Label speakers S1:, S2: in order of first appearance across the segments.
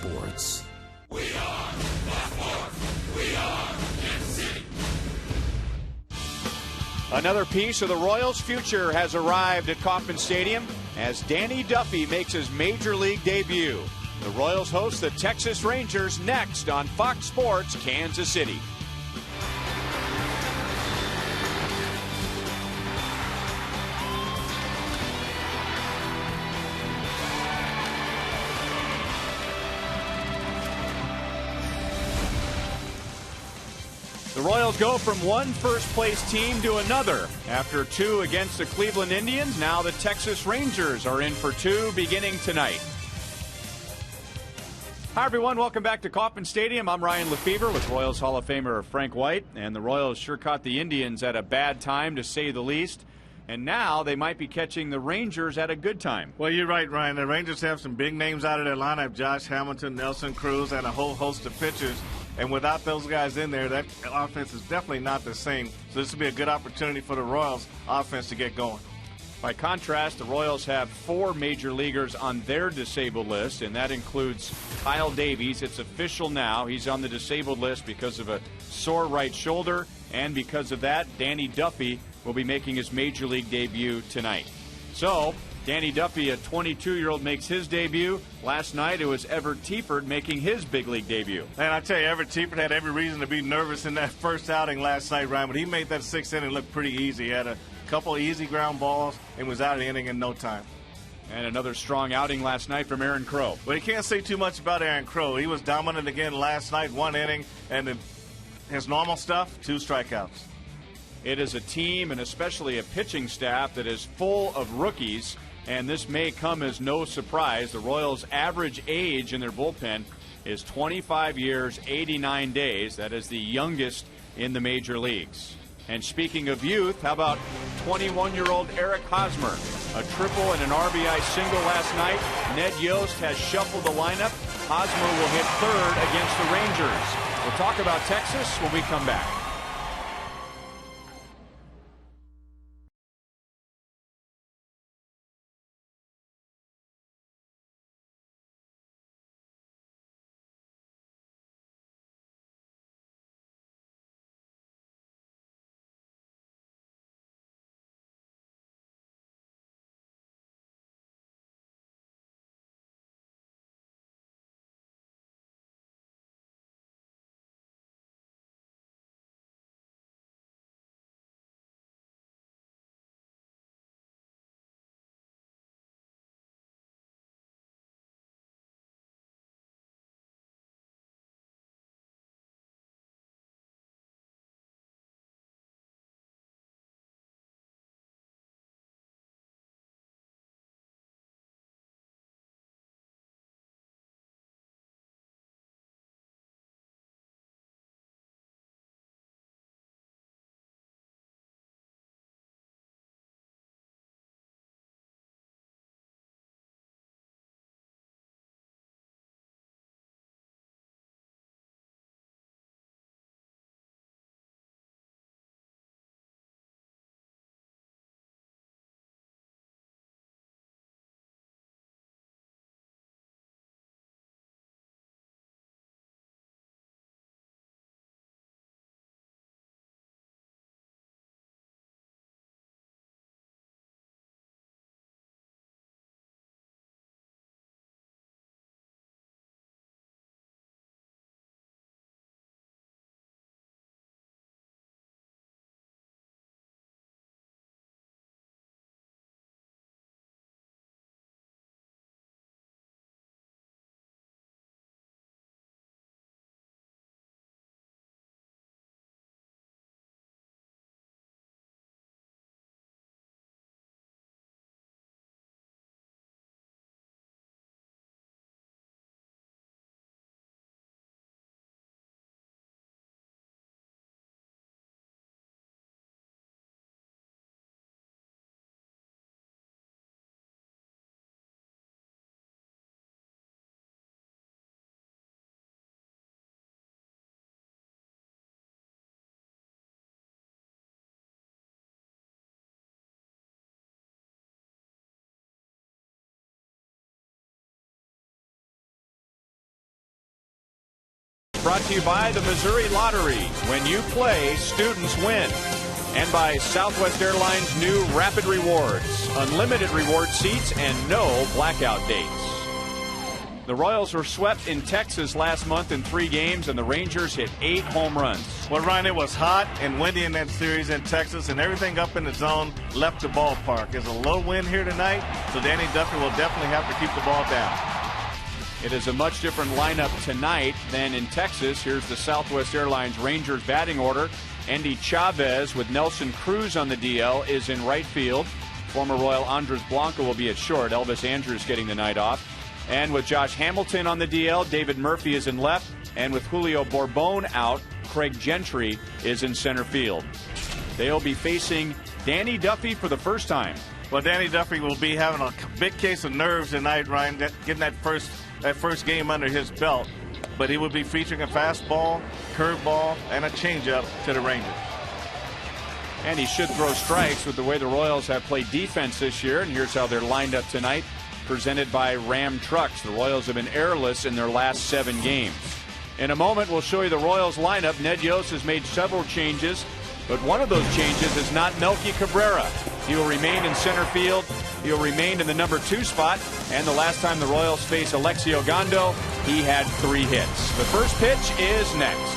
S1: Sports.
S2: We are Fox Sports. We are Kansas City.
S3: Another piece of the Royals' future has arrived at Kauffman Stadium as Danny Duffy makes his Major League debut. The Royals host the Texas Rangers next on Fox Sports Kansas City. The Royals go from one first-place team to another. After two against the Cleveland Indians, now the Texas Rangers are in for two beginning tonight. Hi, everyone. Welcome back to Kauffman Stadium. I'm Ryan Lefevre with Royals Hall of Famer Frank White. And the Royals sure caught the Indians at a bad time, to say the least. And now they might be catching the Rangers at a good time.
S4: Well, you're right, Ryan. The Rangers have some big names out of their lineup. Josh Hamilton, Nelson Cruz, and a whole host of pitchers. And without those guys in there, that offense is definitely not the same. So this will be a good opportunity for the Royals offense to get going.
S3: By contrast, the Royals have four major leaguers on their disabled list, and that includes Kyle Davies. It's official now. He's on the disabled list because of a sore right shoulder, and because of that, Danny Duffy will be making his Major League debut tonight. So, Danny Duffy, a 22-year-old, makes his debut. Last night, it was Everett Teaford making his big league debut.
S4: And I tell you, Everett Teaford had every reason to be nervous in that first outing last night, Ryan, but he made that sixth inning look pretty easy. He had a couple easy ground balls and was out of the inning in no time.
S3: And another strong outing last night from Aaron Crow.
S4: Well, you can't say too much about Aaron Crow. He was dominant again last night, one inning, and his normal stuff, 2 strikeouts.
S3: It is a team, and especially a pitching staff, that is full of rookies, and this may come as no surprise. The Royals' average age in their bullpen is 25 years, 89 days. That is the youngest in the major leagues. And speaking of youth, how about 21-year-old Eric Hosmer? A triple and an RBI single last night. Ned Yost has shuffled the lineup. Hosmer will hit third against the Rangers. We'll talk about Texas when we come back. brought to you by the Missouri Lottery. When you play, students win. And by Southwest Airlines' new Rapid Rewards. Unlimited reward seats and no blackout dates. The Royals were swept in Texas last month in 3 games, and the Rangers hit 8 home runs.
S4: Well, Ryan, it was hot and windy in that series in Texas, and everything up in the zone left the ballpark. There's a low wind here tonight, so Danny Duffy will definitely have to keep the ball down.
S3: It is a much different lineup tonight than in Texas. Here's the Southwest Airlines Rangers batting order. Andy Chavez with Nelson Cruz on the DL is in right field. Former Royal Andres Blanco will be at short. Elvis Andrus getting the night off. And with Josh Hamilton on the DL, David Murphy is in left. And with Julio Bourbon out, Craig Gentry is in center field. They'll be facing Danny Duffy for the first time.
S4: Well, Danny Duffy will be having a big case of nerves tonight, Ryan, getting that first game under his belt. But he will be featuring a fastball, curveball, and a changeup to the Rangers.
S3: And he should throw strikes with the way the Royals have played defense this year. And here's how they're lined up tonight. Presented by Ram Trucks. The Royals have been errorless in their last 7 games. In a moment, we'll show you the Royals lineup. Ned Yost has made several changes, but one of those changes is not Melky Cabrera. He will remain in center field. He'll remain in the number 2 spot. And the last time the Royals faced Alexio Gondo, he had 3 hits. The first pitch is next.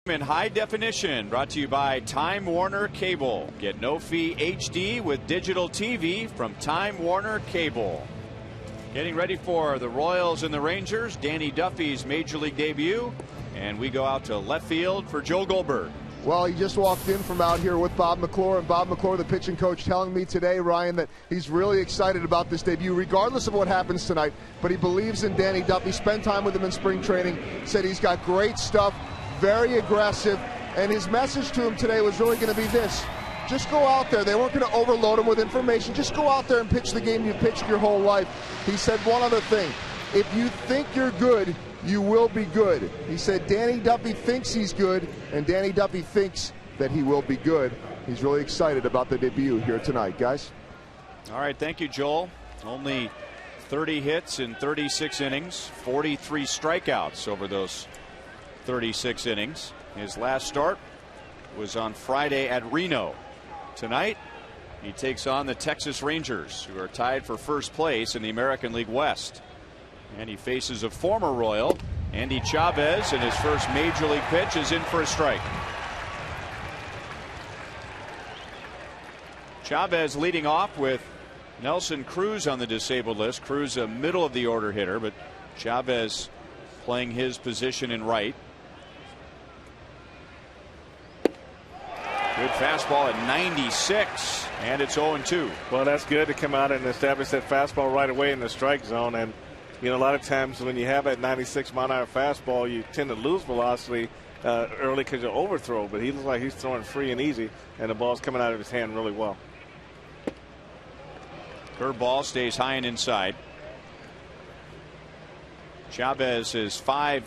S3: In high definition, brought to you by Time Warner Cable. Get no fee HD with digital TV from Time Warner Cable. Getting ready for the Royals and the Rangers, Danny Duffy's major league debut, and we go out to left field for Joe Goldberg.
S1: Well, he just walked in from out here with Bob McClure, and Bob McClure, the pitching coach, telling me today, Ryan, that he's really excited about this debut, regardless of what happens tonight. But he believes in Danny Duffy, spent time with him in spring training, said he's got great stuff, very aggressive, and his message to him today was really going to be this. Just go out there. They weren't going to overload him with information. Just go out there and pitch the game you pitched your whole life. He said one other thing. If you think you're good, you will be good. He said Danny Duffy thinks he's good, and Danny Duffy thinks that he will be good. He's really excited about the debut here tonight, guys.
S3: All right, thank you, Joel. Only 30 hits in 36 innings, 43 strikeouts over those 36 innings. His last start was on Friday at Reno. Tonight, he takes on the Texas Rangers, who are tied for first place in the American League West. And he faces a former Royal, Andy Chavez, and his first major league pitch is in for a strike. Chavez leading off with Nelson Cruz on the disabled list. Cruz a middle of the order hitter, but Chavez playing his position in right. Good fastball at 96, and it's 0-2.
S4: Well, that's good to come out and establish that fastball right away in the strike zone. And you know, a lot of times when you have that 96-mile-an-hour fastball, you tend to lose velocity early because you overthrow. But he looks like he's throwing free and easy, and the ball's coming out of his hand really well.
S3: Curveball stays high and inside. Chavez is 5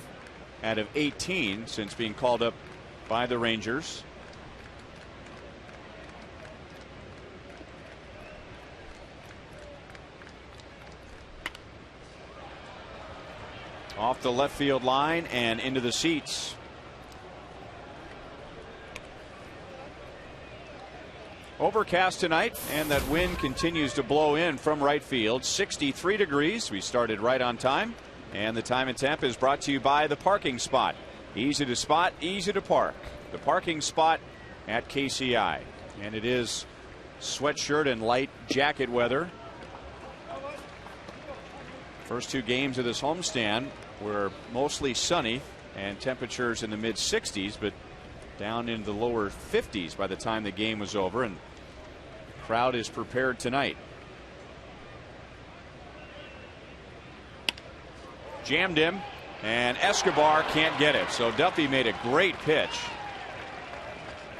S3: out of 18 since being called up by the Rangers. Off the left field line and into the seats. Overcast tonight, and that wind continues to blow in from right field. 63 degrees. We started right on time, and the time and temp is brought to you by the parking spot. Easy to spot, easy to park. The parking spot at KCA, and it is sweatshirt and light jacket weather. First two games of this homestand were mostly sunny and temperatures in the mid 60s, but down into the lower 50s by the time the game was over, and the crowd is prepared tonight. Jammed him, and Escobar can't get it, so Duffy made a great pitch.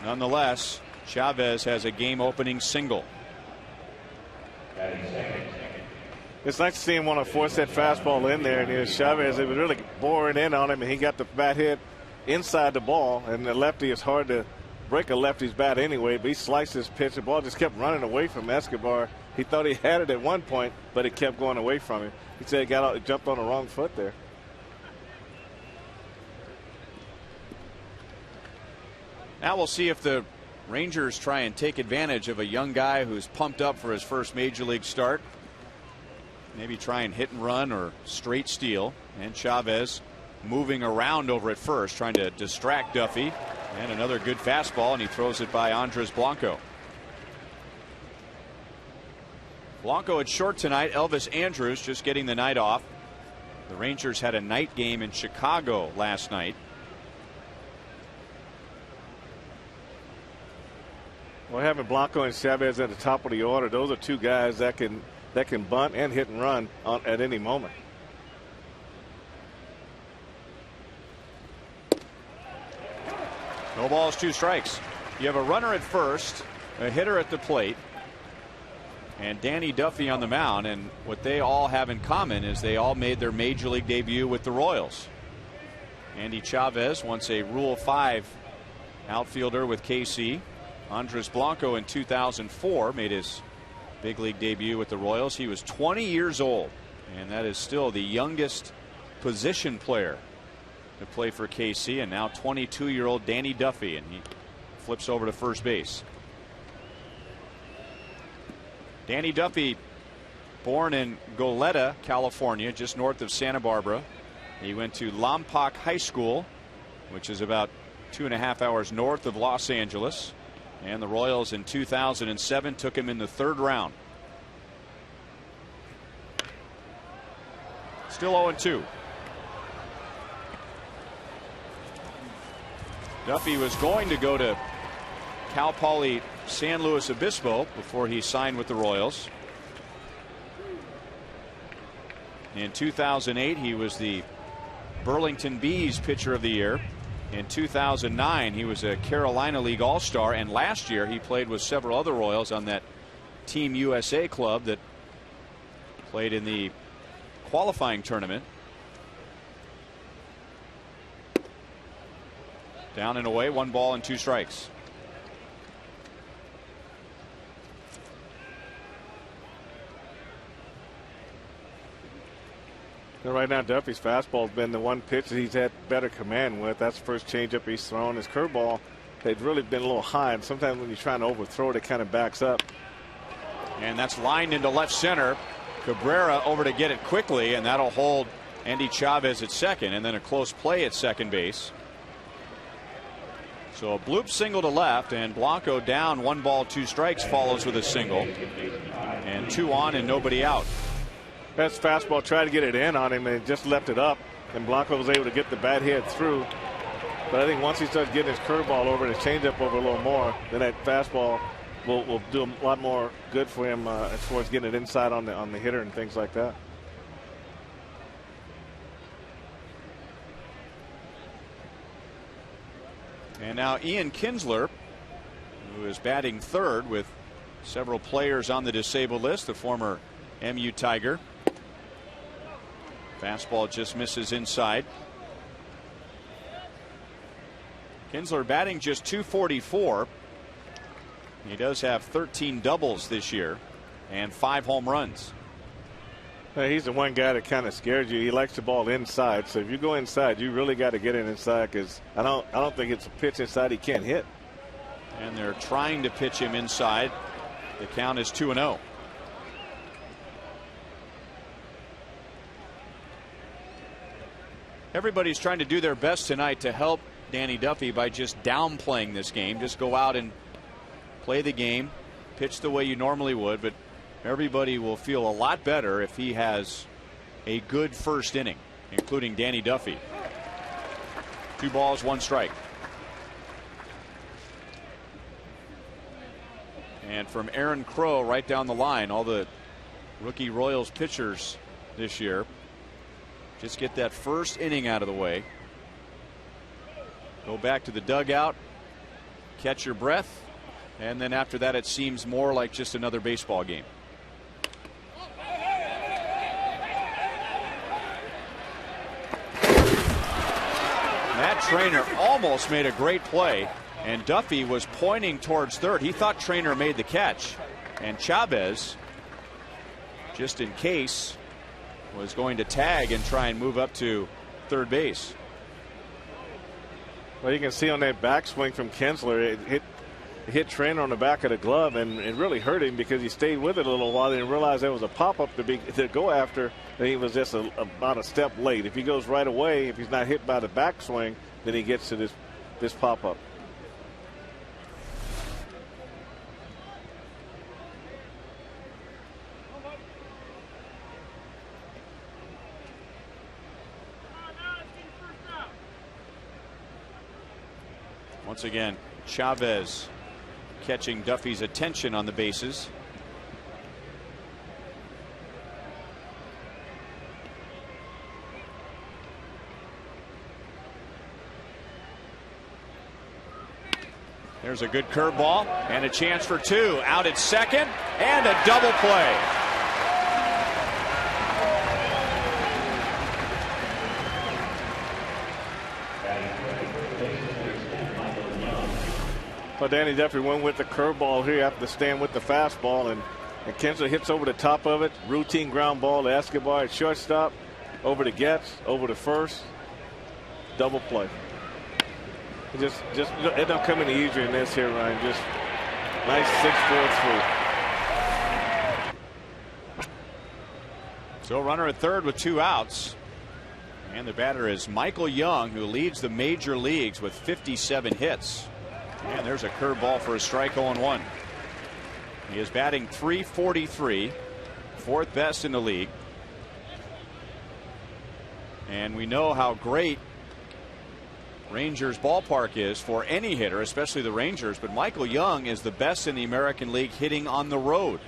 S3: Nonetheless, Chavez has a game opening single.
S4: It's nice to see him want to force that fastball in there, and Chavez, it was really boring in on him, and he got the bat hit inside the ball, and the lefty, is hard to break a lefty's bat anyway, but he sliced his pitch. The ball just kept running away from Escobar. He thought he had it at one point, but it kept going away from him. He said he jumped on the wrong foot there.
S3: Now we'll see if the Rangers try and take advantage of a young guy who's pumped up for his first major league start. Maybe try and hit and run or straight steal. And Chavez moving around over at first, trying to distract Duffy. And another good fastball, and he throws it by Andres Blanco. Blanco at short tonight. Elvis Andrus just getting the night off. The Rangers had a night game in Chicago last night.
S4: Well, having Blanco and Chavez at the top of the order, those are two guys that can bunt and hit and run at any moment.
S3: No balls, 2 strikes. You have a runner at first, a hitter at the plate, and Danny Duffy on the mound. And what they all have in common is they all made their major league debut with the Royals. Andy Chavez, once a Rule 5 outfielder with KC. Andres Blanco in 2004 made his big league debut with the Royals. He was 20 years old, and that is still the youngest position player to play for KC. And now 22-year-old Danny Duffy, and he flips over to first base. Danny Duffy, born in Goleta, California, just north of Santa Barbara. He went to Lompoc High School, which is about 2.5 hours north of Los Angeles. And the Royals in 2007 took him in the 3rd round. Still 0-2. Duffy was going to go to Cal Poly San Luis Obispo before he signed with the Royals. In 2008, he was the Burlington Bees Pitcher of the Year. In 2009, he was a Carolina League All-Star, and last year he played with several other Royals on that Team USA club that played in the qualifying tournament. Down and away, 1 ball and 2 strikes.
S4: And right now, Duffy's fastball has been the one pitch that he's had better command with. That's the first changeup he's thrown. His curveball, they've really been a little high, and sometimes when you're trying to overthrow it, it kind of backs up.
S3: And that's lined into left center. Cabrera over to get it quickly, and that'll hold Andy Chavez at second, and then a close play at second base. So a bloop single to left, and Blanco down 1 ball 2 strikes, follows with a single, and 2 on and nobody out.
S4: That's fastball, tried to get it in on him and just left it up, and Blanco was able to get the bat head through. But I think once he starts getting his curveball over and his changeup over a little more, then that fastball will do a lot more good for him as far as getting it inside on the hitter and things like that.
S3: And now Ian Kinsler, who is batting third with several players on the disabled list, the former MU Tiger. Fastball just misses inside. Kinsler batting just .244. He does have 13 doubles this year and 5 home runs.
S4: He's the one guy that kind of scares you. He likes the ball inside, so if you go inside, you really got to get it inside, because I don't think it's a pitch inside he can't hit.
S3: And they're trying to pitch him inside. The count is 2-0. Everybody's trying to do their best tonight to help Danny Duffy by just downplaying this game. Just go out and play the game, pitch the way you normally would, but everybody will feel a lot better if he has a good first inning, including Danny Duffy. 2 balls, 1 strike. And from Aaron Crow right down the line, all the rookie Royals pitchers this year, just get that first inning out of the way. Go back to the dugout, catch your breath, and then after that it seems more like just another baseball game. Matt Trainer almost made a great play, and Duffy was pointing towards third. He thought Trainer made the catch, and Chavez, just in case, was going to tag and try and move up to third base.
S4: Well, you can see on that backswing from Kinsler, it hit Trainer on the back of the glove, and it really hurt him because he stayed with it a little while. He didn't realize there was a pop-up to go after, and he was just about a step late. If he goes right away, if he's not hit by the backswing, then he gets to this pop-up.
S3: Once again, Chavez catching Duffy's attention on the bases. There's a good curveball and a chance for 2. Out at second and a double play.
S4: Well, Danny Duffy went with the curveball here after to stand with the fastball, and Kinsler hits over the top of it. Routine ground ball to Escobar at shortstop. Over to Getz, over to first. Double play. It don't come any easier than this here, Ryan. Just nice 6-4-3.
S3: So runner at third with 2 outs. And the batter is Michael Young, who leads the major leagues with 57 hits. And there's a curveball for a strike, 0-1. He is batting .343, 4th best in the league. And we know how great Rangers ballpark is for any hitter, especially the Rangers, but Michael Young is the best in the American League hitting on the road.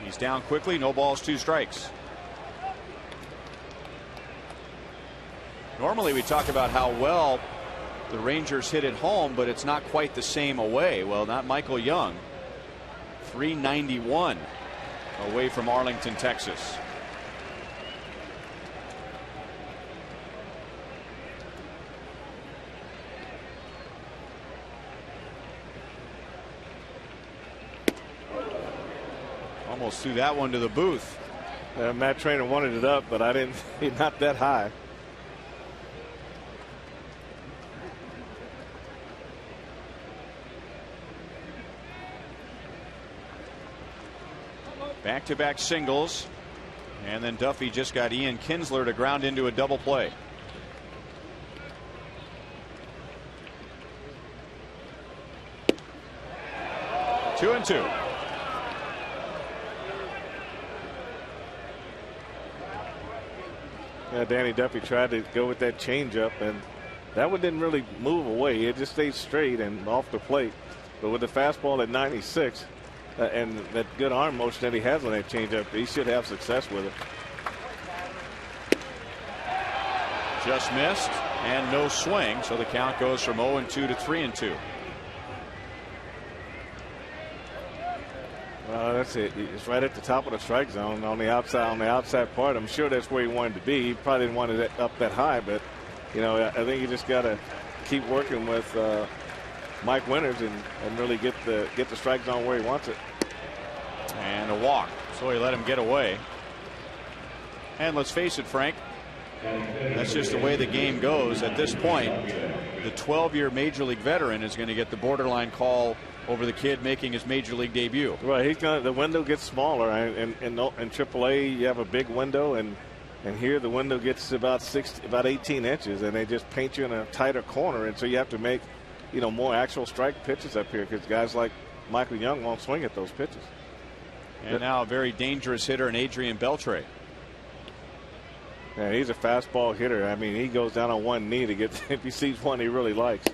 S3: He's down quickly, no balls, 2 strikes. Normally we talk about how well the Rangers hit at home, but it's not quite the same away. Well, not Michael Young. .391 away from Arlington, Texas. Almost threw that one to the booth.
S4: Matt Trainer wanted it up, but I didn't. Not that high.
S3: Back-to-back singles, and then Duffy just got Ian Kinsler to ground into a double play. Two and two.
S4: Yeah, Danny Duffy tried to go with that changeup, and that one didn't really move away. It just stayed straight and off the plate. But with the fastball at 96 and that good arm motion that he has on that changeup, he should have success with it.
S3: Just missed and no swing, so the count goes from 0-2 to 3-2.
S4: That's it. It's right at the top of the strike zone on the outside part. I'm sure that's where he wanted to be. He probably didn't want it up that high, but you know, I think you just got to keep working with Mike Winters and really get the strike zone where he wants it.
S3: And a walk, so he let him get away. And let's face it, Frank, that's just the way the game goes. At this point, the 12-year Major League veteran is going to get the borderline call over the kid making his Major League debut.
S4: Right, the window gets smaller. In AAA, you have a big window, and here the window gets about 18 inches, and they just paint you in a tighter corner, and so you have to make, you know, more actual strike pitches up here because guys like Michael Young won't swing at those pitches.
S3: And now a very dangerous hitter in Adrian Beltre.
S4: Yeah, he's a fastball hitter. I mean, he goes down on one knee to get if he sees one he really likes.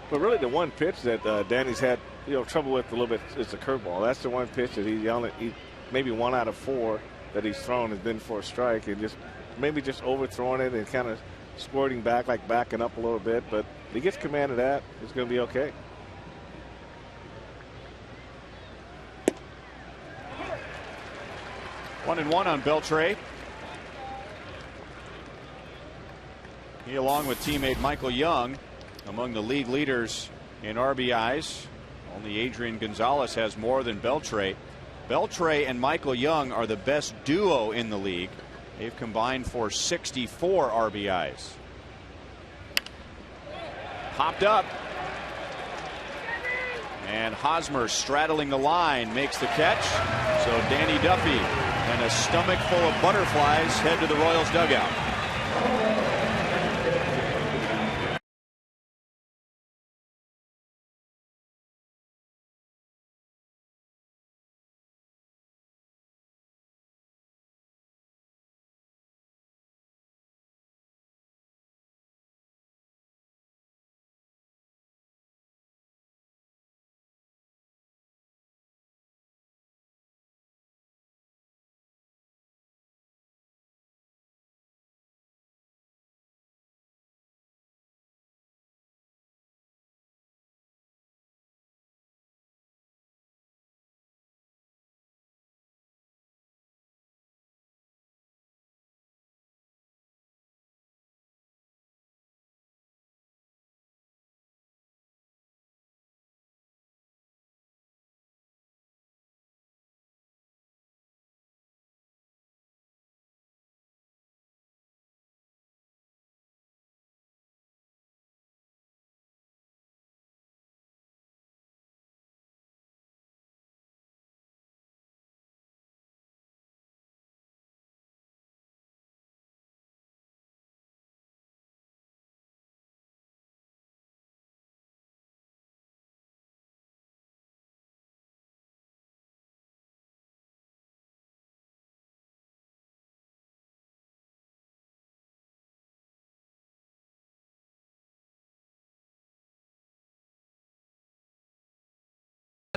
S4: But really, the one pitch that Danny's had trouble with a little bit is the curveball. That's the one pitch that he maybe 1 out of 4 that he's thrown has been for a strike, and just overthrowing it and kind of squirting back, like backing up a little bit. But if he gets command of that, it's going to be okay.
S3: One and one on Beltre. He, along with teammate Michael Young, among the league leaders in RBIs. Only Adrian Gonzalez has more than Beltre. Beltre and Michael Young are the best duo in the league. They've combined for 64 RBIs. Popped up. And Hosmer straddling the line makes the catch. So Danny Duffy and a stomach full of butterflies head to the Royals dugout.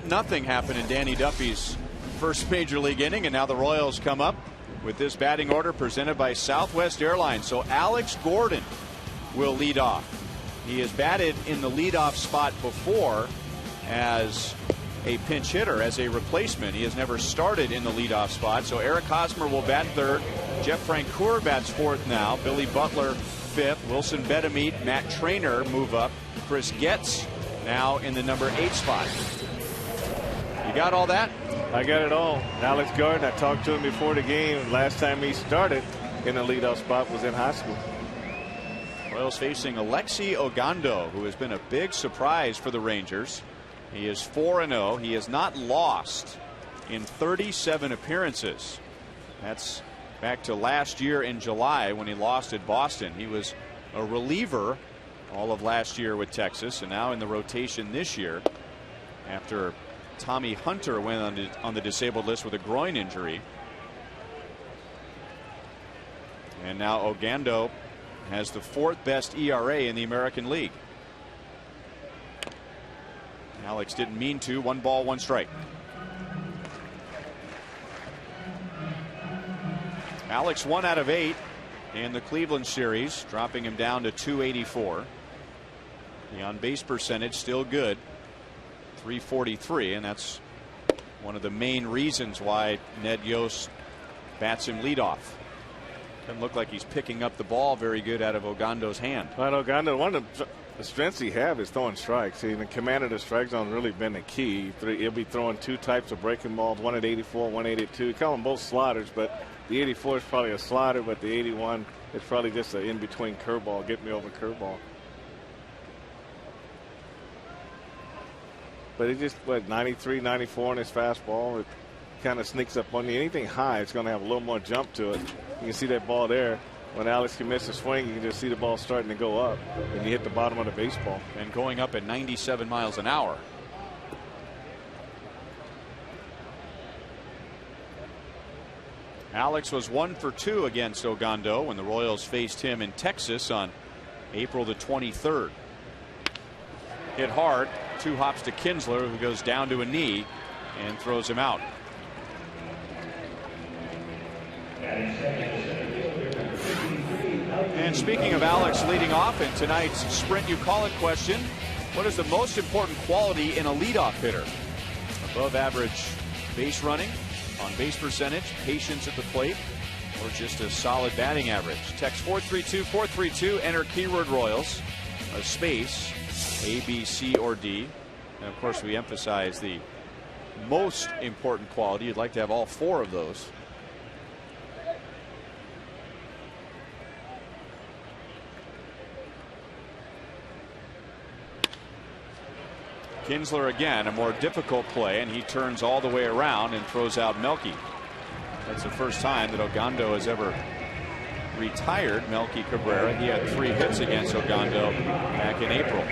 S3: Nothing happened in Danny Duffy's first major league inning, and now the Royals come up with this batting order presented by Southwest Airlines. So Alex Gordon will lead off. He has batted in the leadoff spot before as a pinch hitter, as a replacement. He has never started in the leadoff spot. So Eric Hosmer will bat third. Jeff Francoeur bats fourth now. Billy Butler fifth. Wilson Betemit, Matt Trainer move up. Chris Getz now in the number 8 spot. You got all that?
S4: I got it all. Alex Gordon, I talked to him before the game. Last time he started in the leadoff spot was in high school.
S3: Royals facing Alexi Ogando, who has been a big surprise for the Rangers. He is 4-0. He has not lost in 37 appearances. That's back to last year in July when he lost at Boston. He was a reliever all of last year with Texas, and now in the rotation this year after Tommy Hunter went on the disabled list with a groin injury. And now Ogando has the 4th best ERA in the American League. Alex didn't mean to. 1 ball, 1 strike. Alex 1 out of 8 in the Cleveland series, dropping him down to .284. The on base percentage still good, .343, and that's one of the main reasons why Ned Yost bats him leadoff. Doesn't look like he's picking up the ball very good out of Ogando's hand.
S4: Well, Ogando, one of the strengths he have is throwing strikes. See, the command of the strike zone has really been the key. He'll be throwing 2 types of breaking balls, one at 84, one at 82. We call them both sliders, but the 84 is probably a slider, but the 81 is probably just an in-between curveball, get me over curveball. But it just, 93, 94 in his fastball. It kind of sneaks up on you. Anything high, it's going to have a little more jump to it. You can see that ball there. When Alex can miss a swing, you can just see the ball starting to go up, and you hit the bottom of the baseball.
S3: And going up at 97 miles an hour. Alex was 1 for 2 against Ogando when the Royals faced him in Texas on April the 23rd. Hit hard, 2 hops to Kinsler, who goes down to a knee and throws him out. And speaking of Alex leading off in tonight's Sprint You Call It question, what is the most important quality in a leadoff hitter? Above average base running, on base percentage, patience at the plate, or just a solid batting average? Text 432-432, enter keyword Royals, a space, A, B, C, or D. And of course, we emphasize the most important quality. You'd like to have all 4 of those. Kinsler again, a more difficult play, and he turns all the way around and throws out Melky. That's the first time that Ogando has ever retired Melky Cabrera. He had 3 hits against Ogando back in April.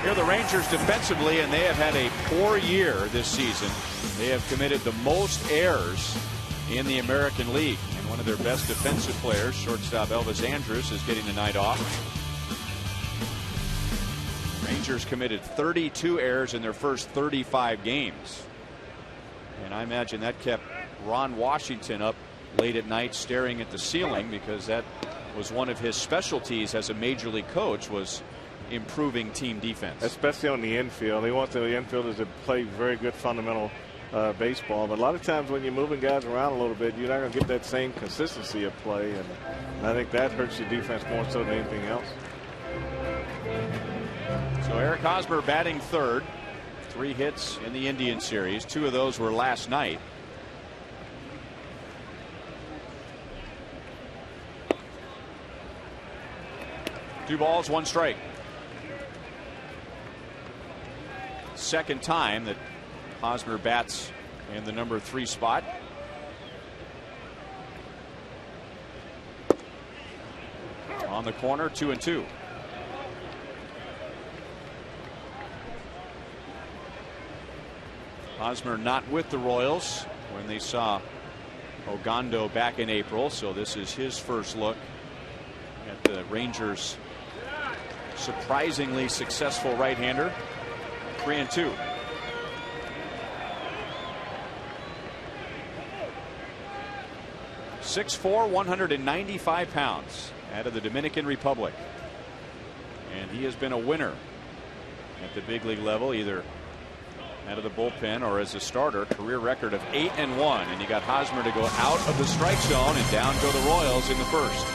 S3: Here are the Rangers defensively, and they have had a poor year this season. They have committed the most errors in the American League, and one of their best defensive players, shortstop Elvis Andrus, is getting the night off. Rangers committed 32 errors in their first 35 games. And I imagine that kept Ron Washington up late at night staring at the ceiling, because that was one of his specialties as a major league coach, was improving team defense. Especially on the infield. He wants the infielders to play very good fundamental baseball. But a lot of times when you're moving guys around a little bit, you're not going to get that same consistency of play. And I think that hurts your defense more so than anything else. So Eric Hosmer batting third. 3 hits in the Indian series. 2 of those were last night. Two balls, 1 strike. Second time that Hosmer bats in the number 3 spot. On the corner, 2-2. Hosmer not with the Royals when they saw Ogando back in April, so this is his first look at the Rangers' surprisingly successful right-hander. 3-2. .6'4", 195 pounds, out of the Dominican Republic, and he has been a winner at the big league level, either out of the bullpen or as a starter. Career record of 8-1, and you got Hosmer to go out of the strike zone, and down go the Royals in the first.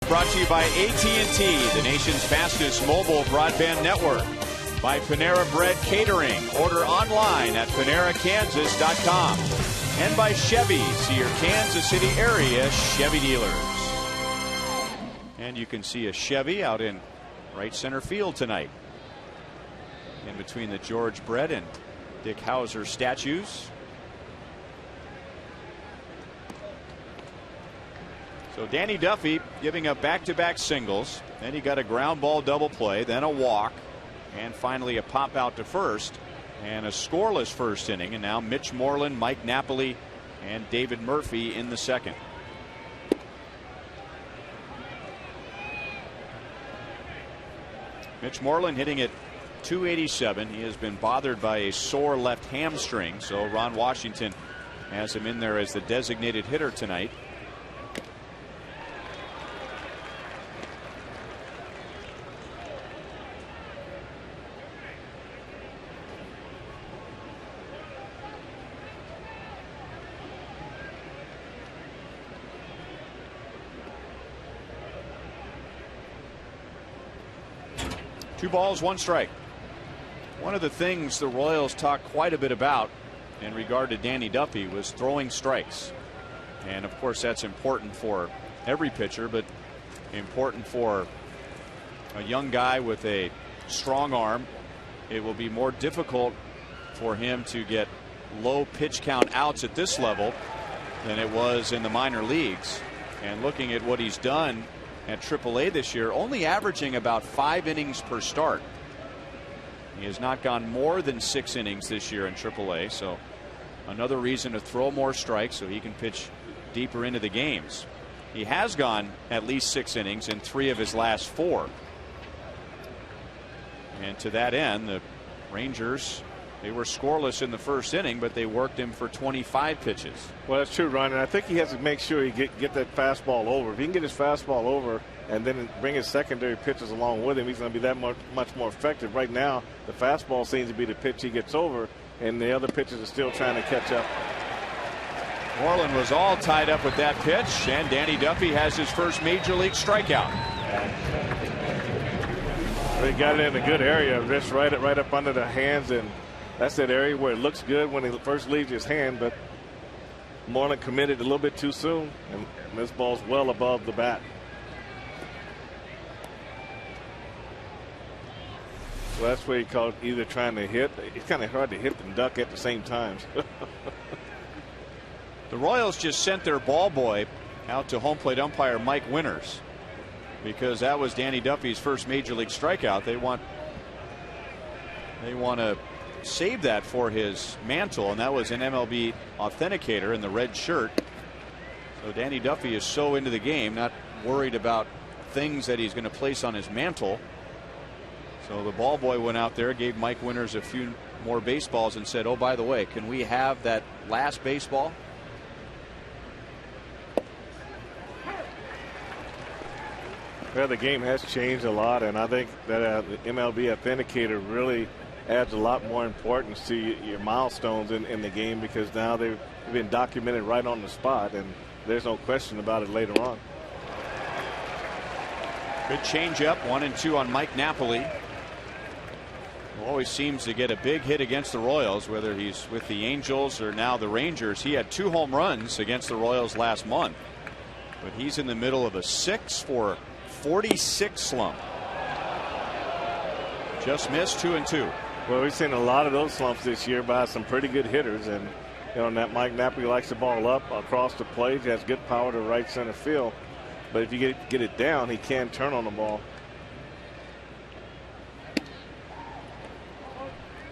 S3: Brought to you by AT&T, the nation's fastest mobile broadband network. By Panera Bread Catering. Order online at PaneraKansas.com. And by Chevy. See your Kansas City area Chevy dealers. And you can see a Chevy out in right center field tonight. In between the George Brett and Dick Hauser statues. So Danny Duffy giving up back-to-back singles. Then he got a ground ball double play, then a walk, and finally a pop out to first, and a scoreless first inning. And now Mitch Moreland, Mike Napoli, and David Murphy in the second. Mitch Moreland hitting at .287. He has been bothered by a sore left hamstring, so Ron Washington has him in there as the designated hitter tonight. Two balls, one strike. One of the things the Royals talked quite a bit about in regard to Danny Duffy was throwing strikes. And of course that's important for every pitcher, but important for a young guy with a strong arm. It will be more difficult for him to get low pitch count outs at this level than it was in the minor leagues. And looking at what he's done at AAA this year, only averaging about 5 innings per start. He has not gone more than 6 innings this year in AAA, so another reason to throw more strikes so he can pitch deeper into the games. He has gone at least 6 innings in 3 of his last 4. And to that end, the Rangers, they were scoreless in the first inning, but they worked him for 25 pitches.
S4: Well, that's true, Ron. And I think he has to make sure he get that fastball over. If he can get his fastball over and then bring his secondary pitches along with him, he's going to be that much more effective. Right now, the fastball seems to be the pitch he gets over, and the other pitches are still trying to catch up.
S3: Moreland was all tied up with that pitch, and Danny Duffy has his first major league strikeout.
S4: They got it in a good area, just right up under the hands, and that's that area where it looks good when he first leaves his hand, but Moreland committed a little bit too soon, and this ball's well above the bat. So that's where he called either trying to hit. It's kind of hard to hit and duck at the same time.
S3: The Royals just sent their ball boy out to home plate umpire Mike Winters because that was Danny Duffy's first major league strikeout. They want to save that for his mantle, and that was an MLB authenticator in the red shirt. So Danny Duffy is so into the game, not worried about things that he's going to place on his mantle. So the ball boy went out there, gave Mike Winters a few more baseballs and said, oh, by the way, can we have that last baseball?
S4: Well, the game has changed a lot, and I think that the MLB authenticator really adds a lot more importance to your milestones in the game, because now they've been documented right on the spot, and there's no question about it later on.
S3: Good changeup, 1-2 on Mike Napoli, who always seems to get a big hit against the Royals, whether he's with the Angels or now the Rangers. He had 2 home runs against the Royals last month, but he's in the middle of a 6-for-46 slump. Just missed 2-2.
S4: Well, we've seen a lot of those slumps this year by some pretty good hitters, and that Mike Napoli likes the ball up across the plate. He has good power to right center field, but if you get it down, he can turn on the ball.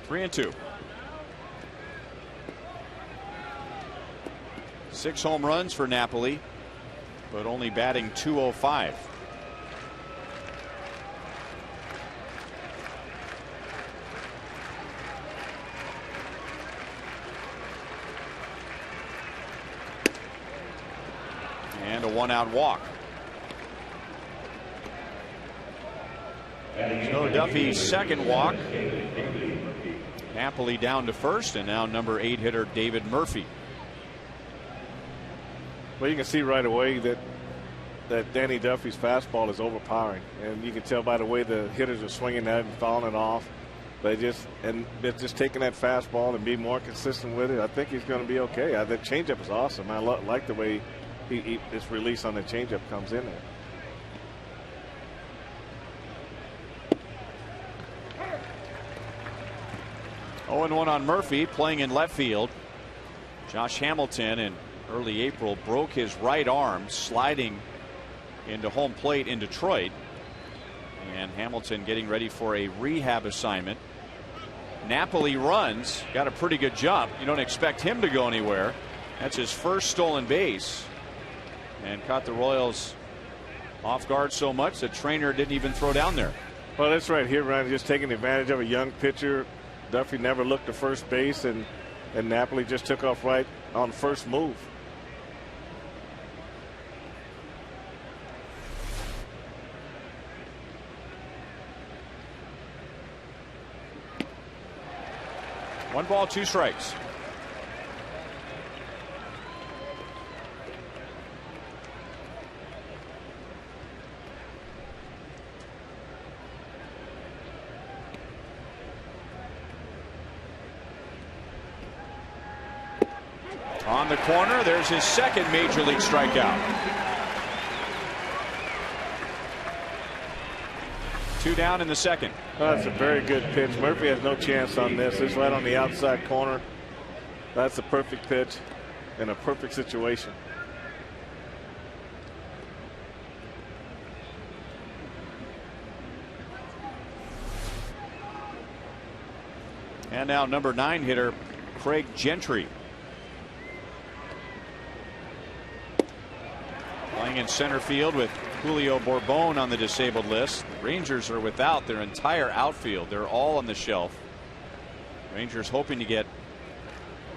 S3: 3-2. 6 home runs for Napoli, but only batting .205. And a 1-out walk. So Duffy's second walk. Napoli down to first, and now number 8 hitter David Murphy.
S4: Well, you can see right away that that Danny Duffy's fastball is overpowering, and you can tell by the way the hitters are swinging that and fouling it off. They're just taking that fastball and be more consistent with it. I think he's going to be okay. The changeup is awesome. I like the way his release on the changeup comes in there.
S3: Oh, and 1 on Murphy, playing in left field. Josh Hamilton in early April broke his right arm sliding into home plate in Detroit, and Hamilton getting ready for a rehab assignment. Napoli runs, got a pretty good jump. You don't expect him to go anywhere. That's his first stolen base, and caught the Royals off guard so much that Trainer didn't even throw down there.
S4: Well, that's right here, Ryan, just taking advantage of a young pitcher. Duffy never looked to first base, and Napoli just took off right on first move.
S3: One ball, 2 strikes. On the corner, there's his second major league strikeout. 2 down in the second.
S4: Oh, that's a very good pitch. Murphy has no chance on this. It's right on the outside corner. That's a perfect pitch in a perfect situation.
S3: And now number 9 hitter Craig Gentry. Playing in center field with Julio Bourbon on the disabled list. The Rangers are without their entire outfield. They're all on the shelf. Rangers hoping to get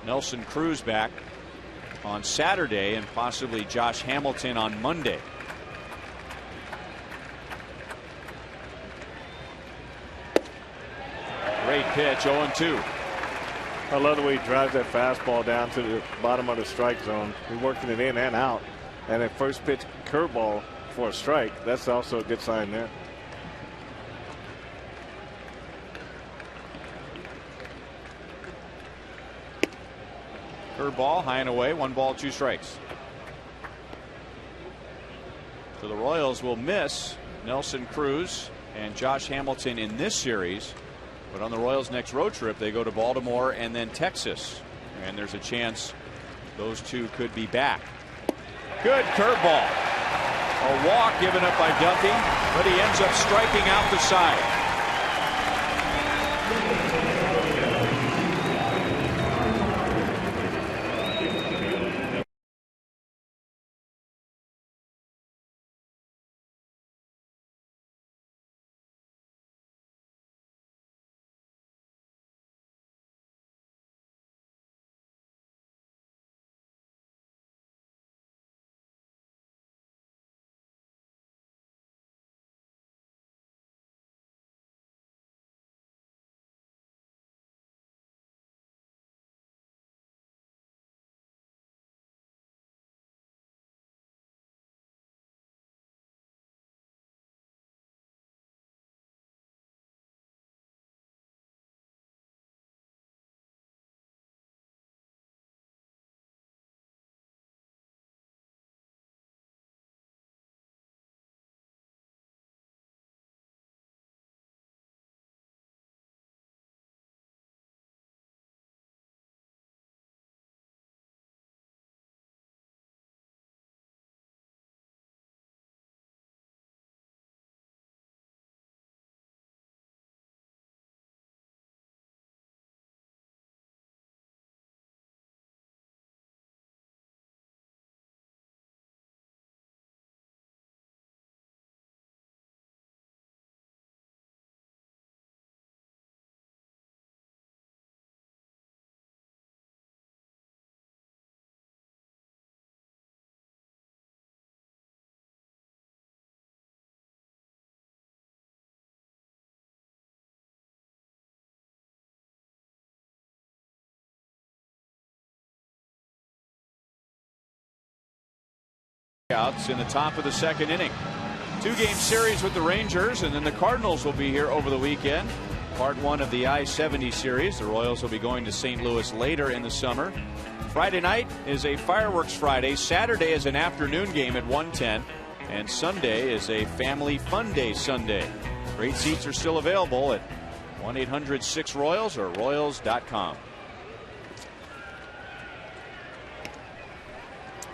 S3: Nelson Cruz back on Saturday and possibly Josh Hamilton on Monday. Great pitch, 0-2.
S4: I love the way he drives that fastball down to the bottom of the strike zone. He's working it in and out. And a first pitch curveball for a strike. That's also a good sign there.
S3: Curveball high and away, 1 ball, 2 strikes. So the Royals will miss Nelson Cruz and Josh Hamilton in this series, but on the Royals' next road trip they go to Baltimore and then Texas, and there's a chance those two could be back. Good curveball. A walk given up by Duffy, but he ends up striking out the side. strikeouts in the top of the second inning. 2-game series with the Rangers, and then the Cardinals will be here over the weekend. Part 1 of the I-70 series. The Royals will be going to St. Louis later in the summer. Friday night is a fireworks Friday. Saturday is an afternoon game at 1:10. And Sunday is a family fun day Sunday. Great seats are still available at 1-800-6-ROYALS or Royals.com.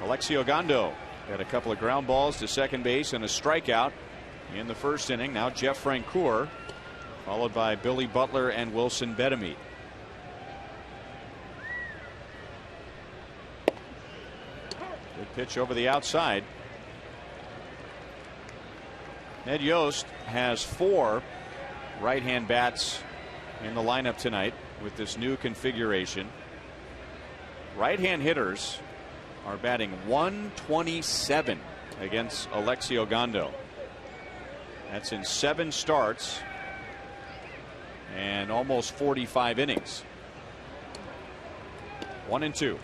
S3: Alexi Ogando had a couple of ground balls to second base and a strikeout in the first inning. Now Jeff Francoeur, followed by Billy Butler and Wilson Betemit. Good pitch over the outside. Ned Yost has 4 right-hand bats in the lineup tonight with this new configuration. Right-hand hitters are batting .127 against Alexi Ogando. That's in 7 starts and almost 45 innings. 1-2.
S4: You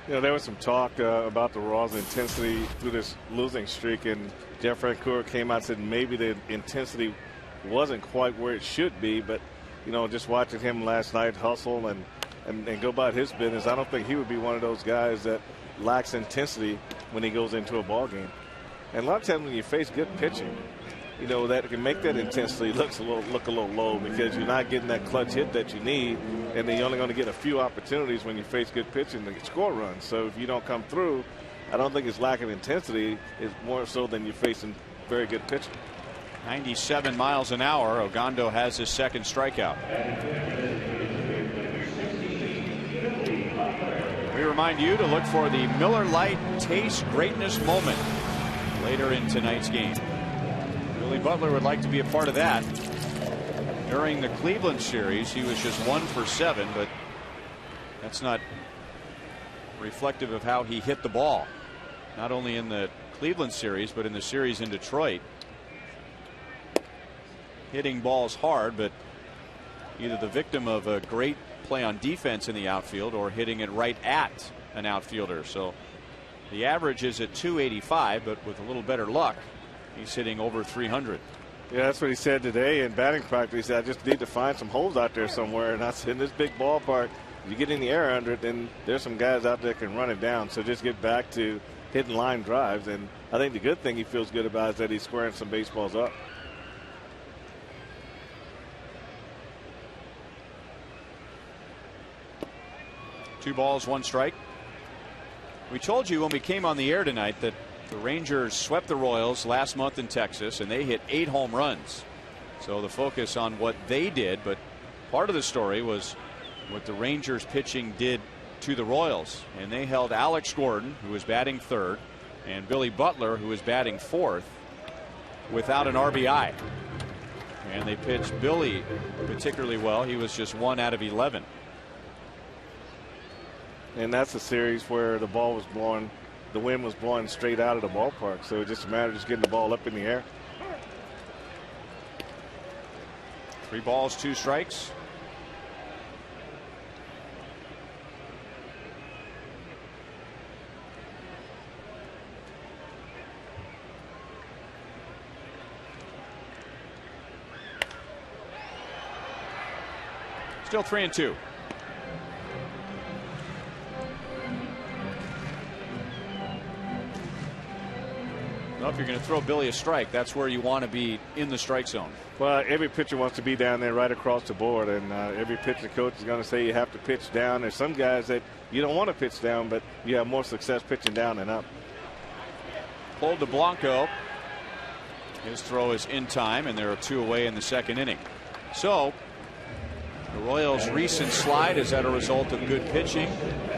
S4: know, there was some talk about the Royals' intensity through this losing streak, and Jeff Francoeur came out and said maybe the intensity wasn't quite where it should be, but, you know, just watching him last night hustle and go about his business, I don't think he would be one of those guys that lacks intensity when he goes into a ball game. And a lot of times when you face good pitching, you know, that can make that intensity look a little low because you're not getting that clutch hit that you need, and then you're only going to get a few opportunities when you face good pitching to score runs. So if you don't come through, I don't think it's lack of intensity. It's more so than you're facing very good pitching.
S3: 97 miles an hour. Ogando has his second strikeout. We remind you to look for the Miller Lite Taste Greatness moment later in tonight's game. Billy Butler would like to be a part of that. During the Cleveland series, he was just 1 for 7, but that's not reflective of how he hit the ball. Not only in the Cleveland series, but in the series in Detroit. Hitting balls hard, but either the victim of a great play on defense in the outfield or hitting it right at an outfielder. So the average is at 285, but with a little better luck, he's hitting over 300.
S4: Yeah, that's what he said today in batting practice. He said, I just need to find some holes out there somewhere. And I said, in this big ballpark, if you get in the air under it, then there's some guys out there that can run it down. So just get back to hitting line drives. And I think the good thing he feels good about is that he's squaring some baseballs up.
S3: Two balls, 1 strike. We told you when we came on the air tonight that the Rangers swept the Royals last month in Texas, and they hit 8 home runs. So the focus on what they did, but part of the story was what the Rangers pitching did to the Royals. And they held Alex Gordon, who was batting 3rd, and Billy Butler, who was batting 4th, without an RBI. And they pitched Billy particularly well. He was just 1 out of 11.
S4: And that's a series where the ball was blowing, the wind was blowing straight out of the ballpark. So it's just a matter of just getting the ball up in the air.
S3: 3 balls, 2 strikes. Still 3-2. Well, if you're going to throw Billy a strike, that's where you want to be, in the strike zone.
S4: Well, every pitcher wants to be down there right across the board, and every pitcher coach is going to say you have to pitch down. There's some guys that you don't want to pitch down, but you have more success pitching down than up.
S3: Pulled to Blanco. His throw is in time, and there are 2 away in the second inning. So the Royals' recent slide is that a result of good pitching,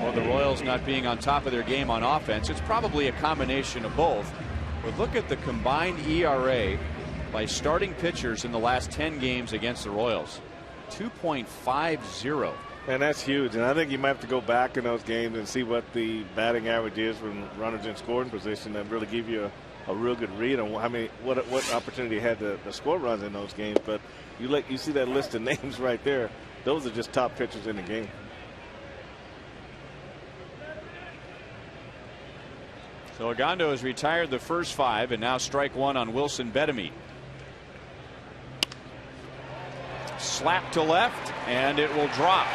S3: or the Royals not being on top of their game on offense? It's probably a combination of both. But look at the combined ERA by starting pitchers in the last 10 games against the Royals. 2.50.
S4: And that's huge. And I think you might have to go back in those games and see what the batting average is when runners in scoring position and really give you a real good read on what opportunity you had to score runs in those games. But you see that list of names right there. Those are just top pitchers in the game.
S3: So Ogando has retired the first 5 and now strike 1 on Wilson Betemit. Slap to left and it will drop.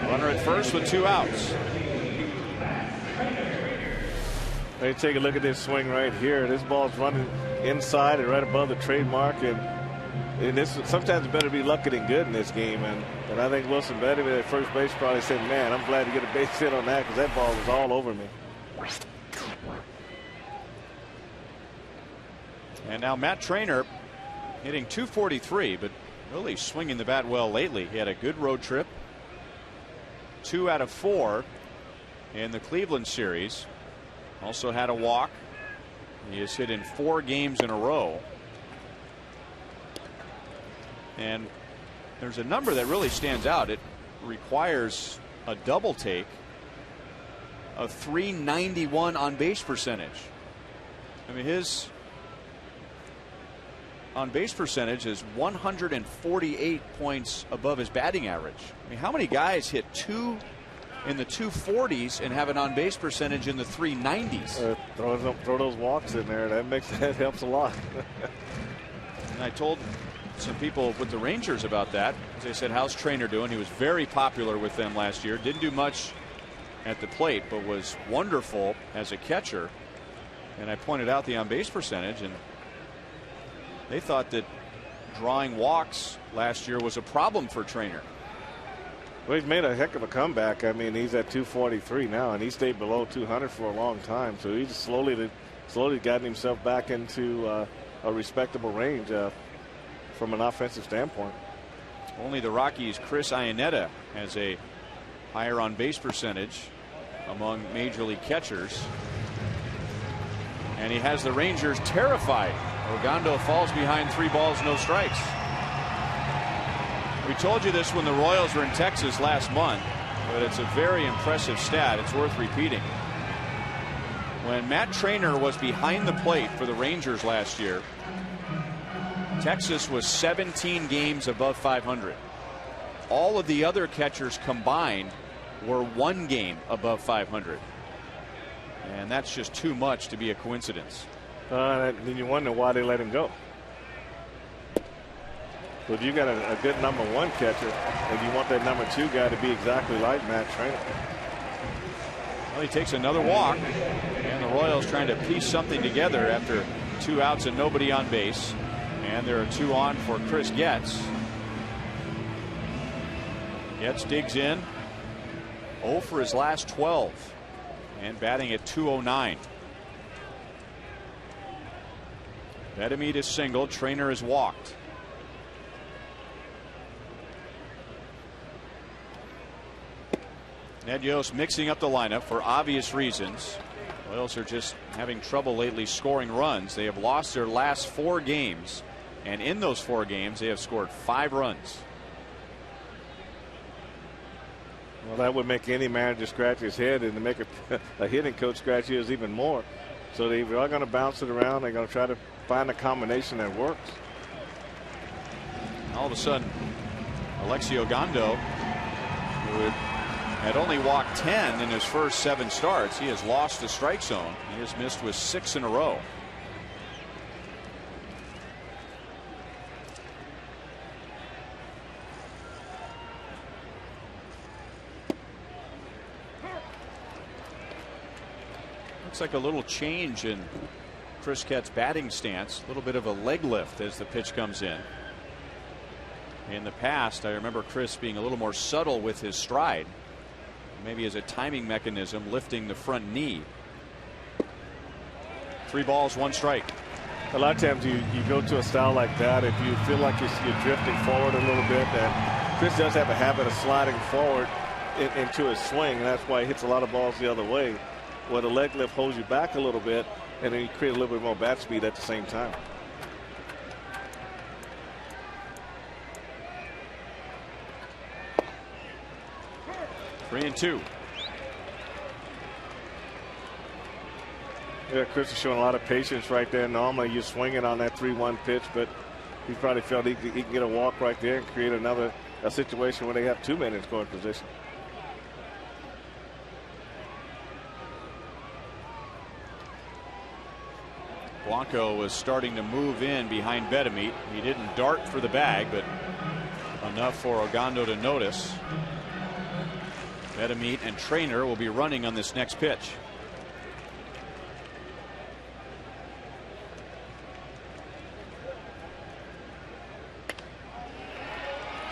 S3: Runner at first with 2 outs.
S4: Hey, take a look at this swing right here. This ball's running inside and right above the trademark, and this sometimes better be lucky than good in this game. And I think Wilson Betemit at first base probably said, "Man, I'm glad to get a base hit on that because that ball was all over me."
S3: And now Matt Trainer hitting .243, but really swinging the bat well lately. He had a good road trip. 2 out of 4 in the Cleveland series. Also had a walk. He has hit in 4 games in a row. And there's a number that really stands out. It requires a double take of .391 on base percentage. I mean, his on base percentage is 148 points above his batting average. I mean, how many guys hit 2 in the 240s and have an on base percentage in the 390s?
S4: Throw those walks in there. That helps a lot.
S3: And I told some people with the Rangers about that. They said, "How's Trainer doing?" He was very popular with them last year. Didn't do much at the plate, but was wonderful as a catcher. And I pointed out the on base percentage, and they thought that drawing walks last year was a problem for Trainer.
S4: Well, he's made a heck of a comeback. I mean, he's at 243 now, and he stayed below 200 for a long time. So he's slowly gotten himself back into a respectable range from an offensive standpoint.
S3: Only the Rockies' Chris Iannetta has a higher on base percentage among major league catchers. And he has the Rangers terrified. Ogando falls behind 3 balls, no strikes. We told you this when the Royals were in Texas last month, but it's a very impressive stat. It's worth repeating. When Matt Trainer was behind the plate for the Rangers last year, Texas was 17 games above 500. All of the other catchers combined were 1 game above 500. And that's just too much to be a coincidence.
S4: Then you wonder why they let him go. But you got a good number 1 catcher, and you want that number 2 guy to be exactly like Matt Trainer.
S3: Well, he takes another walk, and the Royals trying to piece something together after 2 outs and nobody on base. And there are 2 on for Chris Getz. Getz digs in. 0 for his last 12. And batting at .209. Betemit is singled. Trainer is walked. Ned Yost mixing up the lineup for obvious reasons. Royals are just having trouble lately scoring runs. They have lost their last 4 games, and in those 4 games they have scored 5 runs.
S4: Well, that would make any manager scratch his head, and to make a hitting coach scratch his even more. So they are going to bounce it around. They're going to try to find a combination that works.
S3: All of a sudden, Alexi Ogando, who had only walked 10 in his first 7 starts, he has lost the strike zone. He has missed with 6 in a row. Looks like a little change in Chris Kett's batting stance. A little bit of a leg lift as the pitch comes in. In the past, I remember Chris being a little more subtle with his stride. Maybe as a timing mechanism, lifting the front knee. 3 balls, 1 strike.
S4: A lot of times you go to a style like that if you feel like you're drifting forward a little bit. And Chris does have a habit of sliding forward into his swing, and that's why he hits a lot of balls the other way. Where the leg lift holds you back a little bit, and then you create a little bit more bat speed at the same time.
S3: Three and 2.
S4: Yeah, Chris is showing a lot of patience right there. Normally you're swinging on that 3-1 pitch, but he probably felt he could get a walk right there and create a situation where they have 2 men in scoring position.
S3: Blanco was starting to move in behind Bedamit. He didn't dart for the bag, but enough for Ogando to notice. Bedamit and Trainer will be running on this next pitch.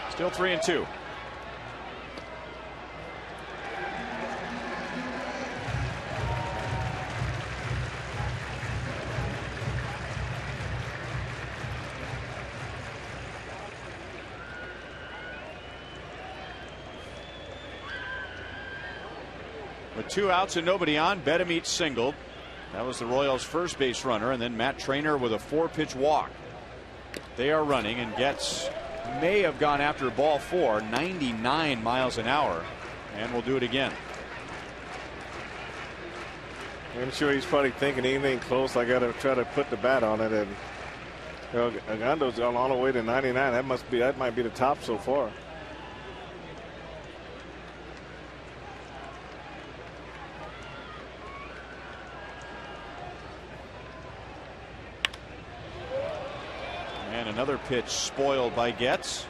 S3: Still 3-2. With 2 outs and nobody on, Bedamit singled. That was the Royals' first base runner, and then Matt Trainer with a 4-pitch walk. They are running, and Getz may have gone after ball 4, 99 miles an hour, and will do it again.
S4: I'm sure he's probably thinking anything close, I got to try to put the bat on it. And Ogando's on all the way to 99. That might be the top so far.
S3: And another pitch spoiled by Getz.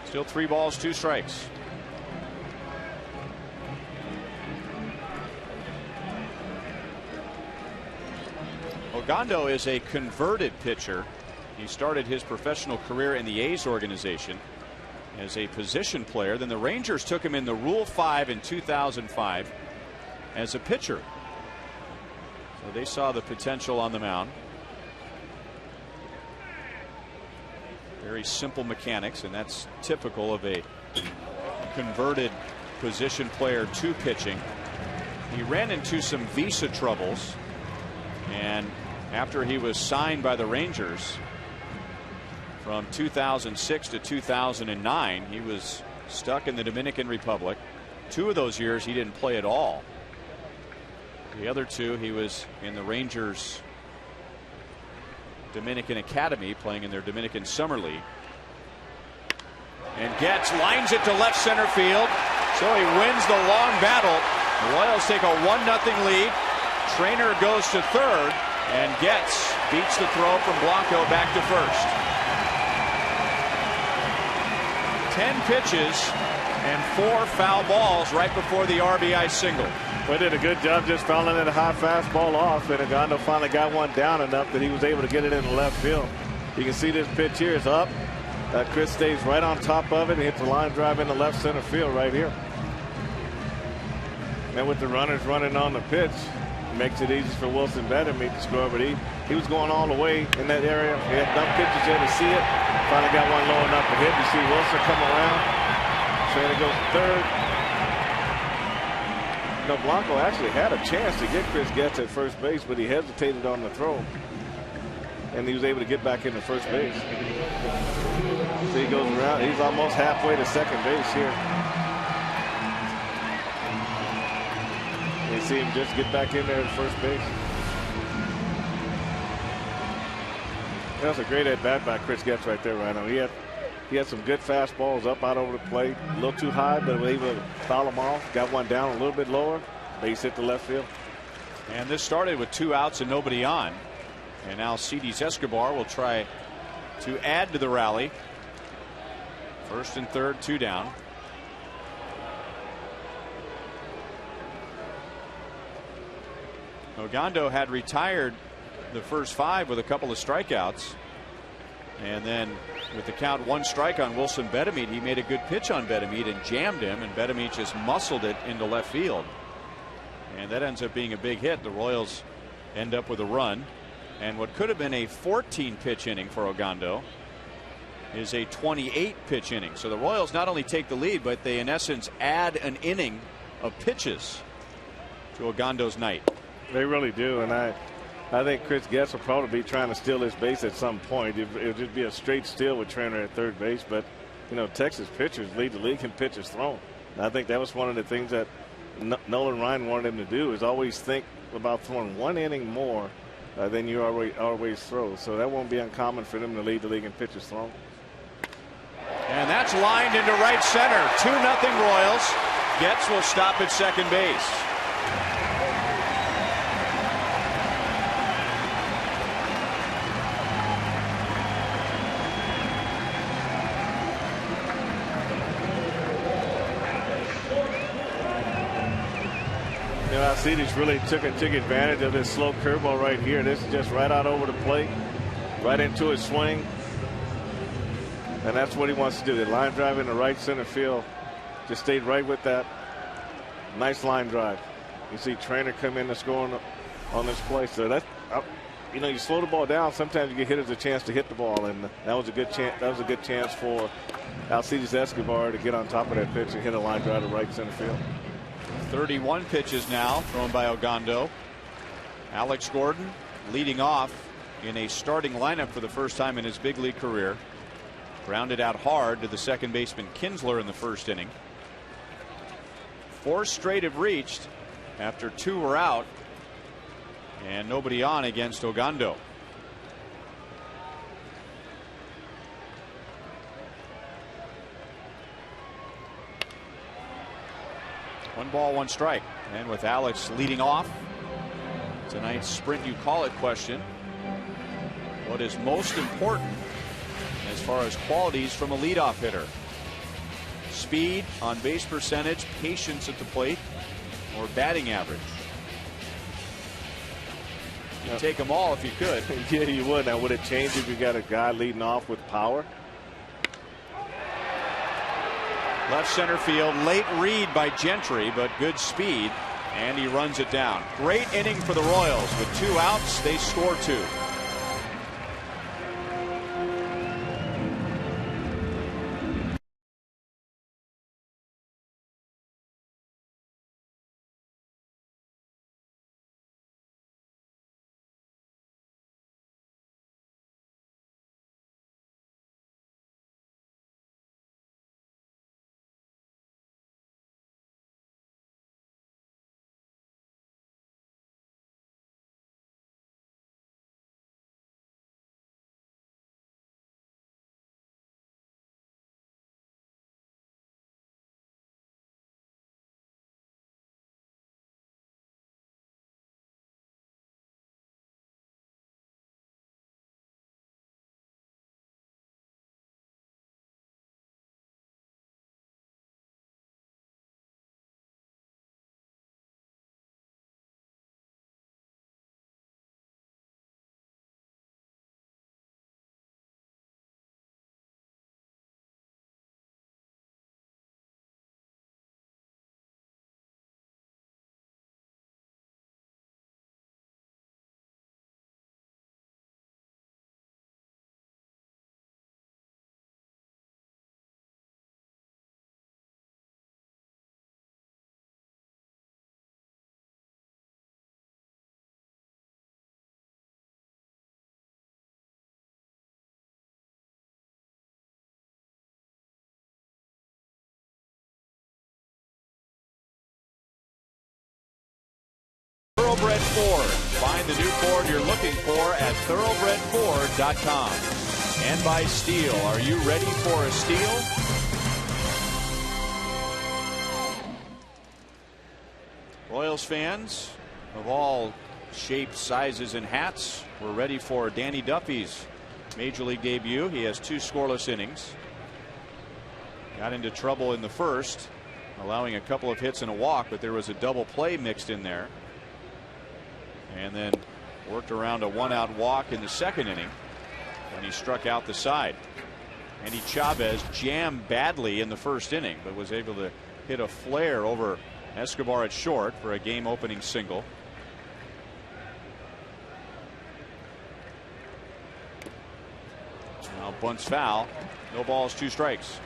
S3: Still 3 balls, 2 strikes. Ogando is a converted pitcher. He started his professional career in the A's organization as a position player. Then the Rangers took him in the Rule 5 in 2005 as a pitcher. So they saw the potential on the mound. Very simple mechanics, and that's typical of a converted position player to pitching. He ran into some visa troubles, and after he was signed by the Rangers from 2006 to 2009, he was stuck in the Dominican Republic. 2 of those years he didn't play at all. The other 2 he was in the Rangers Dominican Academy, playing in their Dominican Summer League. And Getz lines it to left center field, so he wins the long battle. The Royals take a 1-0 lead. Trainer goes to third, and Getz beats the throw from Blanco back to first. 10 pitches and 4 foul balls right before the RBI single.
S4: Well, did a good job just fouling at a high fastball off, and Ogando finally got one down enough that he was able to get it in the left field. You can see this pitch here is up. Chris stays right on top of it and hits a line drive in the left center field right here. And with the runners running on the pitch, it makes it easy for Wilson Bedamit to score, but he was going all the way in that area. He had enough pitches there to see it. Finally got one low enough to hit. You see Wilson come around. Trainer goes to third. Blanco actually had a chance to get Chris Getz at first base, but he hesitated on the throw, and he was able to get back into first base. So he goes around. He's almost halfway to second base here. You see him just get back in there at first base. That was a great at bat by Chris Getz right there, Rhino. He had some good fastballs up out over the plate. A little too high, but was able to foul them off. Got one down a little bit lower. Base hit the left field.
S3: And this started with 2 outs and nobody on. And now Alcides Escobar will try to add to the rally. First and third, 2 down. Ogando had retired the first 5 with a couple of strikeouts. And then with the count 1 strike on Wilson Bedamit, he made a good pitch on Bedamit and jammed him, and Bedamit just muscled it into left field. And that ends up being a big hit. The Royals end up with a run. And what could have been a 14-pitch inning for Ogando is a 28-pitch inning. So the Royals not only take the lead, but they in essence add an inning of pitches to Ogando's night.
S4: They really do, and I think Chris Getz will probably be trying to steal his base at some point. It would just be a straight steal with Trainer at third base. But, Texas pitchers lead the league in pitches thrown. And I think that was one of the things that Nolan Ryan wanted him to do, is always think about throwing 1 inning more than you always throw. So that won't be uncommon for them to lead the league in pitches thrown.
S3: And that's lined into right center. 2-0 Royals. Getz will stop at second base.
S4: Alcides really took advantage of this slow curveball right here. This is just right out over the plate, right into his swing. And that's what he wants to do. The line drive in the right center field. Just stayed right with that. Nice line drive. You see Trainer come in to score on this play. So that's, you know, you slow the ball down. Sometimes you get hitters a chance to hit the ball, and that was a good chance. That was a good chance for Alcides Escobar to get on top of that pitch and hit a line drive to right center field.
S3: 31 pitches now thrown by Ogando. Alex Gordon leading off in a starting lineup for the first time in his big league career. Grounded out hard to the second baseman Kinsler in the first inning. 4 straight have reached after 2 were out and nobody on against Ogando. One ball, one strike. And with Alex leading off, tonight's sprint you call it question. What is most important as far as qualities from a leadoff hitter? Speed, on base percentage, patience at the plate, or batting average? You'd take them all if you could.
S4: Yeah, you would. Now, would it change if you got a guy leading off with power?
S3: Left center field, late read by Gentry, but good speed, and he runs it down. Great inning for the Royals. With 2 outs, they score 2. Thoroughbred Ford. Find the new Ford you're looking for at thoroughbredford.com. And by Steel. Are you ready for a steal? Royals fans of all shapes, sizes, and hats, we're ready for Danny Duffy's Major League debut. He has 2 scoreless innings. Got into trouble in the first, allowing a couple of hits and a walk, but there was a double play mixed in there. And then worked around a 1-out walk in the second inning when he struck out the side. Andy Chavez jammed badly in the first inning, but was able to hit a flare over Escobar at short for a game opening single. Now bunts foul. No balls, 2 strikes.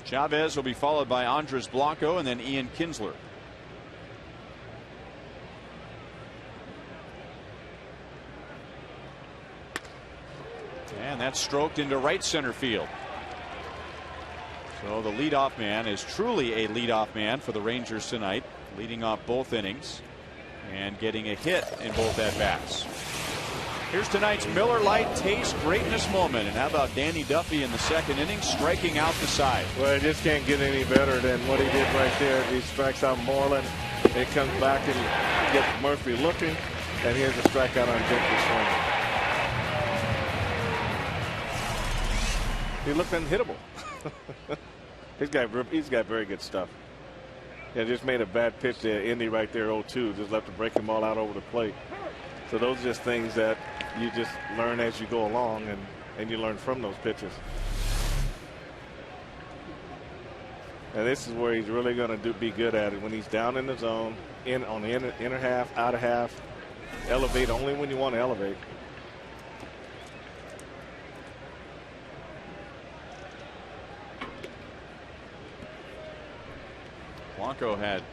S3: Chavez will be followed by Andres Blanco and then Ian Kinsler. And that's stroked into right center field. So the leadoff man is truly a leadoff man for the Rangers tonight, leading off both innings and getting a hit in both at bats. Here's tonight's Miller Lite Taste Greatness moment. And how about Danny Duffy in the second inning, striking out the side?
S4: Well, it just can't get any better than what he did right there. He strikes out Moreland. It comes back and gets Murphy looking. And here's a strikeout on Gentry swinging. He looked unhittable. He's got very good stuff. Yeah, just made a bad pitch there. Indy right there, 0-2. Just left a breaking ball out over the plate. So those are just things that you just learn as you go along, and you learn from those pitches. And this is where he's really going to be good at it. When he's down in the zone, on the inner half, outer half, elevate only when you want to elevate.
S3: Blanco had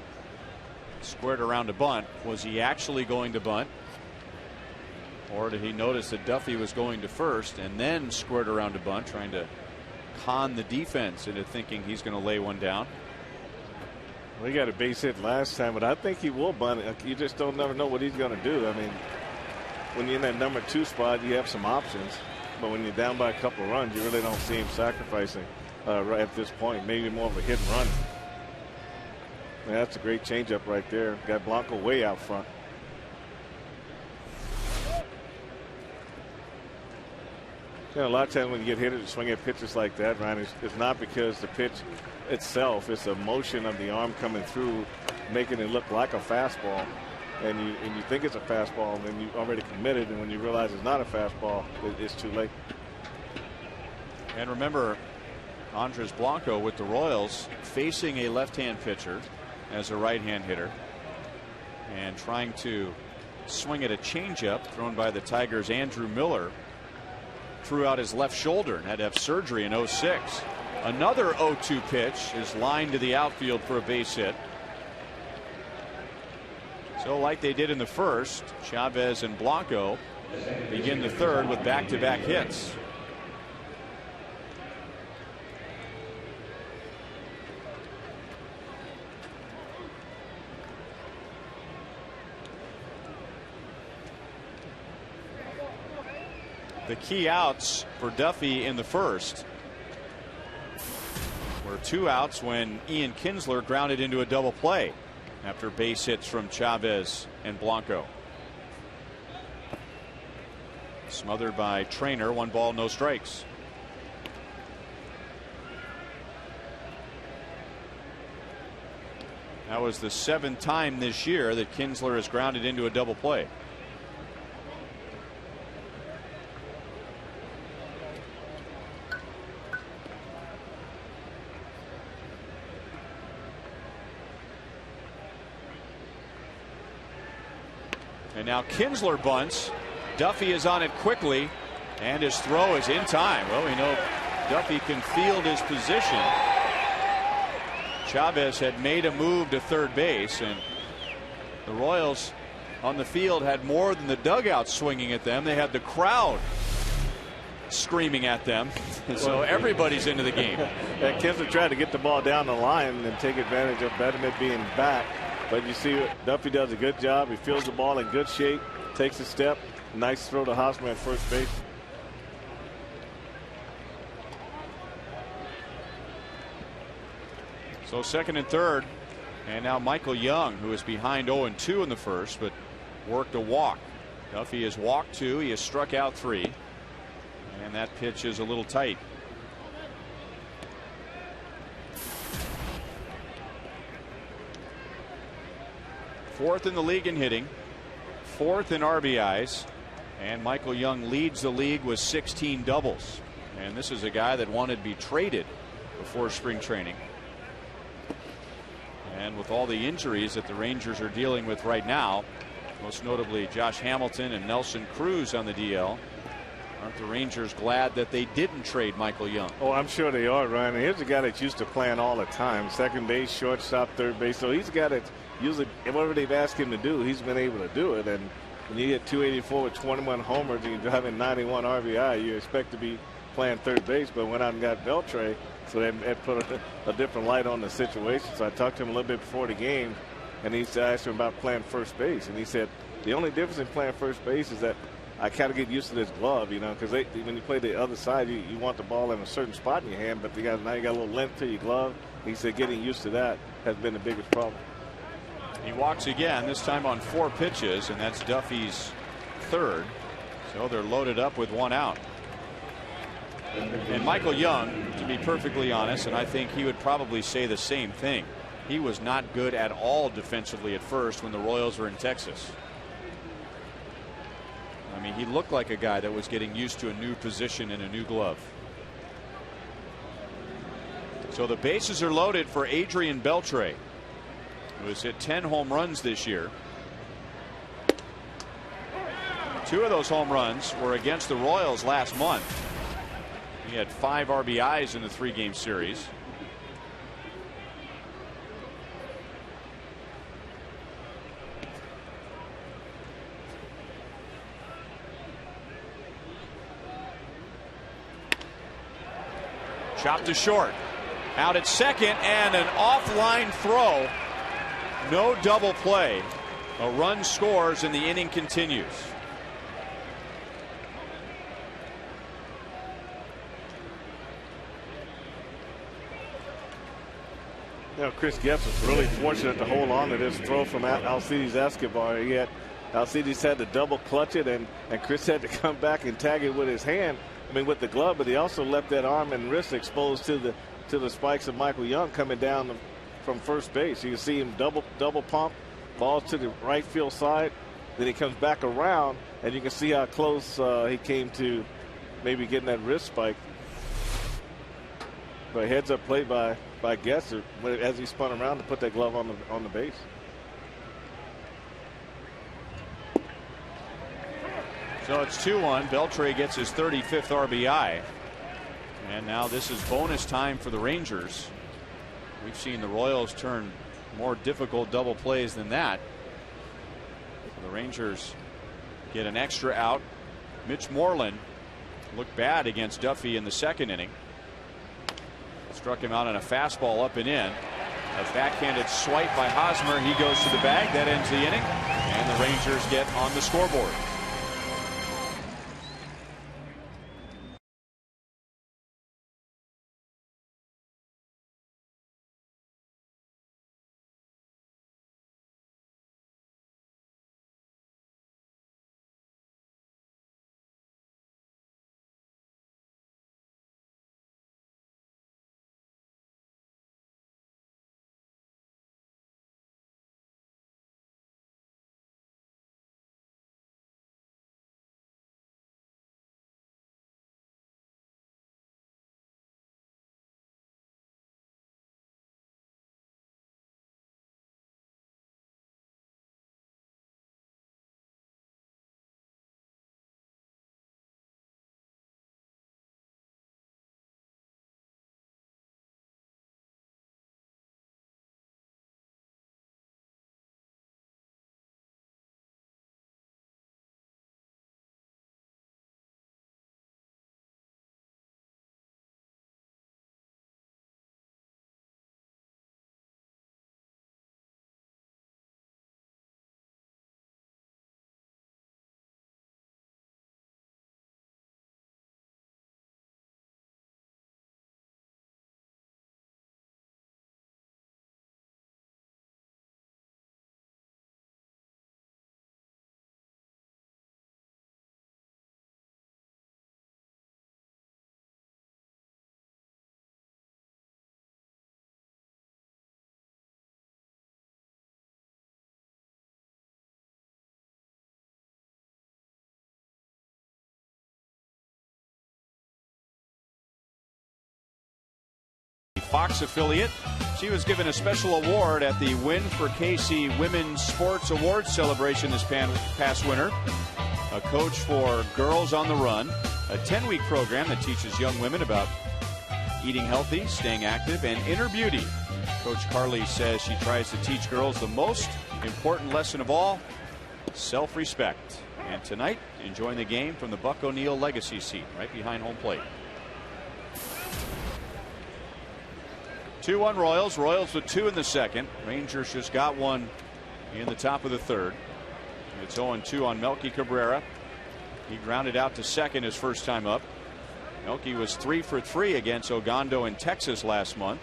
S3: squared around a bunt. Was he actually going to bunt? Or did he notice that Duffy was going to first and then squared around a bunt, trying to con the defense into thinking he's going to lay one down?
S4: We got a base hit last time, but I think he will bunt it. You just don't never know what he's going to do. I mean, when you're in that number 2 spot, you have some options. But when you're down by a couple of runs, you really don't see him sacrificing right at this point. Maybe more of a hit and run. Yeah, that's a great changeup right there. Got Blanco way out front. You know, a lot of times when you get hit and swing at pitches like that, Ryan, it's not because the pitch itself, it's the motion of the arm coming through, making it look like a fastball. And you think it's a fastball, and then you already committed, and when you realize it's not a fastball, it's too late.
S3: And remember, Andres Blanco with the Royals facing a left-hand pitcher as a right-hand hitter and trying to swing at a changeup thrown by the Tigers' Andrew Miller. Threw out his left shoulder and had to have surgery in 06. Another 0-2 pitch is lined to the outfield for a base hit. So like they did in the first, Chavez and Blanco begin the third with back-to-back hits. The key outs for Duffy in the first were 2 outs when Ian Kinsler grounded into a double play after base hits from Chavez and Blanco. Smothered by Trainer, 1 ball, no strikes. That was the 7th time this year that Kinsler has grounded into a double play. And now Kinsler bunts. Duffy is on it quickly, and his throw is in time. Well, we know Duffy can field his position. Chavez had made a move to third base, and the Royals on the field had more than the dugout swinging at them. They had the crowd screaming at them. So everybody's into the game.
S4: And Kinsler tried to get the ball down the line and take advantage of Betterman being back. But you see, Duffy does a good job. He fields the ball in good shape, takes a step. Nice throw to Hosmer at first base.
S3: So second and third. And now Michael Young, who is behind 0-2 in the first, but worked a walk. Duffy has walked 2. He has struck out 3. And that pitch is a little tight. Fourth in the league in hitting, 4th in RBIs, and Michael Young leads the league with 16 doubles. And this is a guy that wanted to be traded before spring training. And with all the injuries that the Rangers are dealing with right now, most notably Josh Hamilton and Nelson Cruz on the DL, aren't the Rangers glad that they didn't trade Michael Young?
S4: Oh, I'm sure they are, Ryan. And here's a guy that's used to playing all the time. Second base, shortstop, third base. So he's a guy that's usually, whatever they've asked him to do, he's been able to do it. And when you hit 284 with 21 homers and you're driving 91 RBI, you expect to be playing third base, but went out and got Beltre, so that put a different light on the situation. So I talked to him a little bit before the game, and I asked him about playing first base, and he said the only difference in playing first base is that I kind of get used to this glove, you know, because when you play the other side, you want the ball in a certain spot in your hand, but now you got a little length to your glove. He said getting used to that has been the biggest problem.
S3: He walks again, this time on 4 pitches, and that's Duffy's third. So they're loaded up with 1 out. And Michael Young, to be perfectly honest, and I think he would probably say the same thing, he was not good at all defensively at first when the Royals were in Texas. I mean, he looked like a guy that was getting used to a new position and a new glove. So the bases are loaded for Adrian Beltre, who has hit 10 home runs this year. 2 of those home runs were against the Royals last month. He had 5 RBIs in the 3-game series. Chopped to short. Out at second, and an offline throw. No double play. A run scores and the inning continues.
S4: You know, Chris Getz was really fortunate to hold on to this throw from Alcides Escobar. Alcides had to double clutch it, and Chris had to come back and tag it with his hand. I mean, with the glove, but he also left that arm and wrist exposed to the spikes of Michael Young coming down from first base. You can see him double pump, balls to the right field side. Then he comes back around, and you can see how close he came to maybe getting that wrist spike. But heads up play by Getz as he spun around to put that glove on the base.
S3: So it's 2-1. Beltre gets his 35th RBI. And now this is bonus time for the Rangers. We've seen the Royals turn more difficult double plays than that. So the Rangers get an extra out. Mitch Moreland looked bad against Duffy in the 2nd inning. Struck him out on a fastball up and in. A backhanded swipe by Hosmer. He goes to the bag. That ends the inning. And the Rangers get on the scoreboard. Fox affiliate. She was given a special award at the Win for KC Women's Sports Awards celebration this past winter. A coach for Girls on the Run, a 10-week program that teaches young women about eating healthy, staying active, and inner beauty. Coach Carly says she tries to teach girls the most important lesson of all: self-respect. And tonight, enjoying the game from the Buck O'Neil legacy seat right behind home plate. 2-1 Royals. Royals with 2 in the second. Rangers just got one in the top of the third. It's 0-2 on Melky Cabrera. He grounded out to second his first time up. Melky was 3 for 3 against Ogando in Texas last month.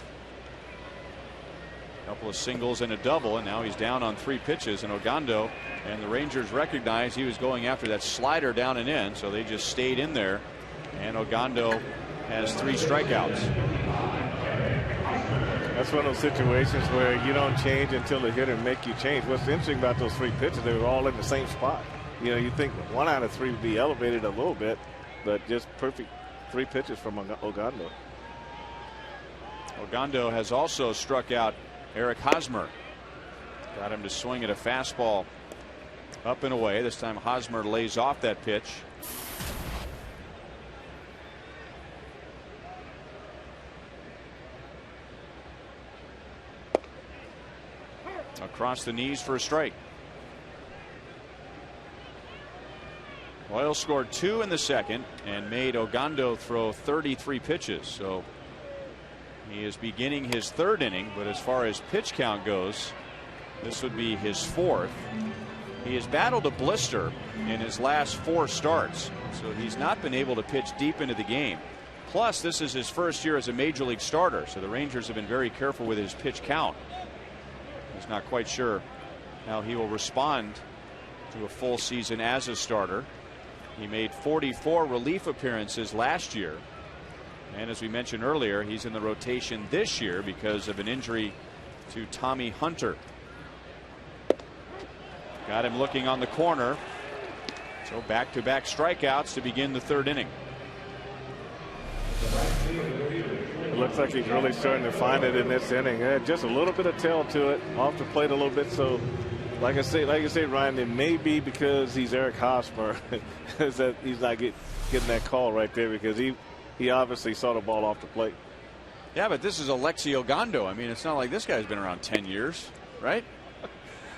S3: A couple of singles and a double, and now he's down on 3 pitches. And Ogando and the Rangers recognized he was going after that slider down and in, so they just stayed in there. And Ogando has 3 strikeouts.
S4: That's one of those situations where you don't change until the hitter make you change. What's interesting about those 3 pitches, they were all in the same spot. You know, you think 1 out of 3 would be elevated a little bit, but just perfect 3 pitches from Ogando.
S3: Ogando has also struck out Eric Hosmer. Got him to swing at a fastball up and away. This time Hosmer lays off that pitch. Across the knees for a strike. Royals scored 2 in the second and made Ogando throw 33 pitches. So he is beginning his 3rd inning, but as far as pitch count goes, this would be his 4th. He has battled a blister in his last 4 starts, so he's not been able to pitch deep into the game. Plus, this is his first year as a major league starter, so the Rangers have been very careful with his pitch count. He's not quite sure how he will respond to a full season as a starter. He made 44 relief appearances last year. And as we mentioned earlier, he's in the rotation this year because of an injury to Tommy Hunter. Got him looking on the corner. So back-to-back strikeouts to begin the 3rd inning.
S4: It looks like he's really starting to find it in this inning. Just a little bit of tail to it, off the plate a little bit. So, like I say, Ryan, it may be because he's Eric Hosmer that he's not getting that call right there, because he obviously saw the ball off the plate.
S3: Yeah, but this is Alexi Ogando. I mean, it's not like this guy's been around 10 years, right?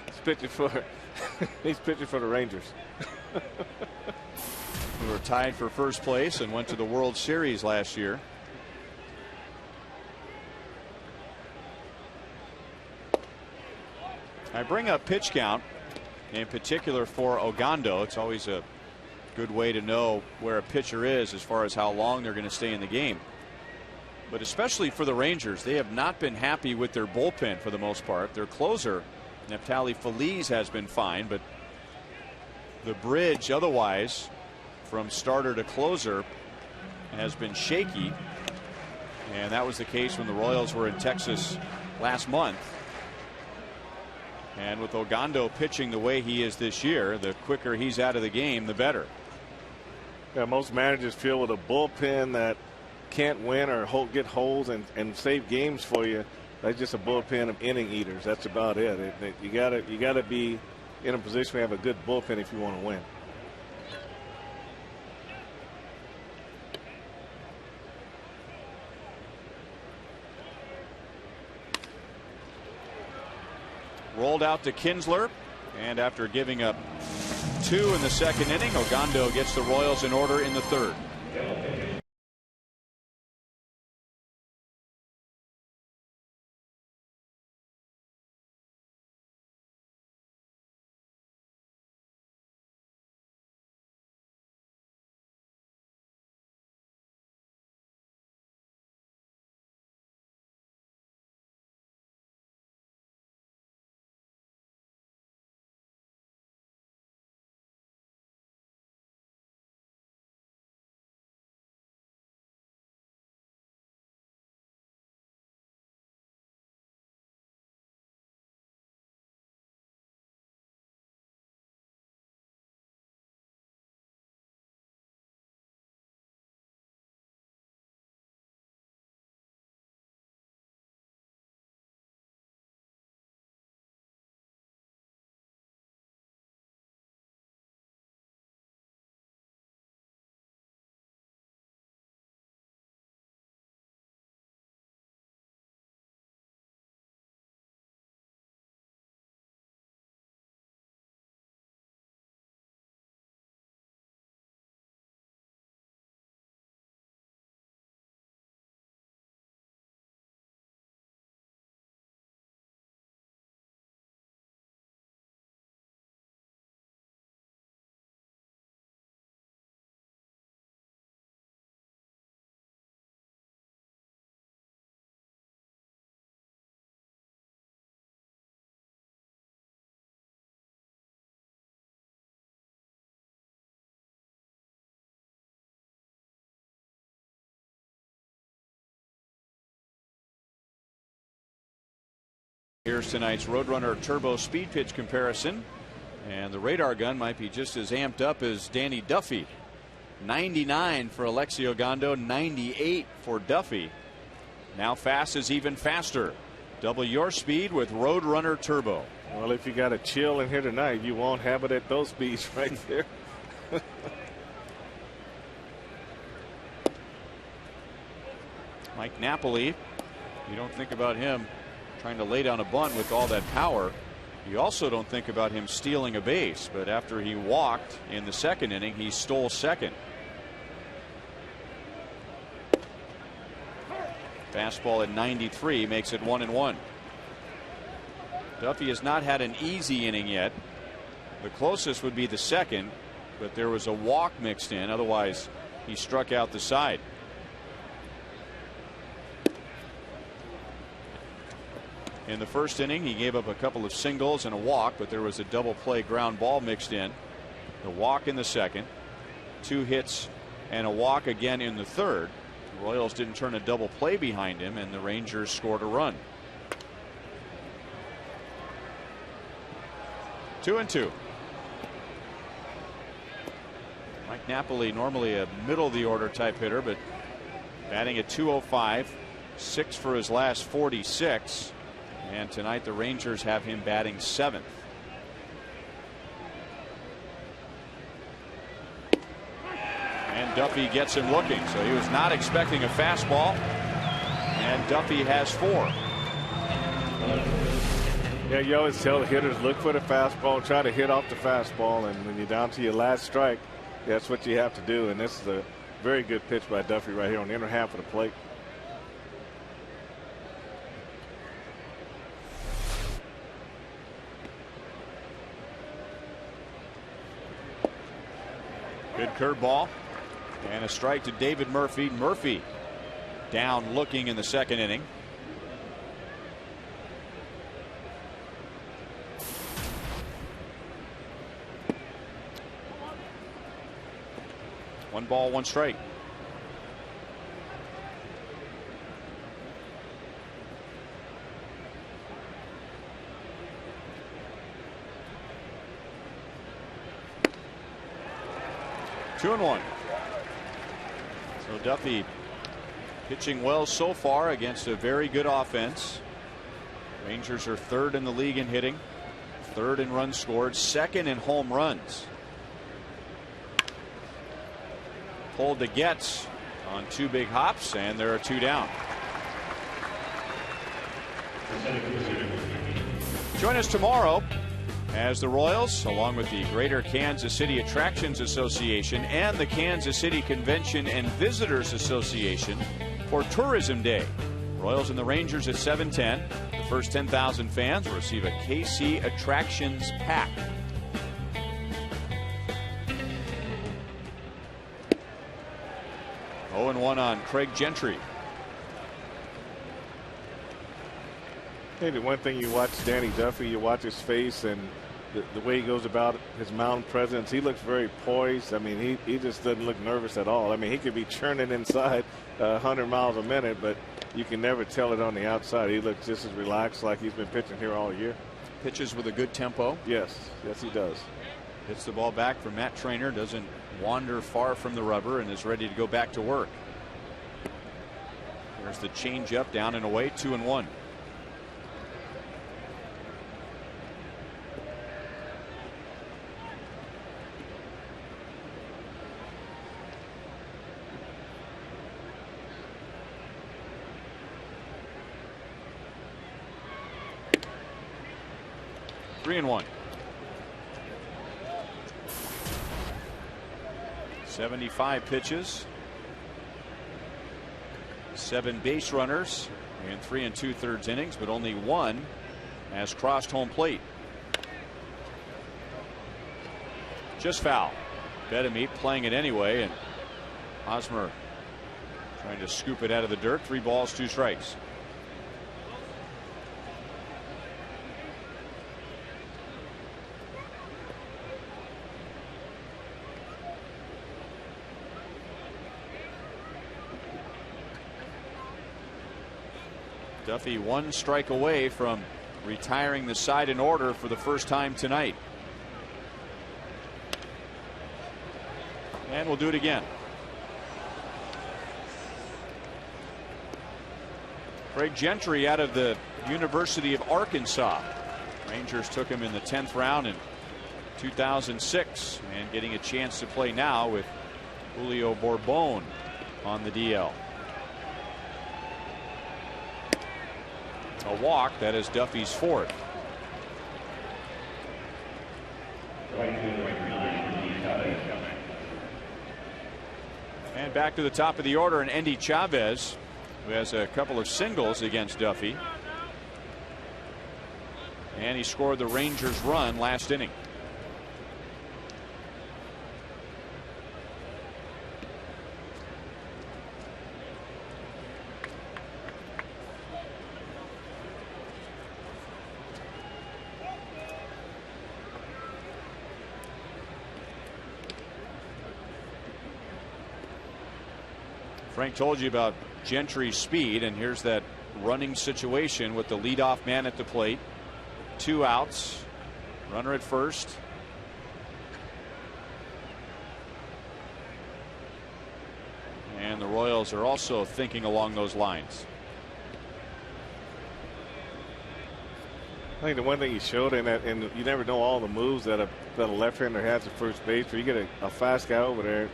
S4: He's pitching for the Rangers.
S3: We were tied for first place and went to the World Series last year. I bring up pitch count in particular for Ogando. It's always a good way to know where a pitcher is as far as how long they're going to stay in the game. But especially for the Rangers, they have not been happy with their bullpen for the most part. Their closer, Neftali Feliz, has been fine, but the bridge otherwise from starter to closer has been shaky. And that was the case when the Royals were in Texas last month. And with Ogando pitching the way he is this year, the quicker he's out of the game, the better.
S4: Yeah, most managers feel with a bullpen that can't win or get holes and save games for you, that's just a bullpen of inning eaters. That's about it. You gotta be in a position where you have a good bullpen if you want to win.
S3: Rolled out to Kinsler, and after giving up 2 in the second inning, Ogando gets the Royals in order in the 3rd. Here's tonight's Roadrunner Turbo Speed Pitch comparison. And the radar gun might be just as amped up as Danny Duffy. 99 for Alexio Gondo, 98 for Duffy. Now fast is even faster. Double your speed with Roadrunner Turbo.
S4: Well, if you got a chill in here tonight, you won't have it at those speeds right there.
S3: Mike Napoli, you don't think about him trying to lay down a bunt with all that power. You also don't think about him stealing a base, but after he walked in the second inning, he stole second. Fastball at 93 makes it 1-1. Duffy has not had an easy inning yet. The closest would be the second, but there was a walk mixed in. Otherwise, he struck out the side. In the first inning, he gave up a couple of singles and a walk, but there was a double play ground ball mixed in. The walk in the second, 2 hits and a walk again in the third. The Royals didn't turn a double play behind him, and the Rangers scored a run. 2-2. Mike Napoli, normally a middle of the order type hitter, but batting at 205, 6 for his last 46. And tonight the Rangers have him batting 7th. And Duffy gets him looking, so he was not expecting a fastball. And Duffy has 4.
S4: Yeah, you always tell hitters, look for the fastball, try to hit off the fastball, and when you're down to your last strike, that's what you have to do. And this is a very good pitch by Duffy right here on the inner half of the plate.
S3: Good curveball and a strike to David Murphy. Murphy down looking in the second inning. One ball, one strike. Two and one. So Duffy pitching well so far against a very good offense. Rangers are 3rd in the league in hitting, 3rd in runs scored, 2nd in home runs. Pulled to Getz on 2 big hops, and there are 2 down. Join us tomorrow as the Royals, along with the Greater Kansas City Attractions Association and the Kansas City Convention and Visitors Association, for Tourism Day. Royals and the Rangers at 7:10. The first 10,000 fans will receive a KC Attractions pack. Oh and 1 on Craig Gentry.
S4: Hey, the one thing you watch Danny Duffy, you watch his face and the way he goes about his mound presence. He looks very poised. I mean, he just doesn't look nervous at all. I mean, he could be churning inside 100 miles a minute, but you can never tell it on the outside. He looks just as relaxed, like he's been pitching here all year.
S3: Pitches with a good tempo.
S4: Yes, he does.
S3: Hits the ball back from Matt Trainer, doesn't wander far from the rubber, and is ready to go back to work. There's the changeup, down and away, 2 and 1. Three and 1. 75 pitches, 7 base runners in 3 2/3 innings, but only 1 has crossed home plate. Just foul. Bedamit playing it anyway, and Hosmer trying to scoop it out of the dirt. 3 balls, 2 strikes. Duffy 1 strike away from retiring the side in order for the first time tonight. And we'll do it again. Craig Gentry out of the University of Arkansas. Rangers took him in the 10th round in 2006 and getting a chance to play now with Julio Bourbon on the DL. A walk. That is Duffy's fourth. And back to the top of the order, and Endy Chavez, who has a couple of singles against Duffy. And he scored the Rangers' run last inning. Frank told you about Gentry's speed, and here's that running situation with the leadoff man at the plate. 2 outs, runner at first. And the Royals are also thinking along those lines.
S4: I think the one thing he showed in that, and you never know all the moves that a left-hander has at first base, where you get a fast guy over there,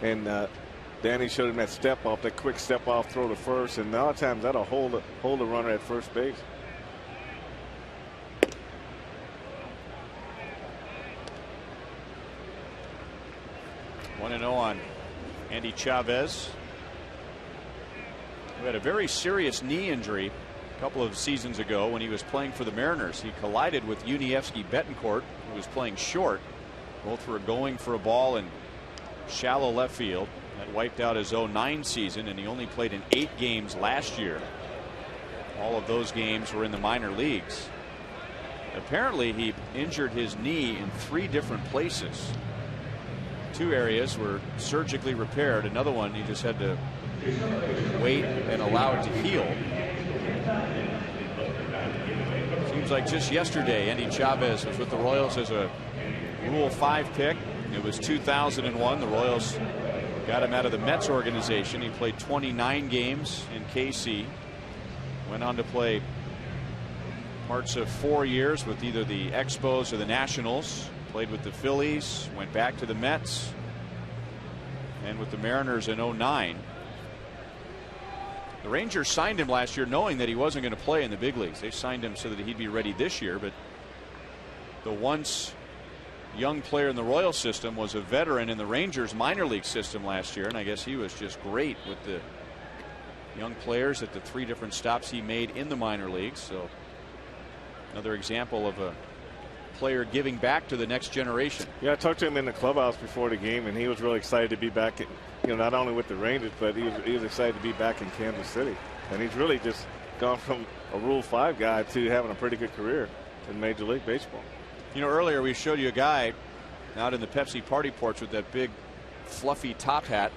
S4: and Danny showed him that step off, that quick step off throw to first, and a lot of times that'll hold the runner at first base.
S3: One 1-0 on Endy Chavez, who had a very serious knee injury a couple of seasons ago when he was playing for the Mariners. He collided with Yuniesky Betancourt, who was playing short. Both were going for a ball in shallow left field. That wiped out his 09 season, and he only played in 8 games last year. All of those games were in the minor leagues. Apparently, he injured his knee in 3 different places. 2 areas were surgically repaired. Another one, he just had to wait and allow it to heal. Seems like just yesterday, Endy Chavez was with the Royals as a Rule 5 pick. It was 2001. The Royals got him out of the Mets organization. He played 29 games in KC. Went on to play parts of 4 years with either the Expos or the Nationals. Played with the Phillies. Went back to the Mets. And with the Mariners in 09. The Rangers signed him last year knowing that he wasn't going to play in the big leagues. They signed him so that he'd be ready this year. But the once young player in the Royal system was a veteran in the Rangers minor league system last year, and I guess he was just great with the young players at the 3 different stops he made in the minor leagues. So another example of a player giving back to the next generation.
S4: Yeah, I talked to him in the clubhouse before the game, and he was really excited to be back, not only with the Rangers, but he was excited to be back in Kansas City. And he's really just gone from a Rule 5 guy to having a pretty good career in Major League Baseball.
S3: Earlier we showed you a guy out in the Pepsi party porch with that big fluffy top hat.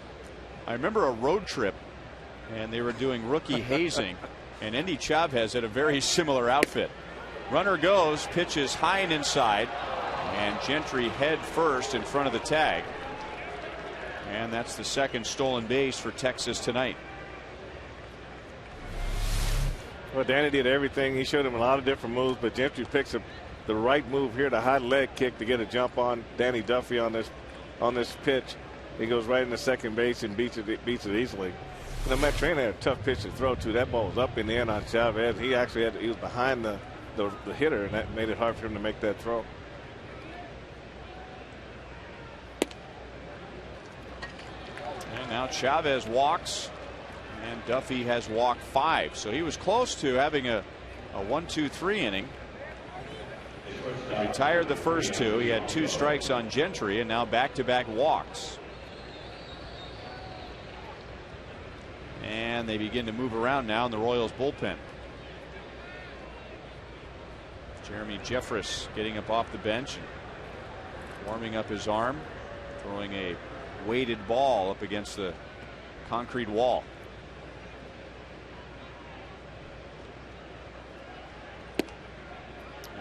S3: I remember a road trip, and they were doing rookie hazing, and Endy Chavez had a very similar outfit. Runner goes, pitches high and inside, and Gentry head first in front of the tag. And that's the second stolen base for Texas tonight.
S4: Well, Danny did everything. He showed him a lot of different moves, but Gentry picks up the right move here, the high leg kick to get a jump on Danny Duffy on this pitch. He goes right into second base and beats it easily. The Met trainer had a tough pitch to throw to. That ball was up in the end on Chavez. He actually he was behind the hitter, and that made it hard for him to make that throw.
S3: And now Chavez walks, and Duffy has walked 5. So he was close to having a 1-2-3 inning. Retired the first 2. He had 2 strikes on Gentry, and now back-to-back walks. And they begin to move around now in the Royals bullpen. Jeremy Jeffress getting up off the bench, warming up his arm, throwing a weighted ball up against the concrete wall.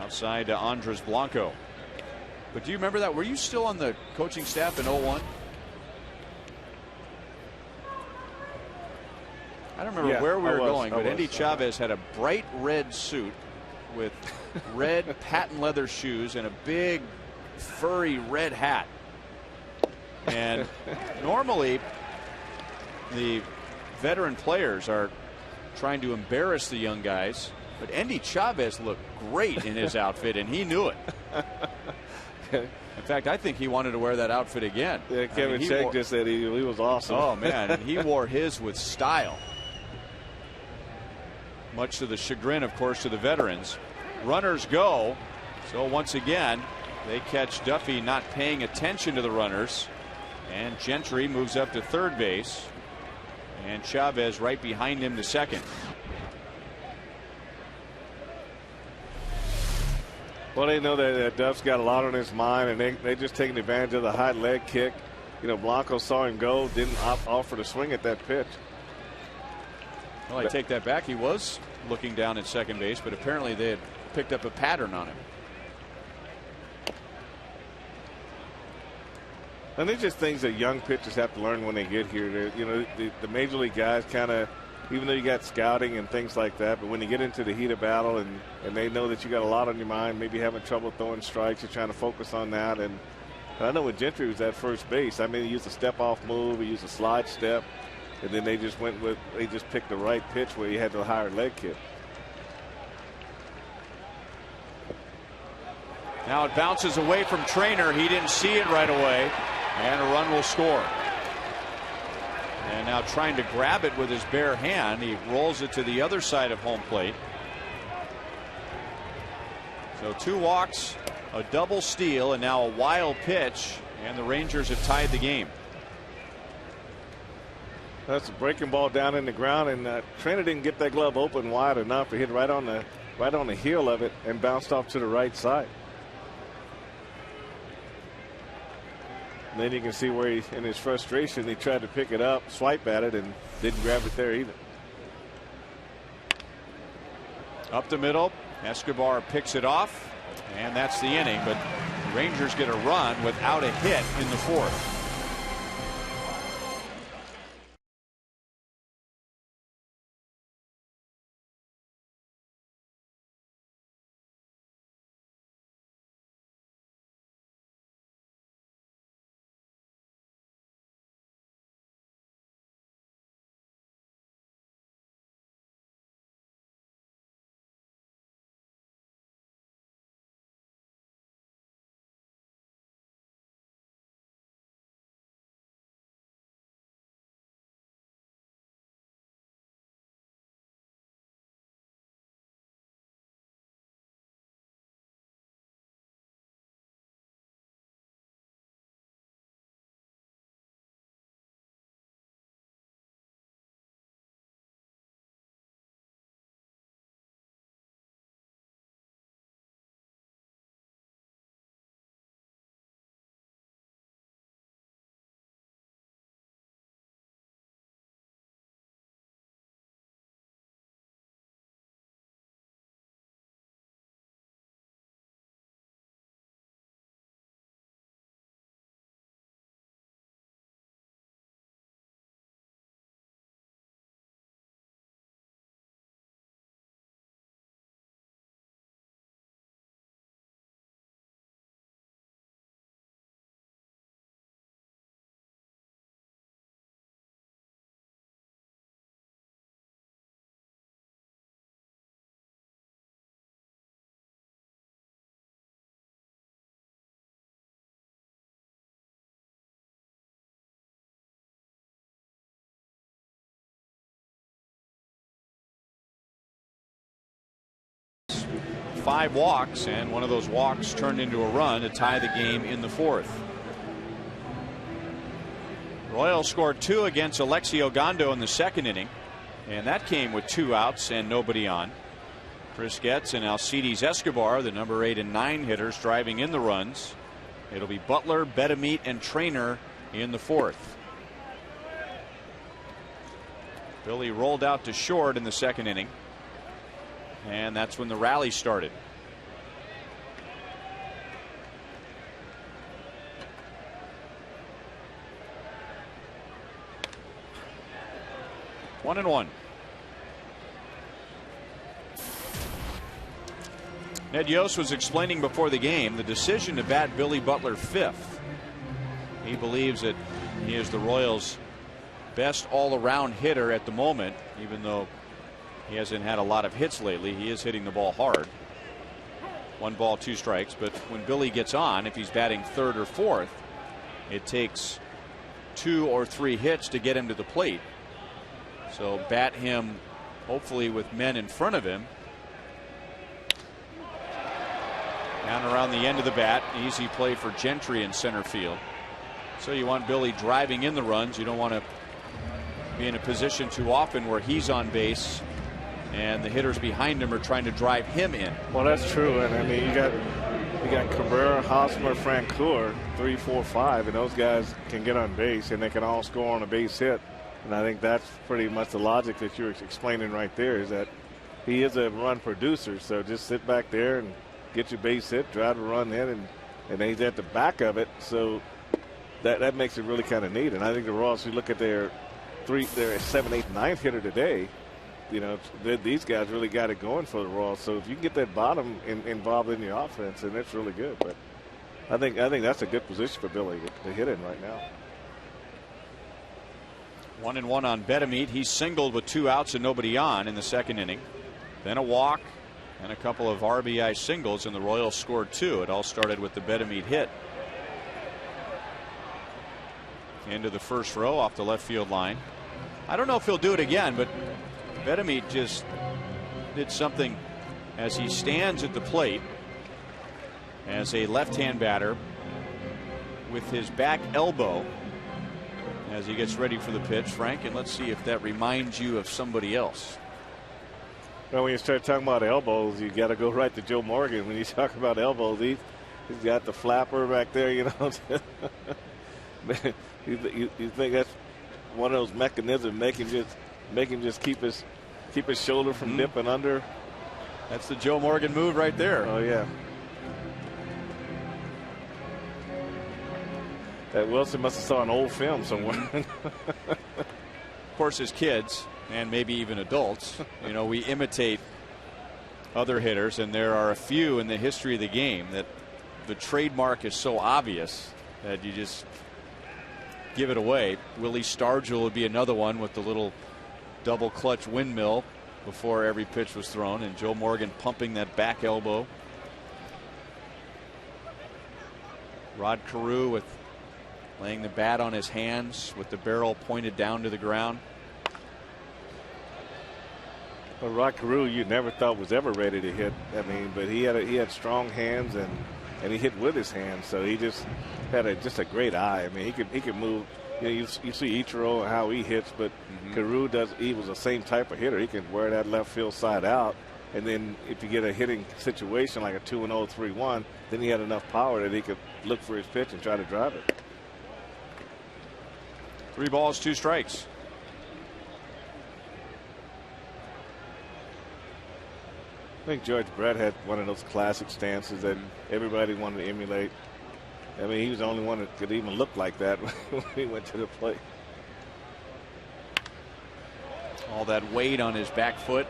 S3: outside to Andres Blanco. But do you remember that? Were you still on the coaching staff in 01? I don't remember where we were going, but Andy Chavez had a bright red suit with red patent leather shoes and a big furry red hat. And normally the veteran players are trying to embarrass the young guys, but Andy Chavez looked great in his outfit, and he knew it. In fact, I think he wanted to wear that outfit again.
S4: Yeah, Kevin Shake just said he was awesome.
S3: Oh, man, and he wore his with style. Much to the chagrin, of course, to the veterans. Runners go. So once again, they catch Duffy not paying attention to the runners. And Gentry moves up to third base. And Chavez right behind him to second.
S4: Well, they know that Duff's got a lot on his mind, and they just taking advantage of the high leg kick. You know, Blanco saw him go, didn't offer to swing at that pitch.
S3: Well, I take that back. He was looking down at second base, but apparently they had picked up a pattern on him.
S4: And these are just things that young pitchers have to learn when they get here. You know, the major league guys kind of, even though you got scouting and things like that, but when you get into the heat of battle and they know that you got a lot on your mind, maybe having trouble throwing strikes, you're trying to focus on that. And I know when Gentry was at first base, I mean, he used a step-off move, he used a slide step, and then they just picked the right pitch where he had the higher leg kick.
S3: Now it bounces away from Trainer. He didn't see it right away, and a run will score. And now trying to grab it with his bare hand, he rolls it to the other side of home plate. So 2 walks, a double steal, and now a wild pitch, and the Rangers have tied the game.
S4: That's a breaking ball down in the ground, and Trainer didn't get that glove open wide enough. He hit right on the heel of it and bounced off to the right side. And then you can see where in his frustration, he tried to pick it up, swipe at it, and didn't grab it there either.
S3: Up the middle, Escobar picks it off, and that's the inning. But the Rangers get a run without a hit in the fourth. Five walks, and one of those walks turned into a run to tie the game in the fourth. Royals scored 2 against Alexi Ogando in the second inning, and that came with 2 outs and nobody on. Chris Getz and Alcides Escobar, the number 8 and 9 hitters, driving in the runs. It'll be Butler, Betamit, and Trainer in the fourth. Billy rolled out to short in the second inning, and that's when the rally started. 1-1. Ned Yost was explaining before the game the decision to bat Billy Butler fifth. He believes that he is the Royals' best all-around hitter at the moment, even though he hasn't had a lot of hits lately. He is hitting the ball hard. 1 ball, 2 strikes. But when Billy gets on, if he's batting third or fourth, it takes 2 or 3 hits to get him to the plate. So bat him hopefully with men in front of him. Down around the end of the bat. Easy play for Gentry in center field. So you want Billy driving in the runs. You don't want to be in a position too often where he's on base and the hitters behind him are trying to drive him in.
S4: Well, that's true. And I mean, you got Cabrera, Hosmer, Francoeur, 3, 4, 5, and those guys can get on base and they can all score on a base hit. And I think that's pretty much the logic that you're explaining right there, is that he is a run producer. So just sit back there and get your base hit, drive a run in, and he's at the back of it. So that makes it really kind of neat. And I think the Royals, you look at their 7, 8, 9 hitter today, you know, these guys really got it going for the Royals. So if you can get that bottom involved in the offense, then that's really good. But I think that's a good position for Billy to hit in right now.
S3: 1-1 on Betemeet. He singled with 2 outs and nobody on in the second inning. Then a walk and a couple of RBI singles, and the Royals scored 2. It all started with the Betemeet hit. Into the first row off the left field line. I don't know if he'll do it again, but Betemeet just did something as he stands at the plate as a left-hand batter with his back elbow as he gets ready for the pitch. Frank, and let's see if that reminds you of somebody else.
S4: Well, when you start talking about elbows, you got to go right to Joe Morgan. When you talk about elbows, he's got the flapper back there, you know. You think that's one of those mechanisms make him just keep his shoulder from dipping under?
S3: That's the Joe Morgan move right there.
S4: Oh yeah. That Wilson must have saw an old film somewhere.
S3: Of course, as kids and maybe even adults, you know, we imitate other hitters, and there are a few in the history of the game that the trademark is so obvious that you just give it away. Willie Stargell would be another one with the little double clutch windmill before every pitch was thrown, and Joe Morgan pumping that back elbow. Rod Carew with laying the bat on his hands with the barrel pointed down to the ground.
S4: Well, Rod Carew, you never thought was ever ready to hit. I mean, but he had strong hands and he hit with his hands. So he just had a great eye. I mean, he could move. You know, you see Ichiro and how he hits, but Carew he was the same type of hitter. He can wear that left field side out, and then if you get a hitting situation like a 2-0, 3-1, then he had enough power that he could look for his pitch and try to drive it.
S3: 3 balls, 2 strikes.
S4: I think George Brett had one of those classic stances that everybody wanted to emulate. I mean, he was the only one that could even look like that when he went to the plate.
S3: All that weight on his back foot.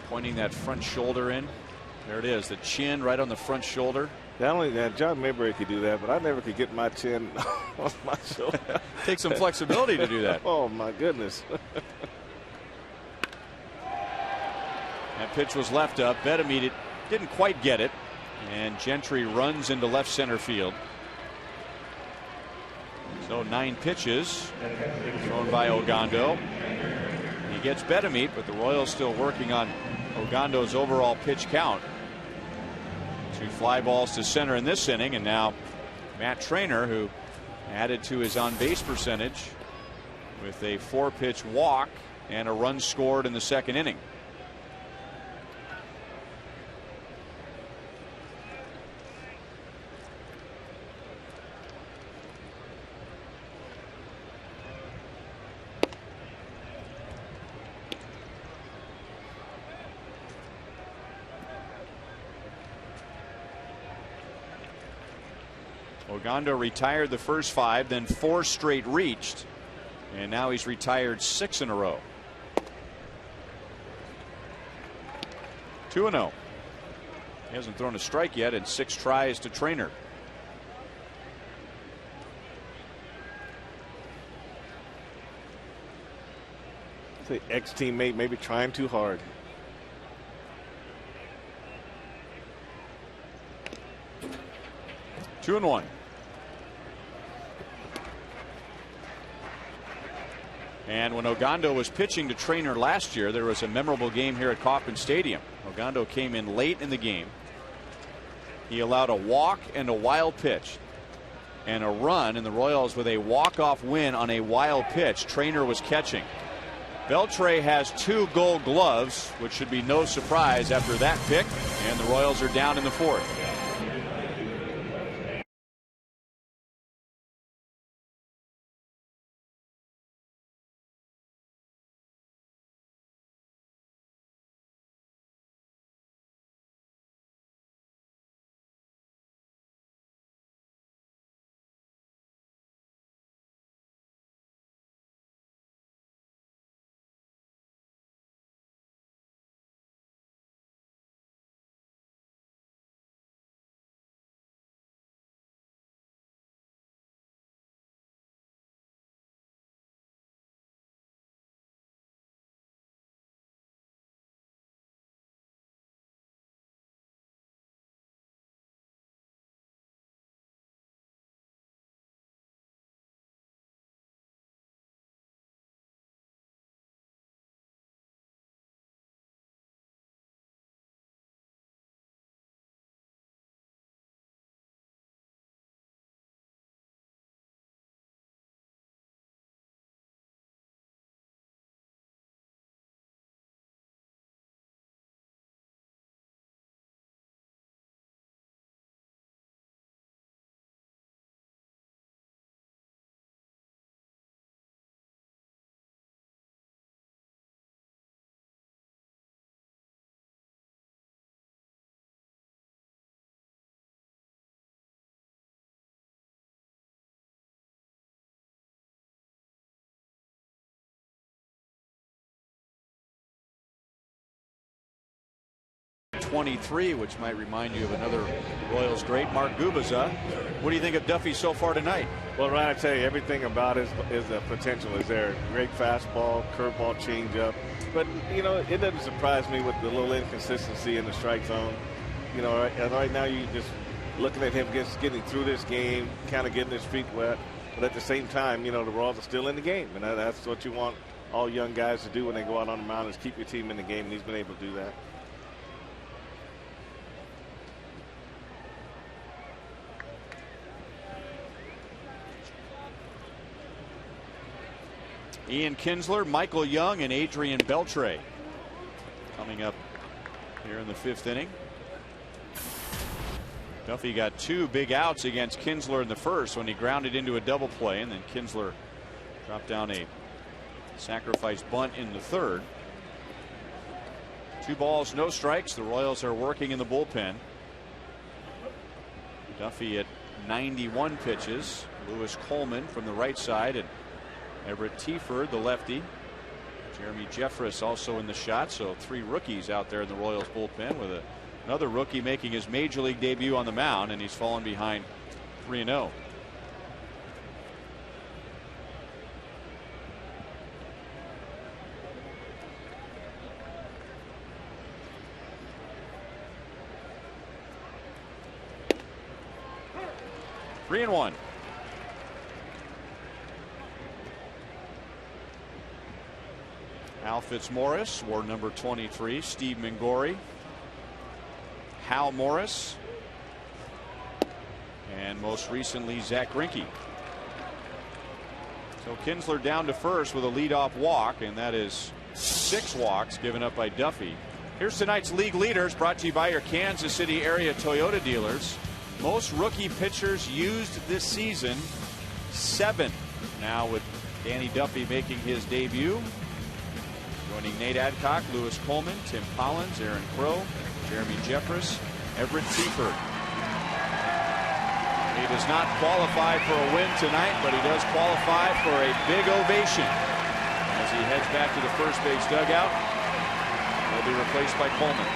S3: Pointing that front shoulder in. There it is, the chin right on the front shoulder.
S4: Not only that, John Mayberry could do that, but I never could get my chin on my shoulder.
S3: Takes some flexibility to do that.
S4: Oh, my goodness.
S3: That pitch was left up. Betemeet didn't quite get it, and Gentry runs into left center field. So 9 pitches thrown by Ogando. He gets Betemeet, but the Royals still working on Ogando's overall pitch count. 2 fly balls to center in this inning, and now Matt Trainer, who added to his on base percentage with a 4-pitch walk and a run scored in the second inning. Ogando retired the first 5, then 4 straight reached, and now he's retired 6 in a row. 2-0. He hasn't thrown a strike yet in 6 tries to Trainer.
S4: The ex-teammate maybe trying too hard.
S3: Two and one. And when Ogando was pitching to Trainer last year, there was a memorable game here at Kauffman Stadium. Ogando came in late in the game. He allowed a walk and a wild pitch and a run, and the Royals with a walk-off win on a wild pitch. Trainer was catching. Beltre has 2 Gold Gloves, which should be no surprise after that pick, and the Royals are down in the 4th. .23, which might remind you of another Royals great, Mark Gubaza. What do you think of Duffy so far tonight?
S4: Well, Ryan, I tell you, everything about it is the potential is there. Great fastball, curveball, changeup. But, you know, it doesn't surprise me with the little inconsistency in the strike zone. You know, right now you just looking at him just getting through this game, kind of getting his feet wet. But at the same time, you know, the Royals are still in the game. And that's what you want all young guys to do when they go out on the mound, is keep your team in the game. And he's been able to do that.
S3: Ian Kinsler, Michael Young, and Adrian Beltre coming up here in the 5th inning. Duffy got 2 big outs against Kinsler in the first when he grounded into a double play, and then Kinsler dropped down a sacrifice bunt in the 3rd. 2 balls, no strikes. The Royals are working in the bullpen. Duffy at 91 pitches. Lewis Coleman from the right side, and Everett Teaford, the lefty. Jeremy Jeffress also in the shot. So 3 rookies out there in the Royals bullpen, with another rookie making his major league debut on the mound, and he's fallen behind 3-0. Three and one. Al Fitzmaurice wore number 23. Steve Mingori, Hal Morris, and most recently Zach Greinke. So Kinsler down to first with a leadoff walk, and that is 6 walks given up by Duffy. Here's tonight's league leaders, brought to you by your Kansas City area Toyota dealers. Most rookie pitchers used this season, 7. Now with Danny Duffy making his debut. Joining Nate Adcock, Lewis Coleman, Tim Collins, Aaron Crow, Jeremy Jeffress, Everett Teaford. He does not qualify for a win tonight, but he does qualify for a big ovation as he heads back to the first base dugout. He'll be replaced by Coleman.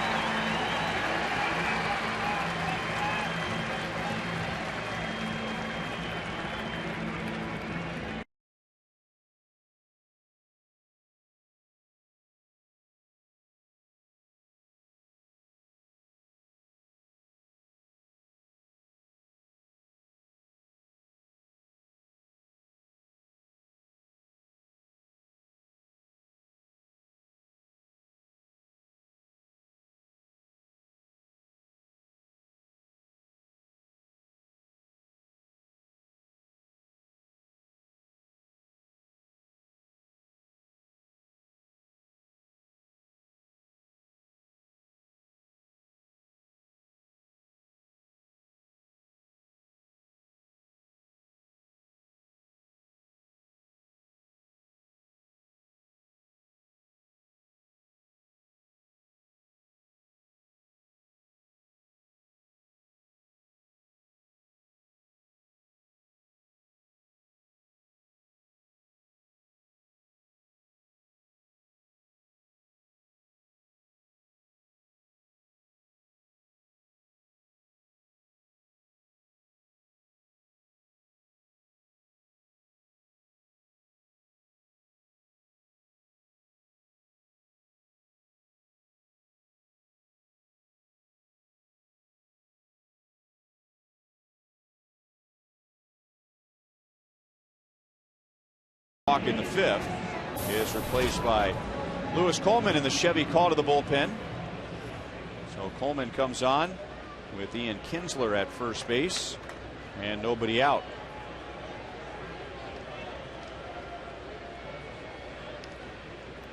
S3: In the fifth is replaced by Lewis Coleman in the Chevy call to the bullpen. So Coleman comes on with Ian Kinsler at first base and nobody out.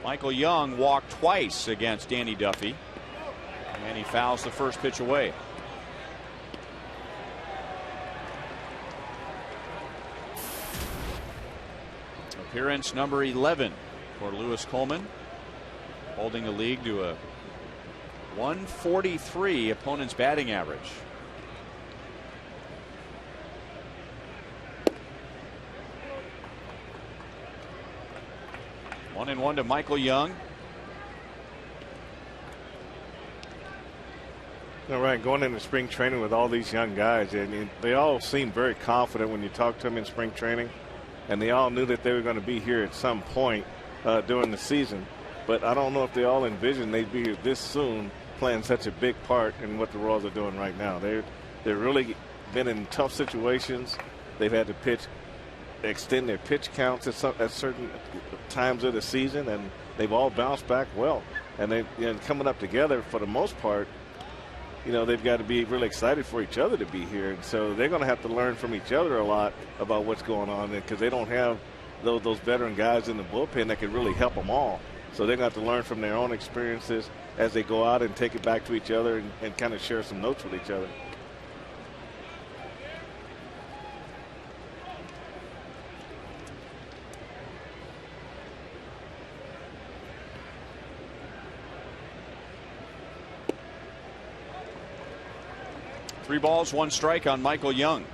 S3: Michael Young walked twice against Danny Duffy and he fouls the first pitch away. Appearance number 11 for Lewis Coleman, holding the league to a 143 opponent's batting average. One and one to Michael Young.
S4: All right, going into spring training with all these young guys, and they all seem very confident when you talk to them in spring training. And they all knew that they were going to be here at some point during the season. But I don't know if they all envisioned they'd be here this soon playing such a big part in what the Royals are doing right now. They've really been in tough situations. They've had to extend their pitch counts at certain times of the season, and they've all bounced back well. And they're coming up together for the most part. You know, they've got to be really excited for each other to be here. And so they're going to have to learn from each other a lot about what's going on because they don't have those veteran guys in the bullpen that can really help them all. So they're going to have to learn from their own experiences as they go out and take it back to each other and kind of share some notes with each other.
S3: Three balls, one strike on Michael Young.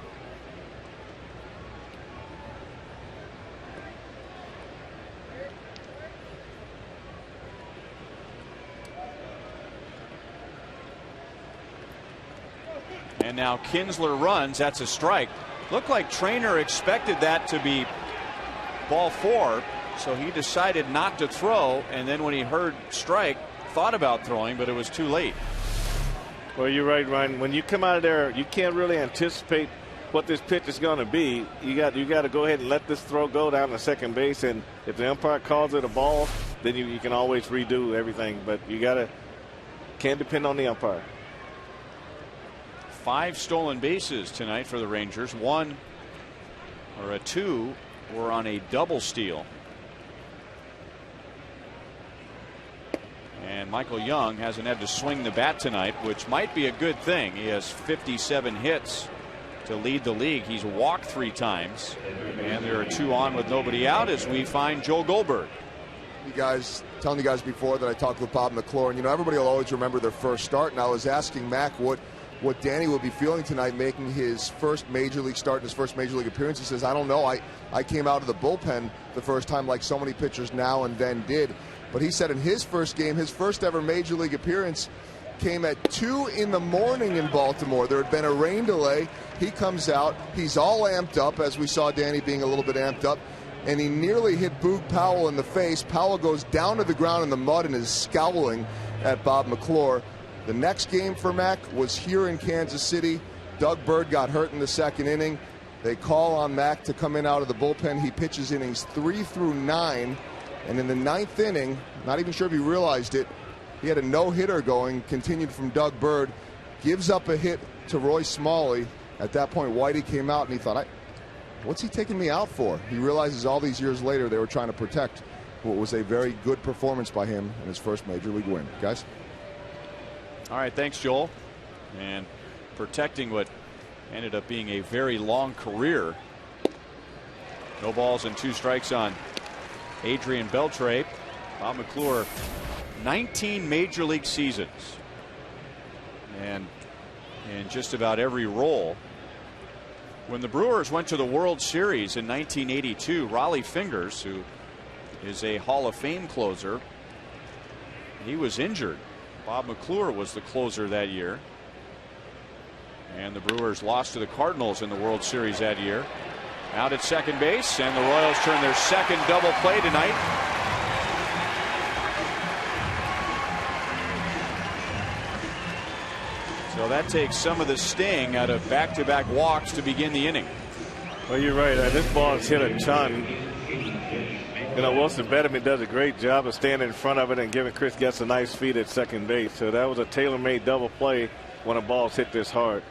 S3: And now Kinsler runs. That's a strike. Looked like Trainer expected that to be ball four, so he decided not to throw. And then when he heard strike, thought about throwing, but it was too late.
S4: Well, you're right, Ryan. When you come out of there, you can't really anticipate what this pitch is going to be. You got to go ahead and let this throw go down to second base, and if the umpire calls it a ball, then you can always redo everything. But you can't depend on the umpire.
S3: 5 stolen bases tonight for the Rangers. Two were on a double steal. And Michael Young hasn't had to swing the bat tonight, which might be a good thing. He has 57 hits to lead the league. He's walked 3 times. And there are 2 on with nobody out as we find Joe Goldberg.
S1: Telling you guys before that I talked with Bob McClure, and everybody will always remember their first start. And I was asking Mac what what Danny will be feeling tonight, making his first major league start, his first major league appearance. He says, I don't know, I came out of the bullpen the first time like so many pitchers now and then did. But he said in his first game, his first ever major league appearance came at 2 in the morning in Baltimore. There had been a rain delay. He comes out, he's all amped up, as we saw Danny being a little bit amped up, and he nearly hit Boog Powell in the face. Powell goes down to the ground in the mud and is scowling at Bob McClure. The next game for Mac was here in Kansas City. Doug Bird got hurt in the second inning. They call on Mac to come in out of the bullpen. He pitches innings 3 through 9. And in the 9th inning, not even sure if he realized it, he had a no-hitter going, continued from Doug Bird, gives up a hit to Roy Smalley. At that point, Whitey came out and he thought, what's he taking me out for? He realizes all these years later they were trying to protect what was a very good performance by him in his first major league win. Guys?
S3: All right, thanks, Joel. And protecting what ended up being a very long career. No balls and 2 strikes on Adrian Beltre. Bob McClure, 19 major league seasons. And in just about every role. When the Brewers went to the World Series in 1982, Raleigh Fingers, who is a Hall of Fame closer, he was injured. Bob McClure was the closer that year. And the Brewers lost to the Cardinals in the World Series that year. Out at second base, and the Royals turn their second double play tonight. So that takes some of the sting out of back-to-back walks to begin the inning.
S4: Well, you're right. This ball's hit a ton. You know, Wilson Betterman does a great job of standing in front of it and giving Chris Getz a nice feed at second base. So that was a tailor-made double play when a ball's hit this hard.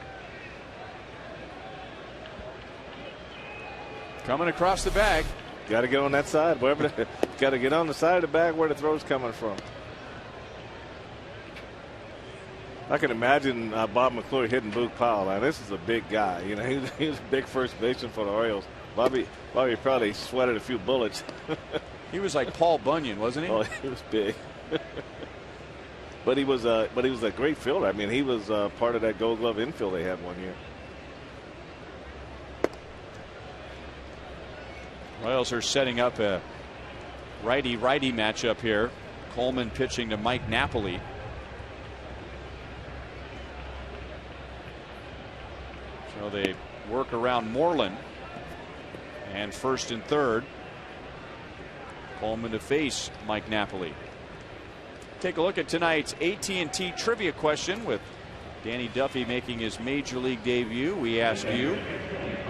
S3: Coming across the bag.
S4: Got to get on that side. Got to get on the side of the bag where the throw's coming from. I can imagine Bob McClure hitting Boog Powell. Now, this is a big guy. You know, he was a big first baseman for the Orioles. Bobby probably sweated a few bullets.
S3: He was like Paul Bunyan, wasn't he?
S4: Oh, he was big. but he was a great fielder. I mean, he was part of that Gold Glove infield they had one year.
S3: Royals are setting up a righty-righty matchup here. Coleman pitching to Mike Napoli. So they work around Moreland. And first and third. Coleman to face Mike Napoli. Take a look at tonight's AT&T trivia question with Danny Duffy making his major league debut. We ask you,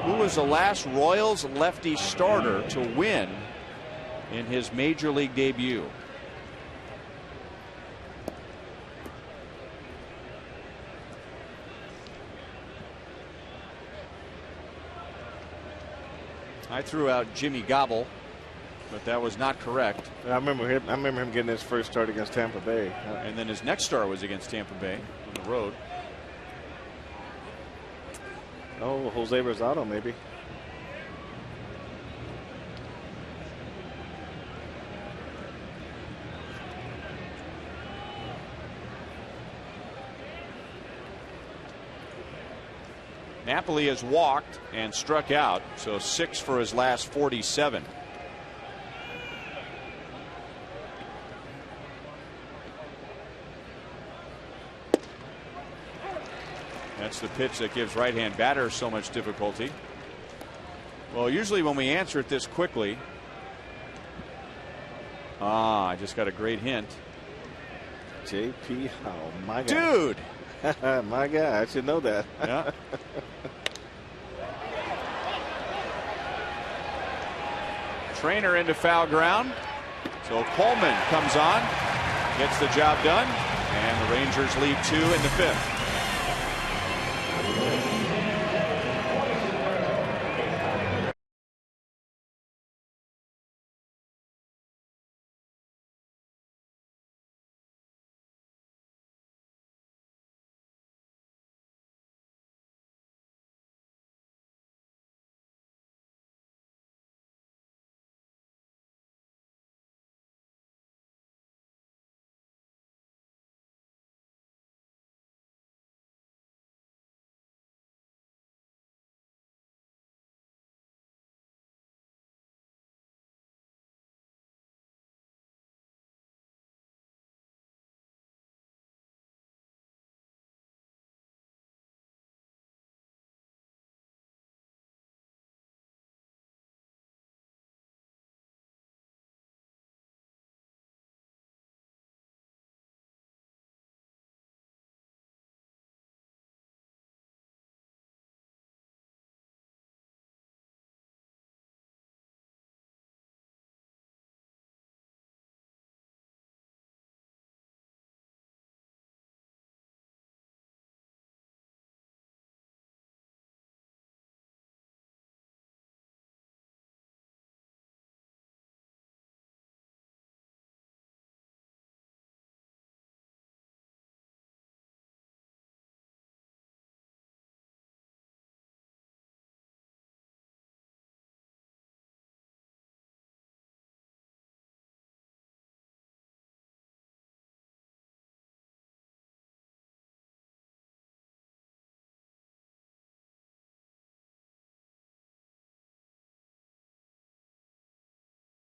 S3: who was the last Royals lefty starter to win in his major league debut? I threw out Jimmy Gobble, but that was not correct.
S4: I remember him getting his first start against Tampa Bay.
S3: And then his next start was against Tampa Bay on the road.
S4: Oh, Jose Rosado, maybe.
S3: Napoli has walked and struck out, so 6 for his last 47. That's the pitch that gives right-hand batters so much difficulty. Well, usually when we answer it this quickly. I just got a great hint.
S4: J.P. Howell, my guy.
S3: Dude!
S4: My guy, I should know that.
S3: Yeah. Trainer into foul ground. So Coleman comes on, gets the job done, and the Rangers lead 2 in the 5th.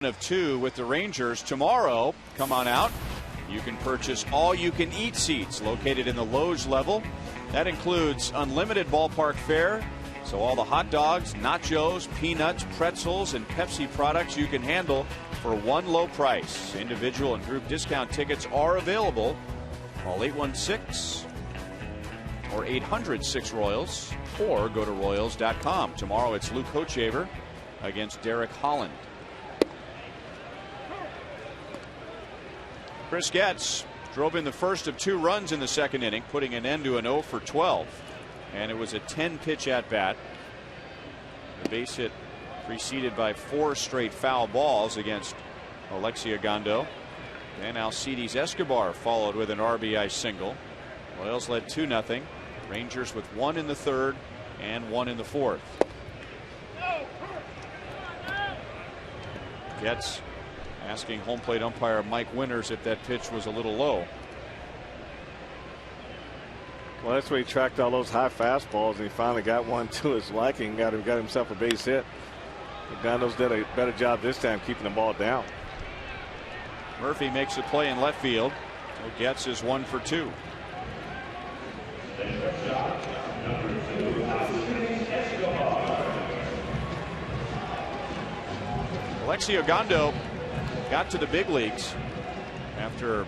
S3: of 2 with the Rangers tomorrow. Come on out. You can purchase all-you-can-eat seats located in the Loge level. That includes unlimited ballpark fare, so all the hot dogs, nachos, peanuts, pretzels, and Pepsi products you can handle for one low price. Individual and group discount tickets are available. Call 816 or 800-6-ROYALS or go to Royals.com. Tomorrow it's Luke Hochevar against Derek Holland. Chris Getz drove in the first of 2 runs in the second inning, putting an end to an 0 for 12. And it was a 10-pitch at-bat. The base hit preceded by 4 straight foul balls against Alexia Gondo. And Alcides Escobar followed with an RBI single. Royals led 2-0. Rangers with 1 in the third and 1 in the fourth. Getz asking home plate umpire Mike Winters if that pitch was a little low.
S4: Well, that's where he tracked all those high fastballs, and he finally got one to his liking. Got himself a base hit. Gondos did a better job this time keeping the ball down.
S3: Murphy makes a play in left field. So Getz is 1 for 2. Alexia Gondo got to the big leagues after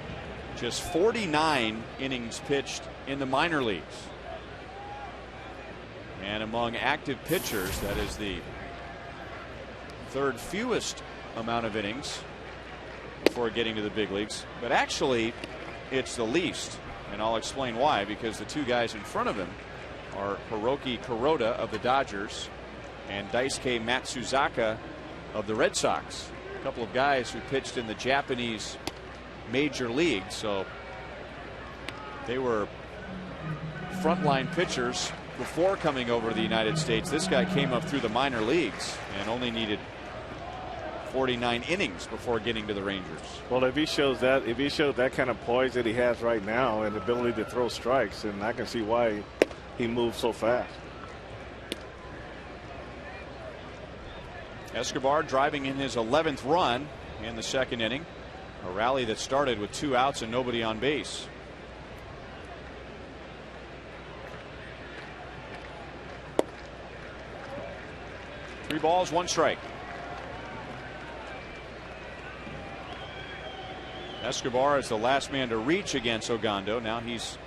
S3: just 49 innings pitched in the minor leagues. And among active pitchers, that is the 3rd fewest amount of innings before getting to the big leagues. But actually, it's the least. And I'll explain why, because the 2 guys in front of him are Hiroki Kuroda of the Dodgers and Daisuke Matsuzaka of the Red Sox. A couple of guys who pitched in the Japanese major league, so they were frontline pitchers before coming over to the United States. This guy came up through the minor leagues and only needed 49 innings before getting to the Rangers.
S4: Well, if he shows that kind of poise that he has right now and ability to throw strikes, and I can see why he moves so fast.
S3: Escobar driving in his 11th run in the second inning. A rally that started with 2 outs and nobody on base. Three balls, 1 strike. Escobar is the last man to reach against Ogando. Now he's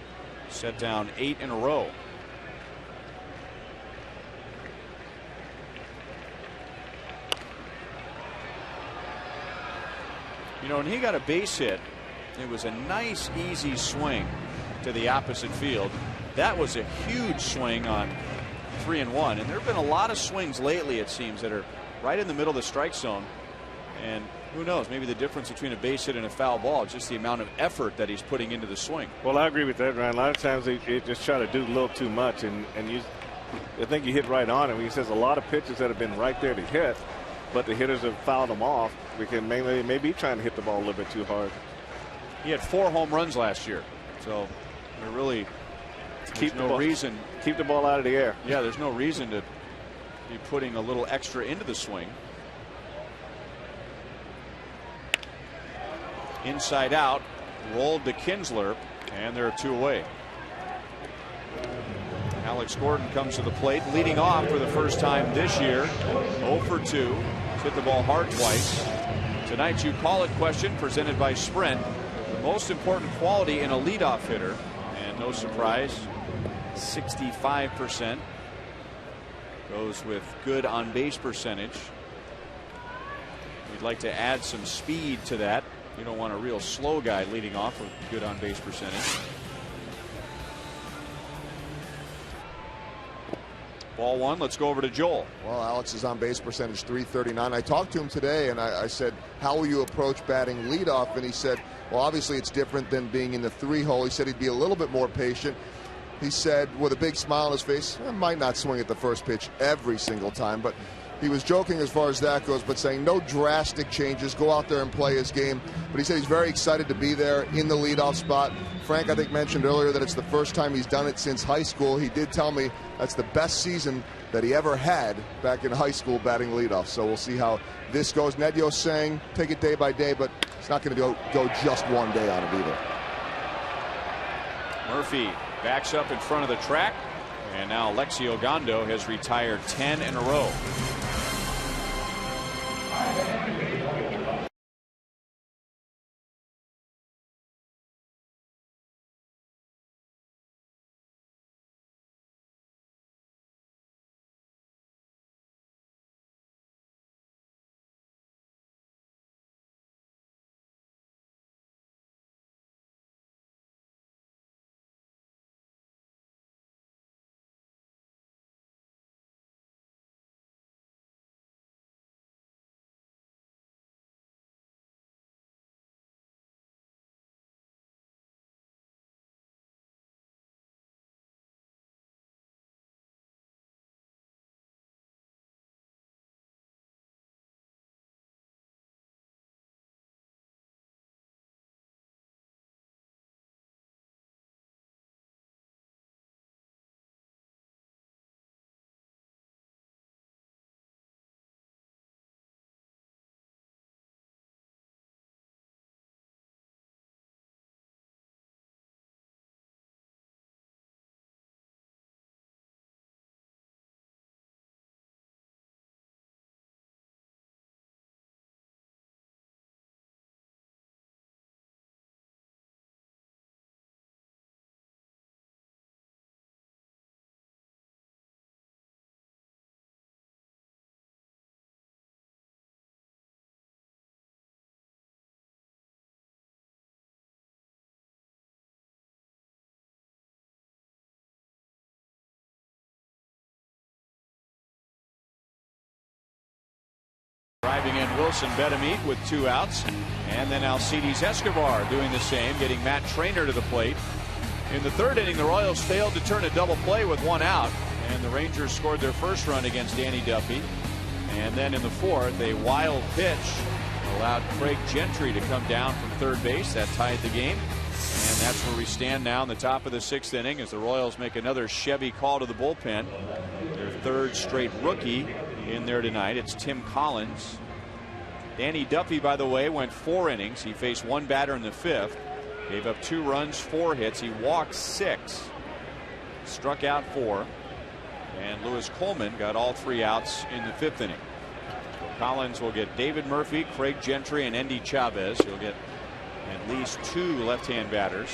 S3: set down 8 in a row. You know, when he got a base hit, it was a nice, easy swing to the opposite field. That was a huge swing on 3-1. And there have been a lot of swings lately, it seems, that are right in the middle of the strike zone. And who knows, maybe the difference between a base hit and a foul ball is just the amount of effort that he's putting into the swing.
S4: Well, I agree with that, Ryan. A lot of times they just try to do a little too much, and I think you hit right on it. He says a lot of pitches that have been right there to hit, but the hitters have fouled them off. We can maybe trying to hit the ball a little bit too hard.
S3: He had 4 home runs last year, so there really keep the ball out of the air. Yeah, there's no reason to be putting a little extra into the swing. Inside out, rolled to Kinsler, and there are 2 away. Alex Gordon comes to the plate, leading off for the first time this year. 0 for 2. Hit the ball hard twice. Tonight's You Call It question presented by Sprint. The most important quality in a leadoff hitter. And no surprise, 65% goes with good on base percentage. We'd like to add some speed to that. You don't want a real slow guy leading off with good on base percentage. Ball 1. Let's go over to Joel.
S1: Well, Alex's on base percentage .339. I talked to him today and I said, how will you approach batting leadoff? And he said, well, obviously it's different than being in the 3 hole. He said he'd be a little bit more patient. He said with a big smile on his face, I might not swing at the first pitch every single time, but he was joking as far as that goes, but saying no drastic changes, go out there and play his game. But he said he's very excited to be there in the leadoff spot. Frank, I think, mentioned earlier that it's the first time he's done it since high school. He did tell me that's the best season that he ever had back in high school batting leadoff. So we'll see how this goes. Nedio's saying take it day by day, but it's not going to go just one day on it either.
S3: Murphy backs up in front of the track, and now Alexio Gondo has retired 10 in a row. Driving in Wilson Betemit with 2 outs, and then Alcides Escobar doing the same, getting Matt Trainer to the plate. In the 3rd inning, the Royals failed to turn a double play with 1 out, and the Rangers scored their first run against Danny Duffy. And then in the 4th, a wild pitch allowed Craig Gentry to come down from 3rd base. That tied the game, and that's where we stand now in the top of the 6th inning as the Royals make another Chevy call to the bullpen. Their 3rd straight rookie in there tonight. It's Tim Collins. Danny Duffy, by the way, went 4 innings. He faced 1 batter in the 5th, gave up 2 runs, 4 hits. He walked 6, struck out 4, and Lewis Coleman got all 3 outs in the 5th inning. So Collins will get David Murphy, Craig Gentry, and Endy Chavez. He'll get at least 2 left-hand batters.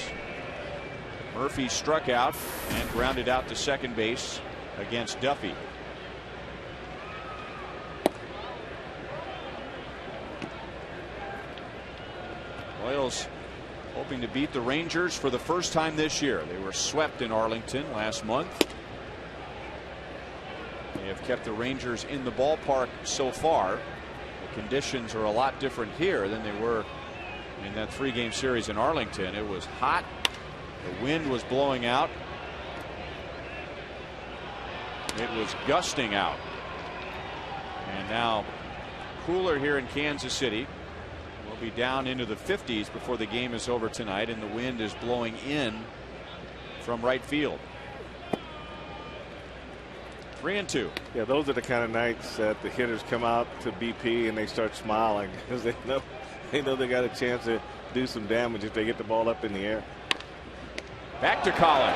S3: Murphy struck out and grounded out to second base against Duffy. Royals hoping to beat the Rangers for the first time this year. They were swept in Arlington last month. They have kept the Rangers in the ballpark so far. The conditions are a lot different here than they were in that 3-game series in Arlington. It was hot. The wind was blowing out. It was gusting out. And now cooler here in Kansas City. We'll be down into the 50s before the game is over tonight, and the wind is blowing in from right field. 3-2.
S4: Yeah, those are the kind of nights that the hitters come out to BP and they start smiling because they know they got a chance to do some damage if they get the ball up in the air.
S3: Back to Collins.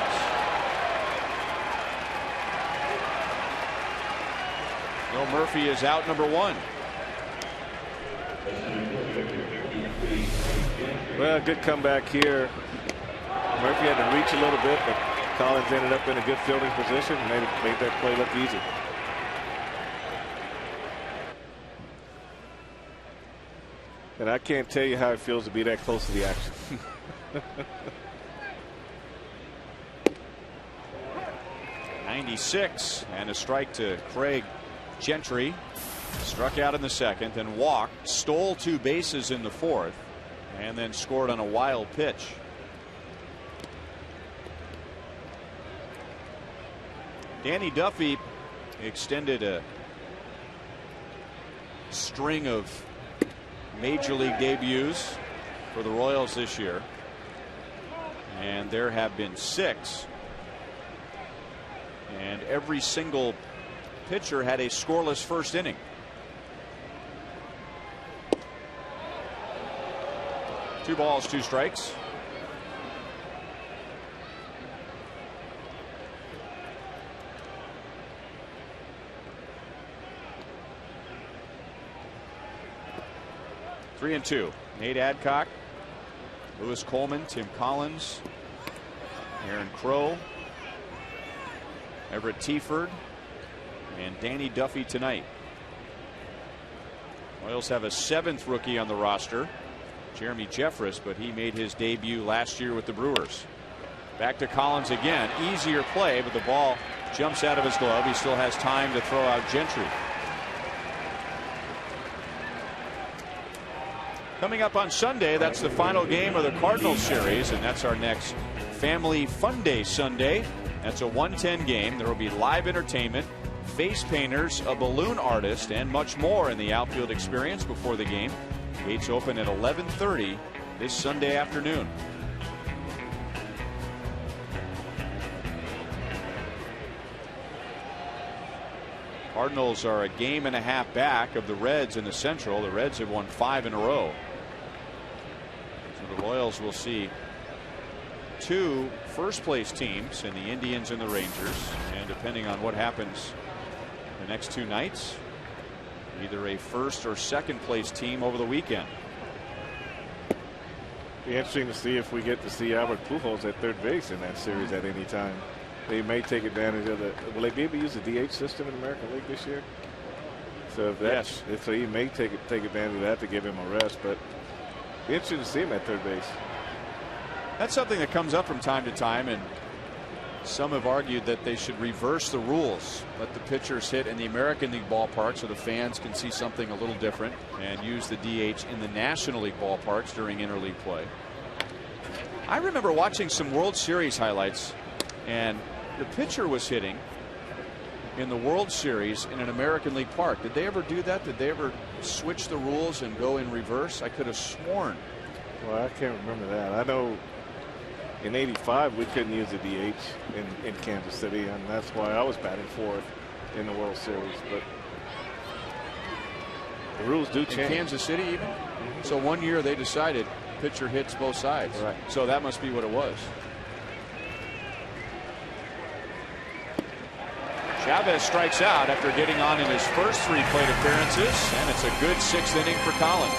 S3: Bill Murphy is out, number 1.
S4: Well, good comeback here. Murphy had to reach a little bit, but Collins ended up in a good fielding position and made that play look easy. And I can't tell you how it feels to be that close to the action.
S3: '96 and a strike to Craig Gentry. Struck out in the 2nd and walked, stole 2 bases in the 4th, and then scored on a wild pitch. Danny Duffy extended a string of major league debuts for the Royals this year, and there have been 6, and every single pitcher had a scoreless first inning. Two balls, 2 strikes. Three and 2. Nate Adcock, Lewis Coleman, Tim Collins, Aaron Crow, Everett Teaford, and Danny Duffy tonight. Royals have a 7th rookie on the roster, Jeremy Jeffress, but he made his debut last year with the Brewers. Back to Collins again. Easier play, but the ball jumps out of his glove. He still has time to throw out Gentry. Coming up on Sunday, that's the final game of the Cardinals series, and that's our next Family Fun Day Sunday. That's a 1:10 game. There will be live entertainment, face painters, a balloon artist, and much more in the outfield experience before the game. Gates open at 11:30 this Sunday afternoon. Cardinals are a game and a half back of the Reds in the Central. The Reds have won 5 in a row. So the Royals will see 2 first-place teams in the Indians and the Rangers, and depending on what happens the next 2 nights, either a first or second place team over the weekend.
S4: Be interesting to see if we get to see Albert Pujols at third base in that series at any time. They may take advantage of the. Will they be able to use the DH system in the American League this year? So if that's,
S3: yes.
S4: So he may take advantage of that to give him a rest. But be interesting to see him at third base.
S3: That's something that comes up from time to time, and some have argued that they should reverse the rules. Let the pitchers hit in the American League ballpark so the fans can see something a little different, and use the DH in the National League ballparks during interleague play. I remember watching some World Series highlights, and the pitcher was hitting in the World Series in an American League park. Did they ever do that? Did they ever switch the rules and go in reverse? I could have sworn.
S4: Well, I can't remember that. I know in '85 we couldn't use the DH in Kansas City, and that's why I was batting 4th in the World Series. But the rules do change.
S3: In Kansas City even? So one year they decided pitcher hits both sides.
S4: Right.
S3: So that must be what it was. Chavez strikes out after getting on in his first 3 plate appearances, and it's a good 6th inning for Collins.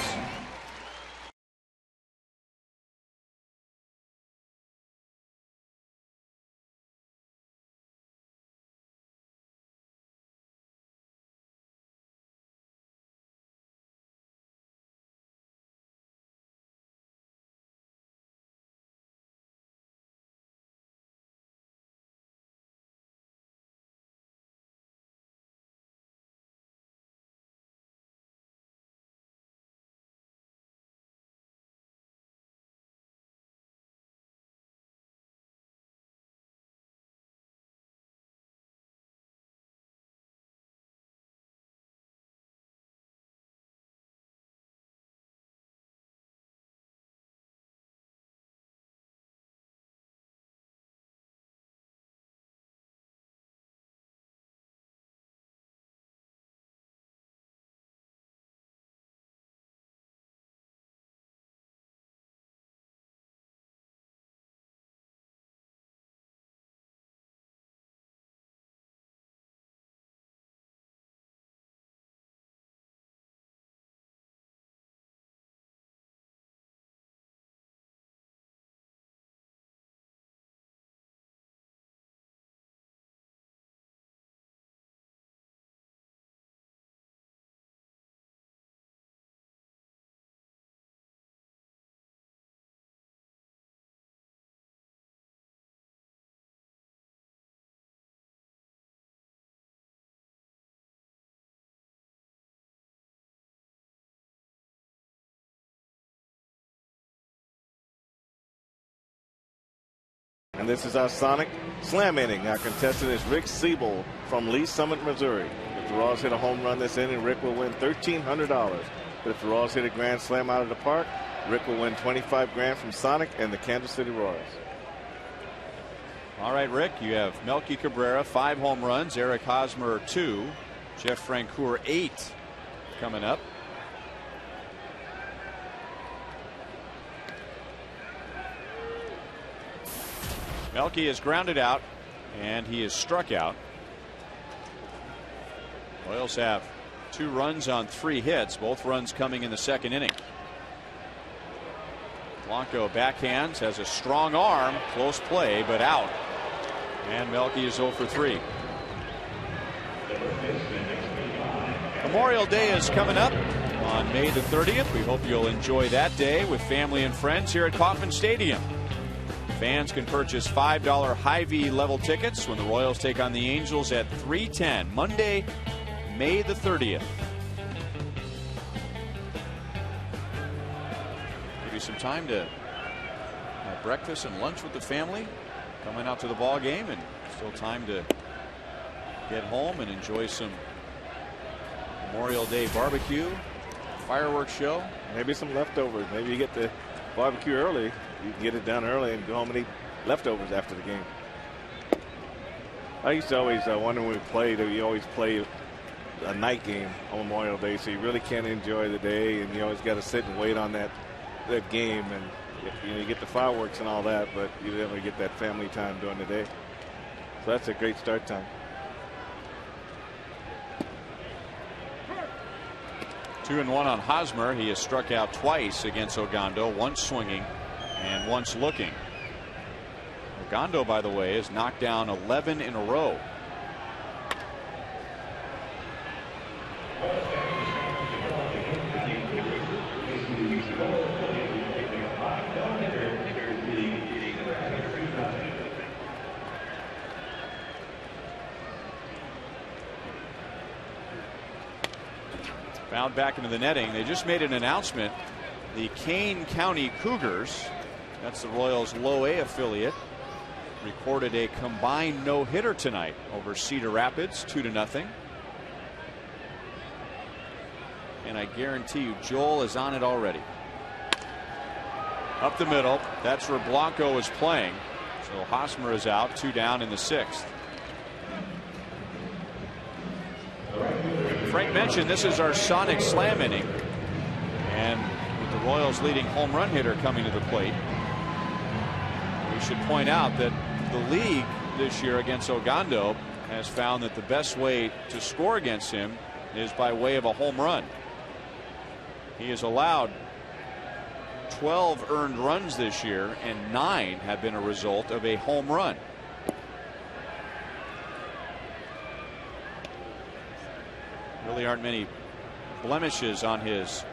S4: And this is our Sonic Slam inning. Our contestant is Rick Siebel from Lee Summit, Missouri. If the Royals hit a home run this inning, Rick will win $1,300. But if the Royals hit a grand slam out of the park, Rick will win $25,000 from Sonic and the Kansas City Royals.
S3: All right, Rick, you have Melky Cabrera, 5 home runs, Eric Hosmer, 2, Jeff Francoeur, 8 coming up. Melky is grounded out, and he is struck out. Royals have 2 runs on 3 hits, both runs coming in the second inning. Blanco backhands, has a strong arm, close play, but out. And Melky is 0 for 3. Memorial Day is coming up on May the 30th. We hope you'll enjoy that day with family and friends here at Kauffman Stadium. Fans can purchase $5 Hy-Vee level tickets when the Royals take on the Angels at 3:10 Monday, May the 30th. Give you some time to have breakfast and lunch with the family coming out to the ball game, and still time to get home and enjoy some Memorial Day barbecue, fireworks show.
S4: Maybe some leftovers. Maybe you get the barbecue early. You can get it done early and go home and eat leftovers after the game. I used to always wonder when we played, you always play a night game on Memorial Day, so you really can't enjoy the day, and you always got to sit and wait on that game, and you get the fireworks and all that, but you never get that family time during the day. So that's a great start time.
S3: 2-1 on Hosmer. He has struck out twice against Ogando, once swinging and once looking. Ogando, by the way, has knocked down 11 in a row. Fouled back into the netting. They just made an announcement. The Kane County Cougars, that's the Royals low A affiliate, recorded a combined no-hitter tonight over Cedar Rapids, 2-0. And I guarantee you Joel is on it already. Up the middle, that's where Blanco is playing. So Hosmer is out, 2 down in the 6th. Frank mentioned this is our Sonic Slam inning, and with the Royals leading home run hitter coming to the plate, we should point out that the league this year against Ogando has found that the best way to score against him is by way of a home run. He has allowed 12 earned runs this year, and 9 have been a result of a home run. Really aren't many blemishes on his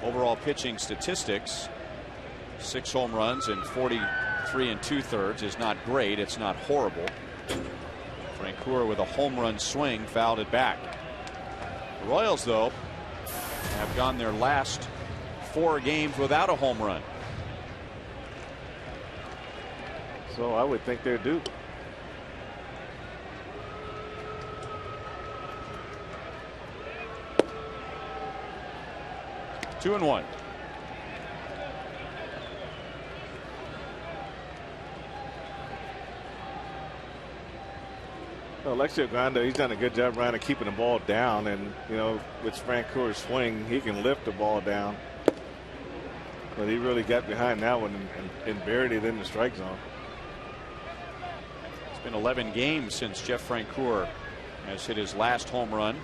S3: overall pitching statistics. 6 home runs and 43 2/3 is not great. It's not horrible. Francoeur with a home run swing fouled it back. The Royals, though, have gone their last 4 games without a home run.
S4: So I would think they're due.
S3: Two and one.
S4: Well, Alexio Ogando, he's done a good job around and keeping the ball down, and with Francoeur's swing, he can lift the ball down. But he really got behind that one and buried it in the strike zone.
S3: It's been 11 games since Jeff Francoeur has hit his last home run.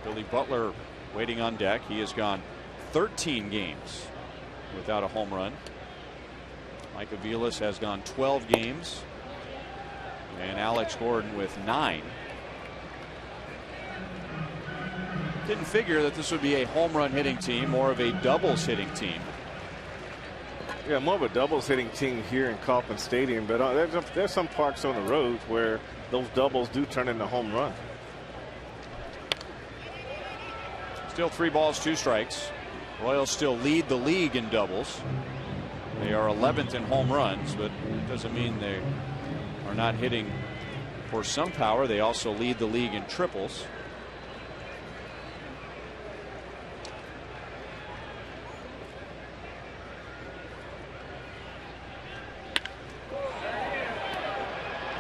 S3: Billy Butler waiting on deck. He has gone 13 games without a home run. Mike Aviles has gone 12 games, and Alex Gordon with 9. Didn't figure that this would be a home run hitting team, more of a doubles hitting team.
S4: Yeah, more of a doubles hitting team here in Kauffman Stadium, but there's some parks on the road where those doubles do turn into home runs.
S3: Still 3 balls, 2 strikes. Royals still lead the league in doubles. They are 11th in home runs, but it doesn't mean they are not hitting for some power. They also lead the league in triples.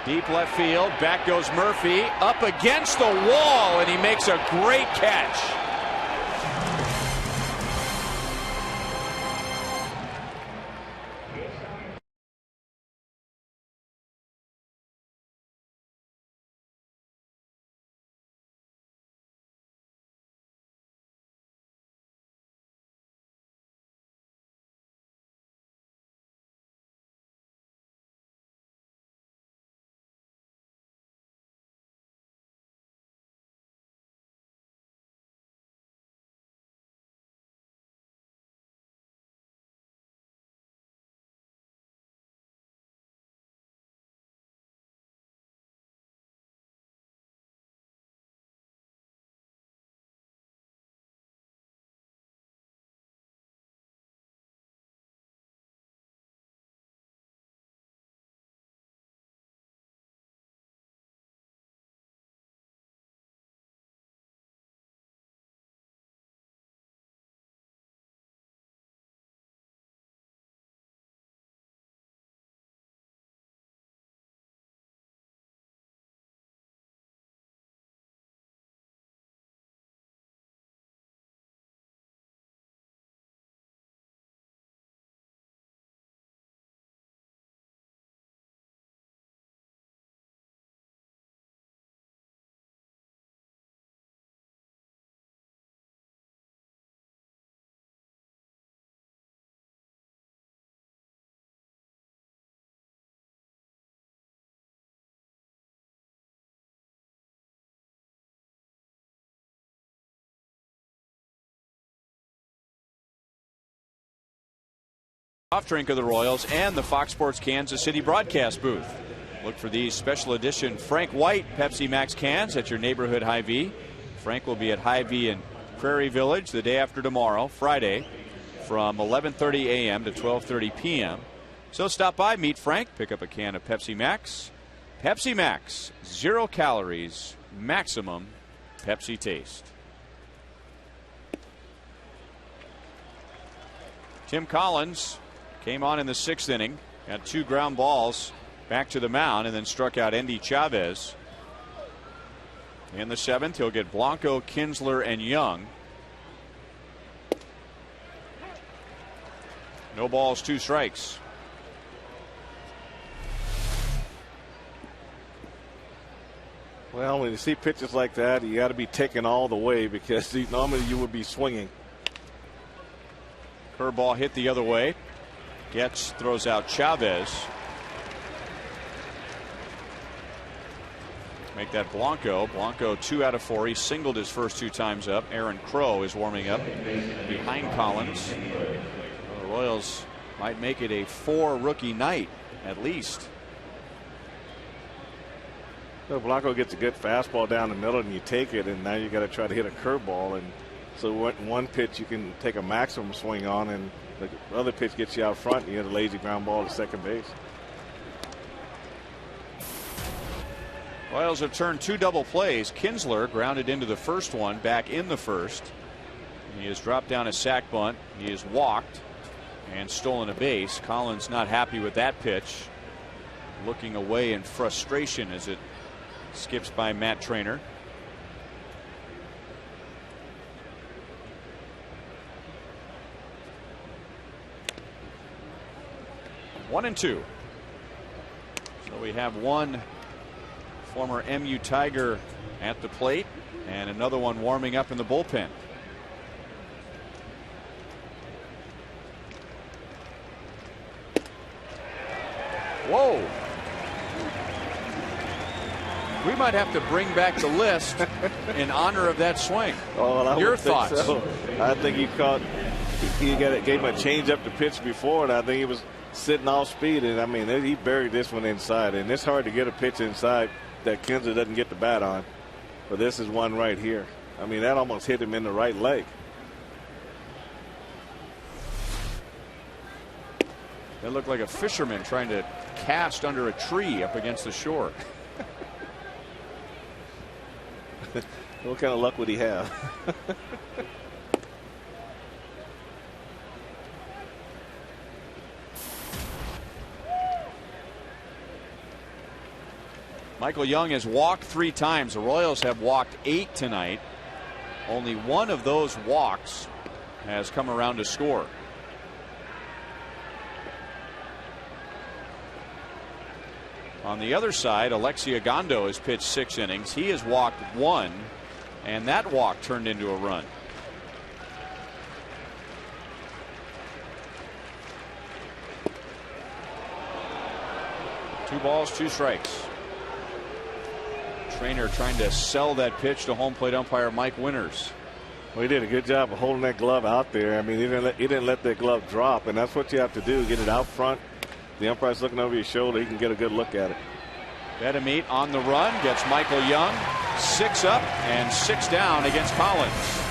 S3: Deep left field. Back goes Murphy. Up against the wall, and he makes a great catch. Soft drink of the Royals and the Fox Sports Kansas City broadcast booth. Look for these special edition Frank White Pepsi Max cans at your neighborhood Hy-Vee. Frank will be at Hy-Vee in Prairie Village the day after tomorrow, Friday, from 11:30 a.m. to 12:30 p.m. So stop by, meet Frank, pick up a can of Pepsi Max. Pepsi Max, 0 calories, maximum Pepsi taste. Tim Collins came on in the 6th inning, got 2 ground balls back to the mound, and then struck out Endy Chavez. In the 7th, he'll get Blanco, Kinsler, and Young. No balls, 2 strikes.
S4: Well, when you see pitches like that, you got to be taken all the way because normally you would be swinging.
S3: Curveball hit the other way. Getz throws out Chavez. Make that Blanco. Blanco 2 out of 4. He singled his first 2 times up. Aaron Crow is warming up behind Collins. The Royals might make it a 4 rookie night at least.
S4: So Blanco gets a good fastball down the middle and you take it, and now you got to try to hit a curveball. And so one pitch you can take a maximum swing on, and the other pitch gets you out front and you get a lazy ground ball to second base.
S3: Royals have turned 2 double plays. Kinsler grounded into the first one back in the first. He has dropped down a sac bunt. He has walked and stolen a base. Collins not happy with that pitch. Looking away in frustration as it skips by Matt Trainer. One and 2. So we have one former MU Tiger at the plate and another one warming up in the bullpen. Whoa. We might have to bring back the list in honor of that swing.
S4: Oh,
S3: your thoughts?
S4: So. I think he gave him a change up to pitch before, and I think he was sitting off speed, and I mean he buried this one inside, and it's hard to get a pitch inside that Kinsler doesn't get the bat on. But this is one right here. I mean, that almost hit him in the right leg.
S3: It looked like a fisherman trying to cast under a tree up against the shore.
S4: What kind of luck would he have?
S3: Michael Young has walked 3 times. The Royals have walked 8 tonight. Only one of those walks has come around to score. On the other side, Alexi Ogando has pitched 6 innings. He has walked 1, and that walk turned into a run. Two balls, 2 strikes. Trainer trying to sell that pitch to home plate umpire Mike Winters.
S4: Well, he did a good job of holding that glove out there. I mean, he didn't let that glove drop, and that's what you have to do, get it out front. The umpire's looking over your shoulder. He can get a good look at it.
S3: Betemeet on the run, gets Michael Young 6 up and 6 down against Collins.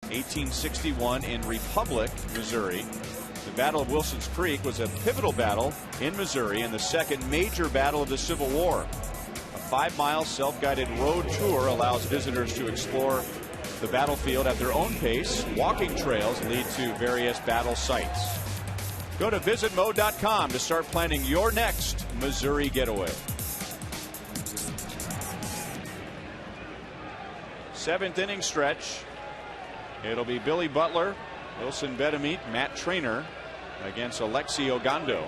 S3: (1861) in Republic, Missouri. The Battle of Wilson's Creek was a pivotal battle in Missouri and the second major battle of the Civil War. A 5-mile self-guided road tour allows visitors to explore the battlefield at their own pace. Walking trails lead to various battle sites. Go to visitmo.com to start planning your next Missouri getaway. 7th inning stretch. It'll be Billy Butler, Wilson Betemeet, Matt Trainer against Alexi Ogando.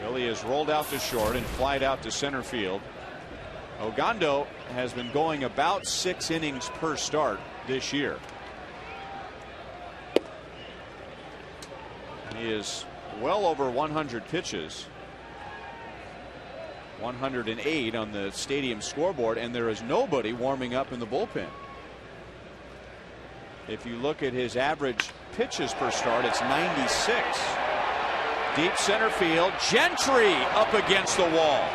S3: Billy is rolled out to short and flied out to center field. Ogando has been going about 6 innings per start this year. He is well over 100 pitches. 108 on the stadium scoreboard, and there is nobody warming up in the bullpen. If you look at his average pitches per start, it's 96. Deep center field, Gentry up against the wall.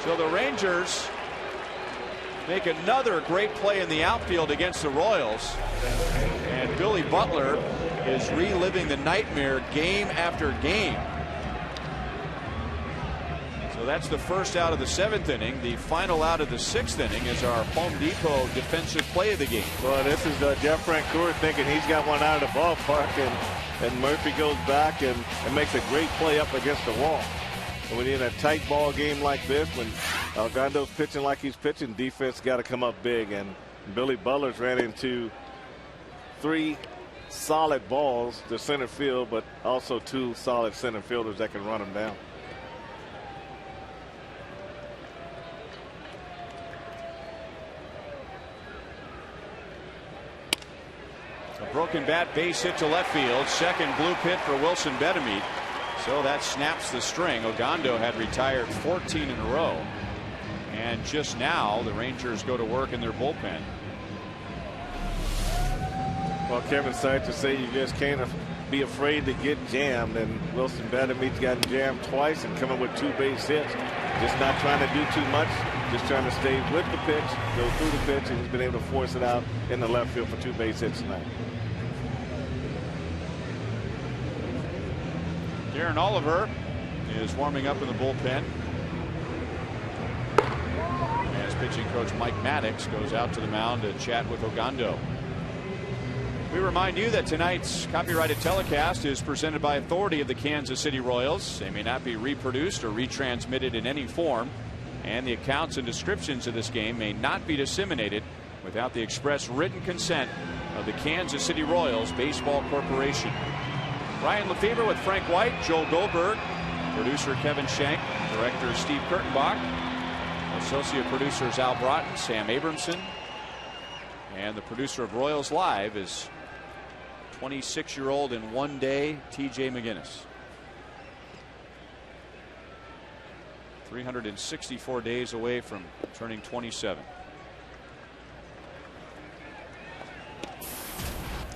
S3: So the Rangers make another great play in the outfield against the Royals, and Billy Butler is reliving the nightmare game after game. So that's the first out of the 7th inning. The final out of the 6th inning is our Home Depot defensive play of the game.
S4: Well, this is Jeff Francoeur thinking he's got one out of the ballpark, and Murphy goes back and makes a great play up against the wall. And when you're in a tight ball game like this, when Ogando's pitching like he's pitching, defense got to come up big. And Billy Butler's ran into 3 solid balls to center field, but also 2 solid center fielders that can run them down.
S3: A broken bat, base hit to left field. Second blue pit for Wilson Betemeet. So that snaps the string. Ogando had retired 14 in a row. And just now the Rangers go to work in their bullpen.
S4: Well, Kevin started to say you just can't be afraid to get jammed, and Wilson Betemeet's gotten jammed twice and coming with 2 base hits. Just not trying to do too much, just trying to stay with the pitch, go through the pitch, and he's been able to force it out in the left field for 2 base hits tonight.
S3: Darren Oliver is warming up in the bullpen as pitching coach Mike Maddox goes out to the mound to chat with Ogando. We remind you that tonight's copyrighted telecast is presented by authority of the Kansas City Royals. They may not be reproduced or retransmitted in any form, and the accounts and descriptions of this game may not be disseminated without the express written consent of the Kansas City Royals Baseball Corporation. Ryan Lefebvre with Frank White, Joel Goldberg, producer Kevin Shank, director Steve Kurtenbach, associate producers Al Broughton, Sam Abramson, and the producer of Royals Live is 26-year-old in 1 day TJ McGinnis. 364 days away from turning 27.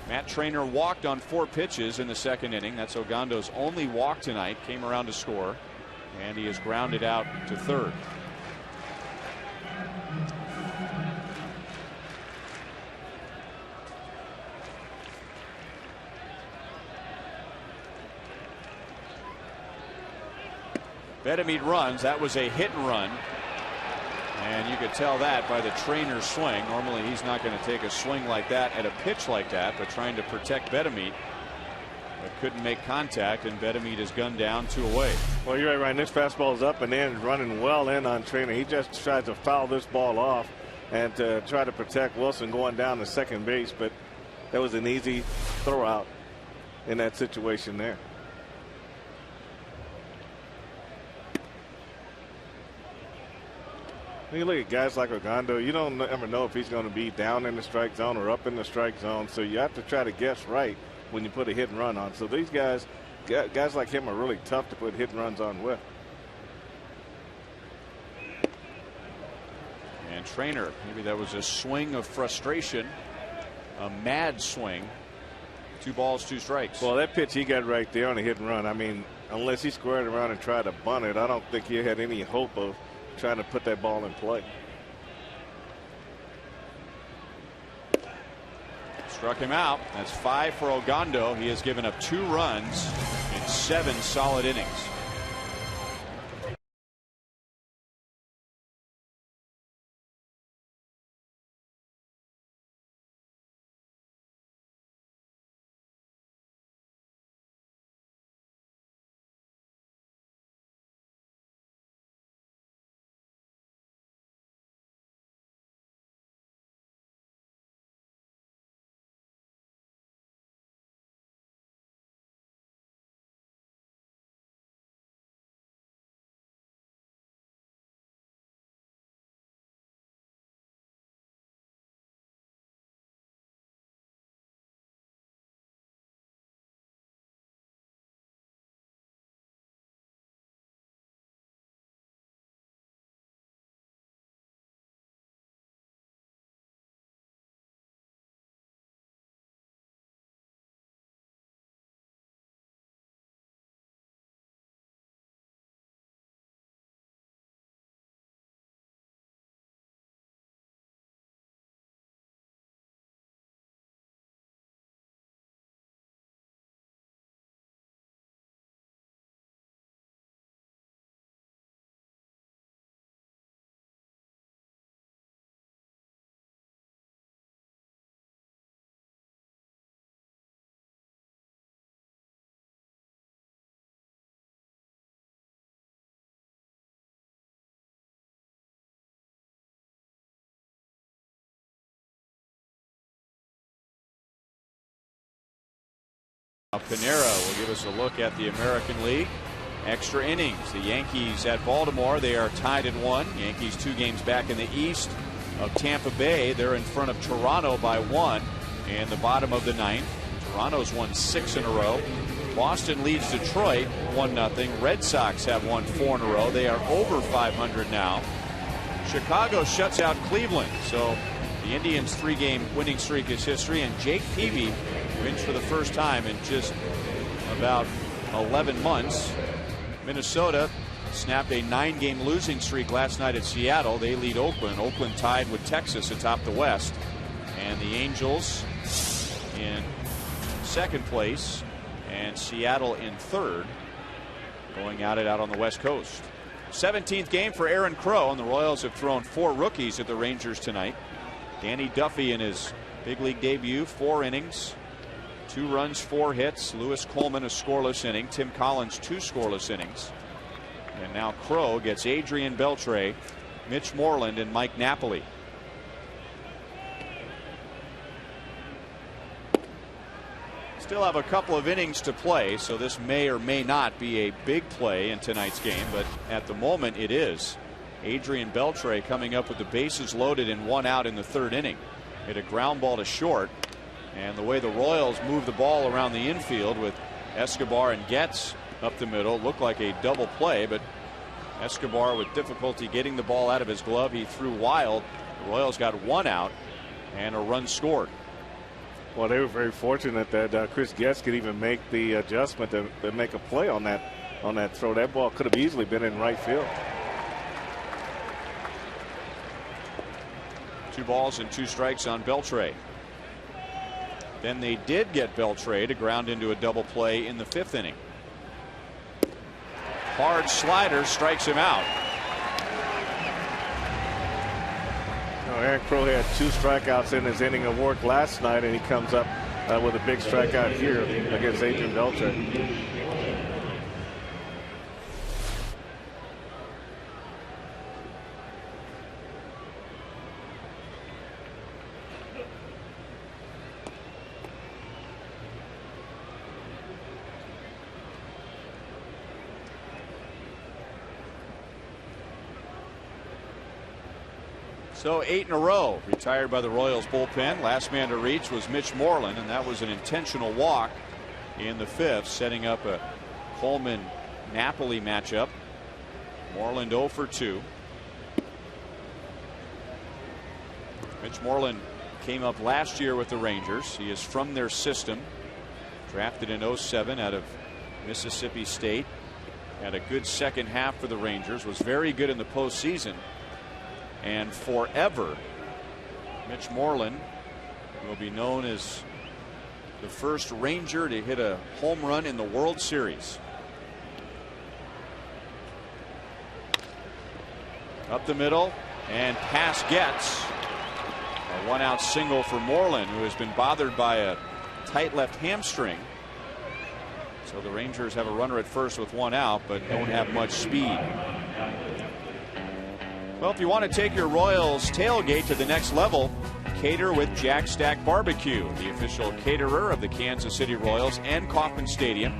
S3: Matt Trainer walked on 4 pitches in the second inning. That's Ogando's only walk tonight. Came around to score, and he is grounded out to third. Bedamit runs. That was a hit and run. And you could tell that by the Trainer's swing. Normally he's not going to take a swing like that at a pitch like that, but trying to protect Bedamit. But couldn't make contact, and Bedamit is gunned down 2 away.
S4: Well, you're right, Ryan. This fastball is up and in, running well in on Trainer. He just tries to foul this ball off and to try to protect Wilson going down to second base, but that was an easy throw out in that situation there. When you look at guys like Ogando, you don't ever know if he's going to be down in the strike zone or up in the strike zone. So you have to try to guess right when you put a hit and run on. So these guys like him are really tough to put hit and runs on with.
S3: And Trainer, maybe that was a swing of frustration, a mad swing. 2 balls, 2 strikes.
S4: Well, that pitch he got right there on a hit and run. I mean, unless he squared around and tried to bunt it, I don't think he had any hope of trying to put that ball in play.
S3: Struck him out. That's 5 for Ogando. He has given up 2 runs in 7 solid innings. Pinero will give us a look at the American League. Extra innings. The Yankees at Baltimore. They are tied at 1. Yankees 2 games back in the East of Tampa Bay. They're in front of Toronto by 1 in the bottom of the 9th. Toronto's won 6 in a row. Boston leads Detroit 1-0. Red Sox have won 4 in a row. They are over 500 now. Chicago shuts out Cleveland. So the Indians' 3-game winning streak is history, and Jake Peavy wins for the first time in just about 11 months. Minnesota snapped a 9-game losing streak last night at Seattle. They lead Oakland. Oakland tied with Texas atop the West. And the Angels in second place and Seattle in third. going at it out on the West Coast. 17th game for Aaron Crow, and the Royals have thrown 4 rookies at the Rangers tonight. Danny Duffy in his big league debut, 4 innings, 2 runs, 4 hits. Lewis Coleman a scoreless inning. Tim Collins 2 scoreless innings. And now Crow gets Adrian Beltre, Mitch Moreland, and Mike Napoli. Still have a couple of innings to play, so this may or may not be a big play in tonight's game, but at the moment it is. Adrian Beltre coming up with the bases loaded and 1 out in the 3rd inning. Hit a ground ball to short, and the way the Royals move the ball around the infield with Escobar and Getz up the middle looked like a double play, but Escobar with difficulty getting the ball out of his glove. He threw wild. The Royals got 1 out and a run scored.
S4: Well, they were very fortunate that Chris Getz could even make the adjustment to make a play on that throw. That ball could have easily been in right field.
S3: 2 balls and 2 strikes on Beltre. Then they did get Beltre to ground into a double play in the 5th inning. Hard slider strikes him out.
S4: Aaron Crow had 2 strikeouts in his inning of work last night, and he comes up with a big strikeout here against Adrian Beltre.
S3: So 8 in a row retired by the Royals bullpen. Last man to reach was Mitch Moreland, and that was an intentional walk in the 5th, setting up a Coleman-Napoli matchup. Moreland 0 for 2. Mitch Moreland came up last year with the Rangers. He is from their system. Drafted in 07 out of Mississippi State. Had a good second half for the Rangers. Was very good in the postseason. And forever, Mitch Moreland will be known as the first Ranger to hit a home run in the World Series. Up the middle and past Getz. A 1-out single for Moreland, who has been bothered by a tight left hamstring. So the Rangers have a runner at first with 1 out, but don't have much speed. Well, if you want to take your Royals tailgate to the next level, cater with Jack Stack Barbecue, the official caterer of the Kansas City Royals and Kauffman Stadium.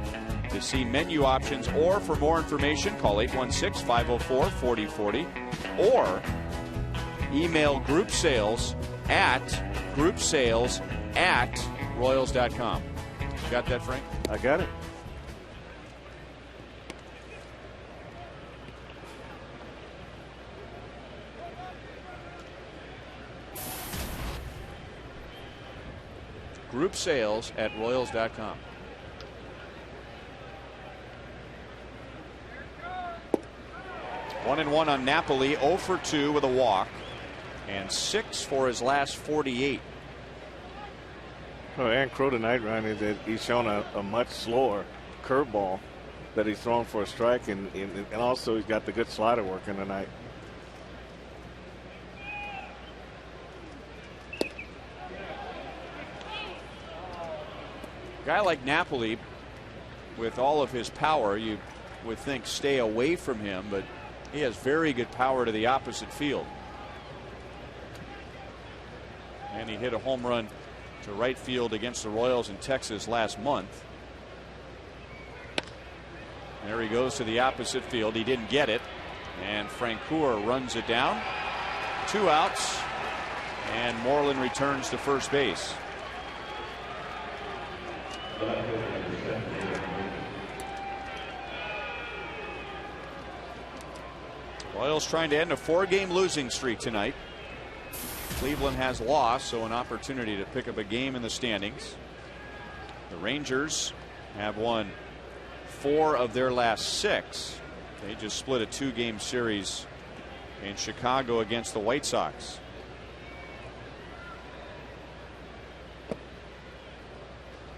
S3: To see menu options or for more information, call 816-504-4040 or email groupsales@royals.com. Got that, Frank?
S4: I got it.
S3: groupsales@royals.com. One and one on Napoli, 0 for 2 with a walk, and 6 for his last 48.
S4: Well, Aaron Crow tonight, Ryan, he's shown a much slower curveball that he's thrown for a strike, and also he's got the good slider working tonight.
S3: A guy like Napoli, with all of his power, you would think stay away from him, but he has very good power to the opposite field. And he hit a home run to right field against the Royals in Texas last month. There he goes to the opposite field. He didn't get it, and Francoeur runs it down. 2 outs, and Moreland returns to first base. Royals trying to end a 4-game losing streak tonight. Cleveland has lost, so an opportunity to pick up a game in the standings. The Rangers have won 4 of their last 6. They just split a 2-game series in Chicago against the White Sox.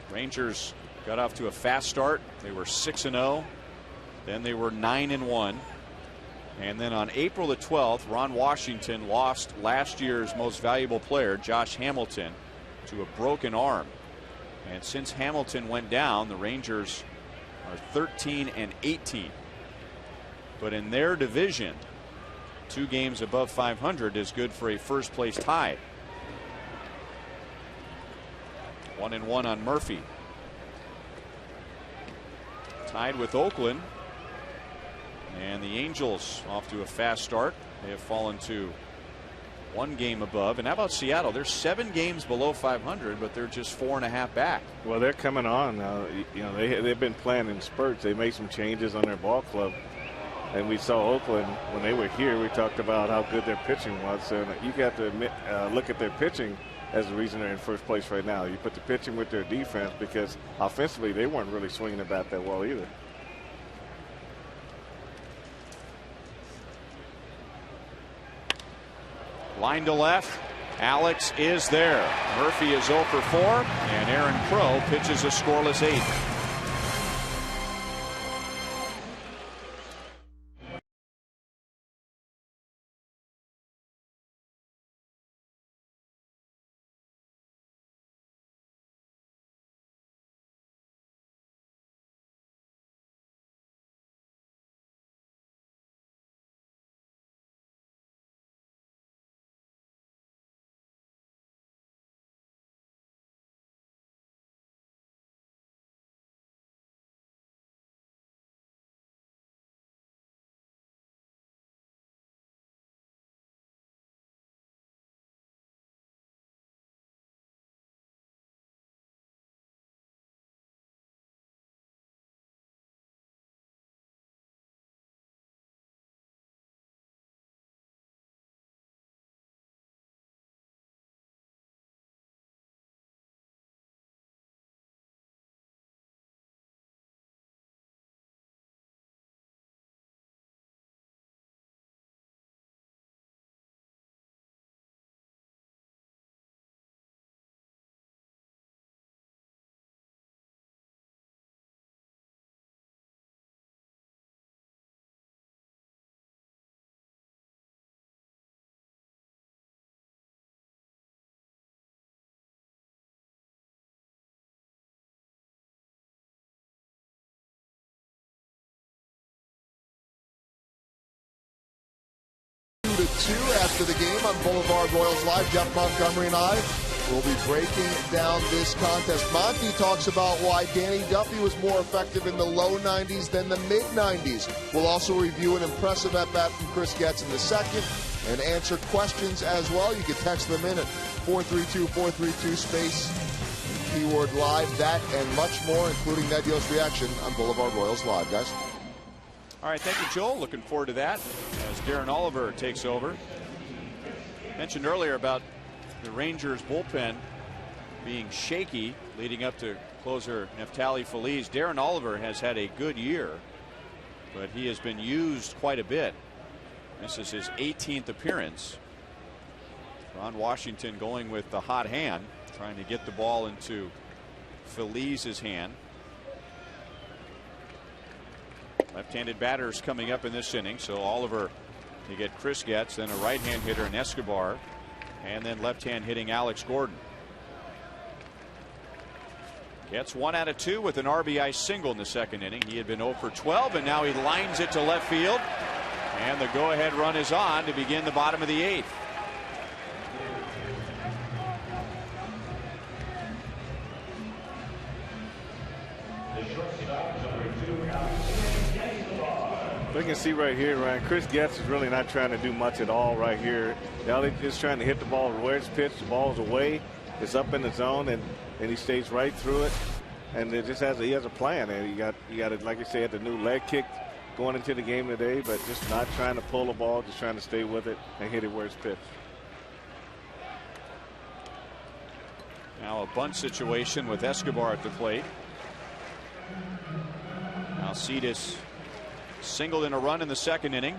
S3: Rangers got off to a fast start. They were 6-0 Then they were 9-1. And then on April the 12th, Ron Washington lost last year's most valuable player, Josh Hamilton, to a broken arm. And since Hamilton went down, the Rangers are 13-18. But in their division, 2 games above 500 is good for a first place tie. 1-1 on Murphy. Tied with Oakland. And the Angels off to a fast start. They have fallen to 1 game above. And how about Seattle? They're 7 games below 500, but they're just 4.5 back.
S4: Well, they're coming on now. You know, they've been playing in spurts. They made some changes on their ball club. And we saw Oakland when they were here. We talked about how good their pitching was. So you got to look at their pitching as the reason they're in first place right now. You put the pitching with their defense, because offensively they weren't really swinging the bat that well either.
S3: Line to left. Alex is there. Murphy is 0 for 4, and Aaron Crow pitches a scoreless 8th.
S1: To 2 after the game on Boulevard Royals Live. Jeff Montgomery and I will be breaking down this contest. Monty talks about why Danny Duffy was more effective in the low 90s than the mid 90s. We'll also review an impressive at-bat from Chris Getz in the second and answer questions as well. You can text them in at 432-432 space keyword live. That and much more, including Nebula's reaction on Boulevard Royals Live, guys.
S3: All right, thank you, Joel. Looking forward to that as Darren Oliver takes over. Mentioned earlier about the Rangers bullpen being shaky leading up to closer Neftali Feliz. Darren Oliver has had a good year, but he has been used quite a bit. This is his 18th appearance. Ron Washington going with the hot hand, trying to get the ball into Feliz's hand. Left-handed batters coming up in this inning, so Oliver, you get Chris Getz, then a right-hand hitter in Escobar, and then left-hand hitting Alex Gordon. Getz 1 out of 2 with an RBI single in the second inning. He had been 0 for 12, and now he lines it to left field, and the go-ahead run is on to begin the bottom of the 8th.
S4: We can see right here, Ryan, Chris Getz is really not trying to do much at all right here. Now they're just trying to hit the ball where it's pitched. The ball's away. It's up in the zone, and he stays right through it. And it just he has a plan. And you got it, like I said, the new leg kick going into the game today, but just not trying to pull the ball, just trying to stay with it and hit it where it's pitched.
S3: Now a bunt situation with Escobar at the plate. Alcides singled in a run in the second inning,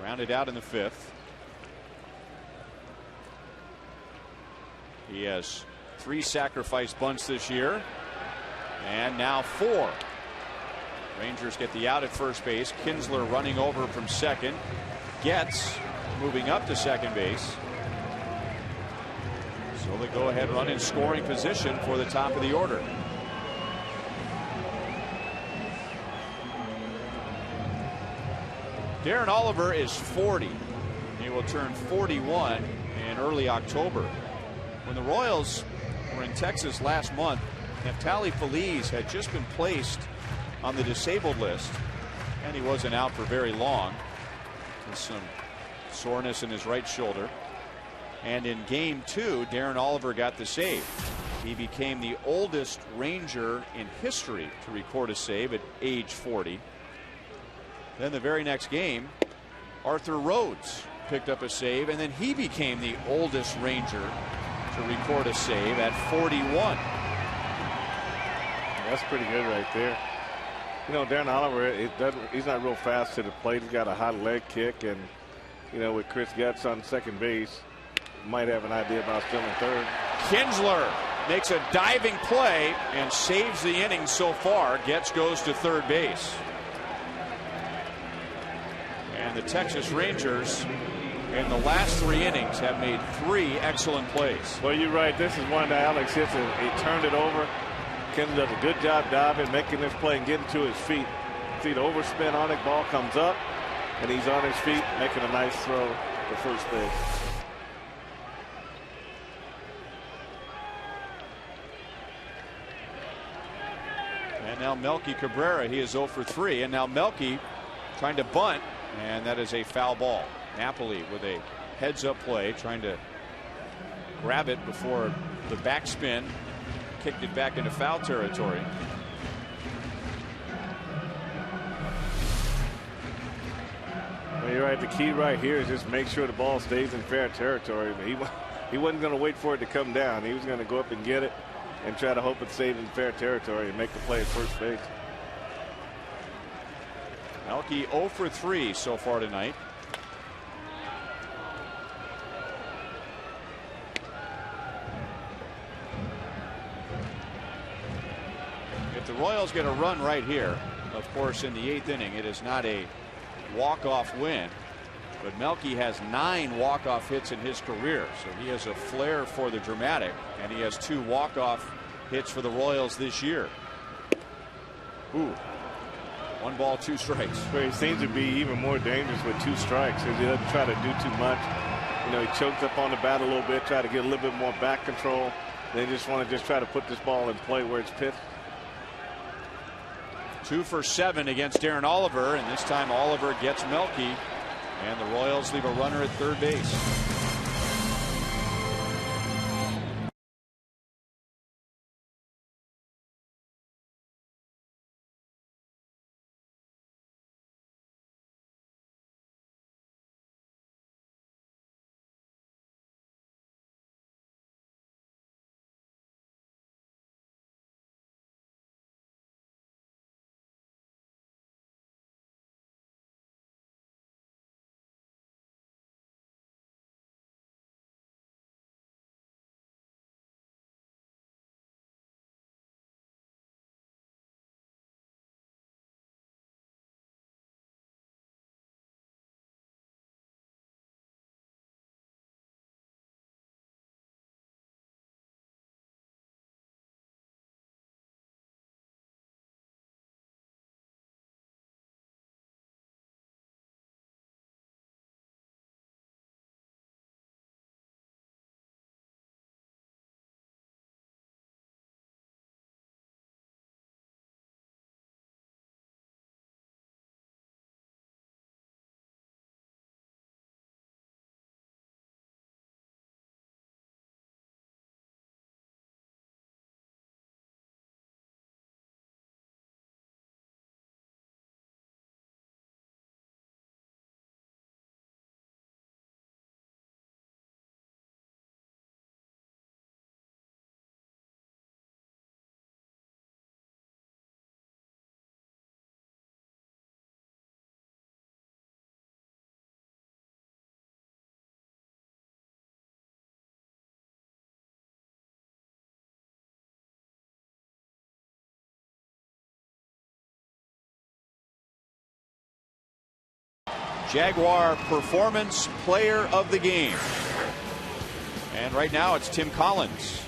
S3: rounded out in the 5th. He has 3 sacrifice bunts this year, and now 4. Rangers get the out at first base. Kinsler running over from second. Getz moving up to second base. So they go ahead run in scoring position for the top of the order. Darren Oliver is 40. He will turn 41 in early October. When the Royals were in Texas last month, Neftali Feliz had just been placed on the disabled list, and he wasn't out for very long. With some soreness in his right shoulder. And in game 2, Darren Oliver got the save. He became the oldest Ranger in history to record a save at age 40. Then the very next game, Arthur Rhodes picked up a save, and then he became the oldest Ranger to record a save at 41.
S4: That's pretty good right there. You know, Darren Oliver, he's not real fast to the plate. He's got a hot leg kick, and you know, with Chris Getz on second base, might have an idea about filling third.
S3: Kinsler makes a diving play and saves the inning so far. Getz goes to third base. And the Texas Rangers in the last 3 innings have made 3 excellent plays.
S4: Well, you're right. This is one that Alex hits, and he turned it over. Kinsler does a good job diving, making this play and getting to his feet. See the overspin on it, ball comes up, and he's on his feet, making a nice throw to first base.
S3: And now Melky Cabrera, he is 0 for 3, and now Melky trying to bunt, and that is a foul ball. Napoli with a heads-up play, trying to grab it before the backspin kicked it back into foul territory.
S4: Well, you're right. The key right here is just make sure the ball stays in fair territory. He wasn't going to wait for it to come down. He was going to go up and get it and try to hope it stayed in fair territory and make the play at first base.
S3: Melky 0 for 3 so far tonight. If the Royals get a run right here, of course, in the 8th inning, it is not a walk-off win, but Melky has 9 walk-off hits in his career, so he has a flair for the dramatic, and he has 2 walk-off hits for the Royals this year. Ooh, 1 ball, 2 strikes.
S4: Where he seems to be even more dangerous with 2 strikes, because he doesn't try to do too much. You know, he chokes up on the bat a little bit, try to get a little bit more back control. They just want to try to put this ball in play where it's pitched.
S3: 2 for 7 against Darren Oliver, and this time Oliver gets Melky, and the Royals leave a runner at third base. Jaguar Performance Player of the Game. And right now it's Tim Collins.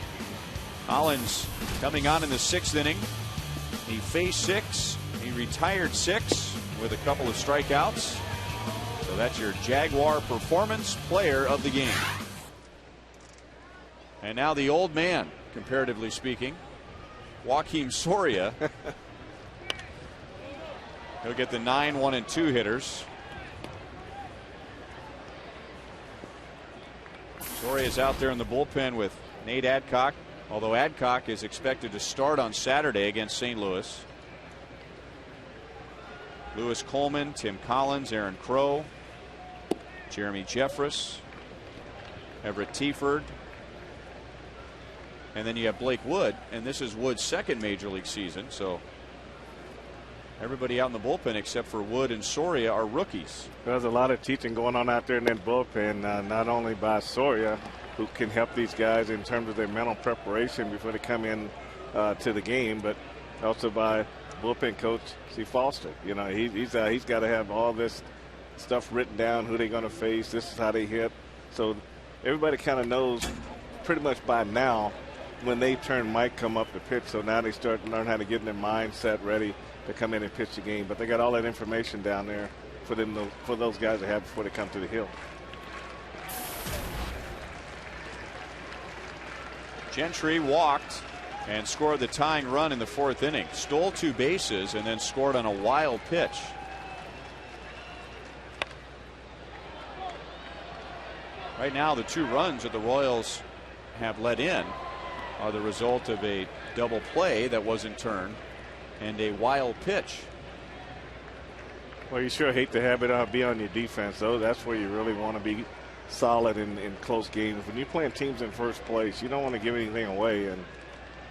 S3: Collins coming on in the 6th inning. He faced 6. He retired 6 with a couple of strikeouts. So that's your Jaguar Performance Player of the Game. And now the old man, comparatively speaking, Joakim Soria. He'll get the 9, 1, and 2 hitters. Soria is out there in the bullpen with Nate Adcock, although Adcock is expected to start on Saturday against St. Louis. Lewis Coleman, Tim Collins, Aaron Crow, Jeremy Jeffress, Everett Teaford, and then you have Blake Wood, and this is Wood's 2nd major league season, so everybody out in the bullpen except for Wood and Soria are rookies.
S4: There's a lot of teaching going on out there in that bullpen, not only by Soria, who can help these guys in terms of their mental preparation before they come in to the game, but also by bullpen coach C. Foster. You know, he's got to have all this stuff written down, who they're going to face, this is how they hit. So everybody kind of knows pretty much by now when they turn Mike come up to pitch. So now they start to learn how to get their mindset ready to come in and pitch the game. But they got all that information down there for those guys to have before they come to the hill.
S3: Gentry walked and scored the tying run in the 4th inning. Stole 2 bases and then scored on a wild pitch. Right now, the 2 runs that the Royals have let in are the result of a double play that wasn't turned and a wild pitch.
S4: Well, you sure hate to have it be on your defense, though. That's where you really want to be solid in close games. When you're playing teams in first place, you don't want to give anything away,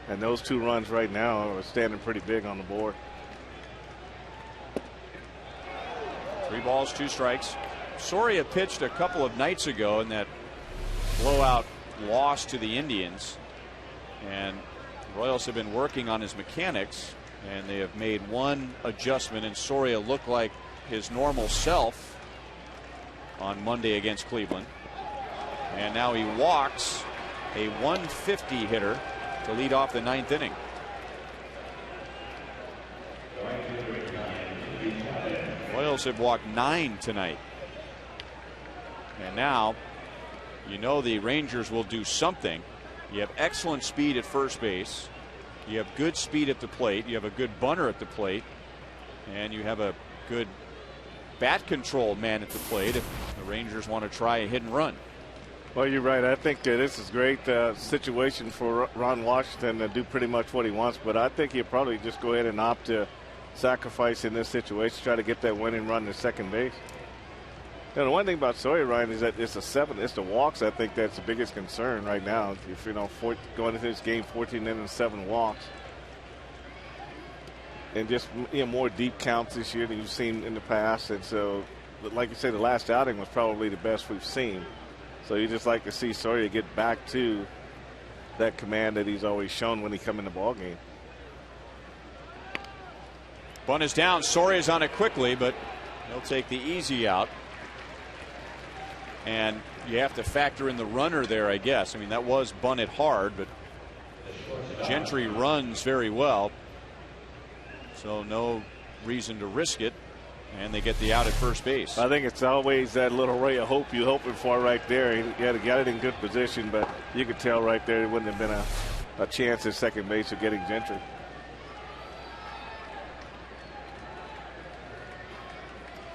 S4: and those 2 runs right now are standing pretty big on the board.
S3: 3 balls, 2 strikes. Soria pitched a couple of nights ago in that blowout loss to the Indians, and the Royals have been working on his mechanics, and they have made one adjustment, and Soria looked like his normal self on Monday against Cleveland. And now he walks a 150 hitter to lead off the 9th inning. Royals have walked 9 tonight. And now you know the Rangers will do something. You have excellent speed at first base. You have good speed at the plate. You have a good bunter at the plate. And you have a good bat control man at the plate if the Rangers want to try a hit and run.
S4: Well, you're right. I think this is a great situation for Ron Washington to do pretty much what he wants. But I think he'll probably just go ahead and opt to sacrifice in this situation, try to get that winning run to second base. You know, the one thing about Sawyer, Ryan, is that it's the walks. I think that's the biggest concern right now. If going into this game, 14 innings, 7 walks, and just more deep counts this year than you've seen in the past. And so, like you say, the last outing was probably the best we've seen. So you just like to see Sawyer get back to that command that he's always shown when he come in the ball game.
S3: Bunt is down. Soria's on it quickly, but he'll take the easy out. And you have to factor in the runner there, I guess. I mean, that was bunted hard, but Gentry runs very well. So no reason to risk it. And they get the out at first base.
S4: I think it's always that little ray of hope you're hoping for right there. He had got it in good position, but you could tell right there it wouldn't have been a chance at second base of getting Gentry.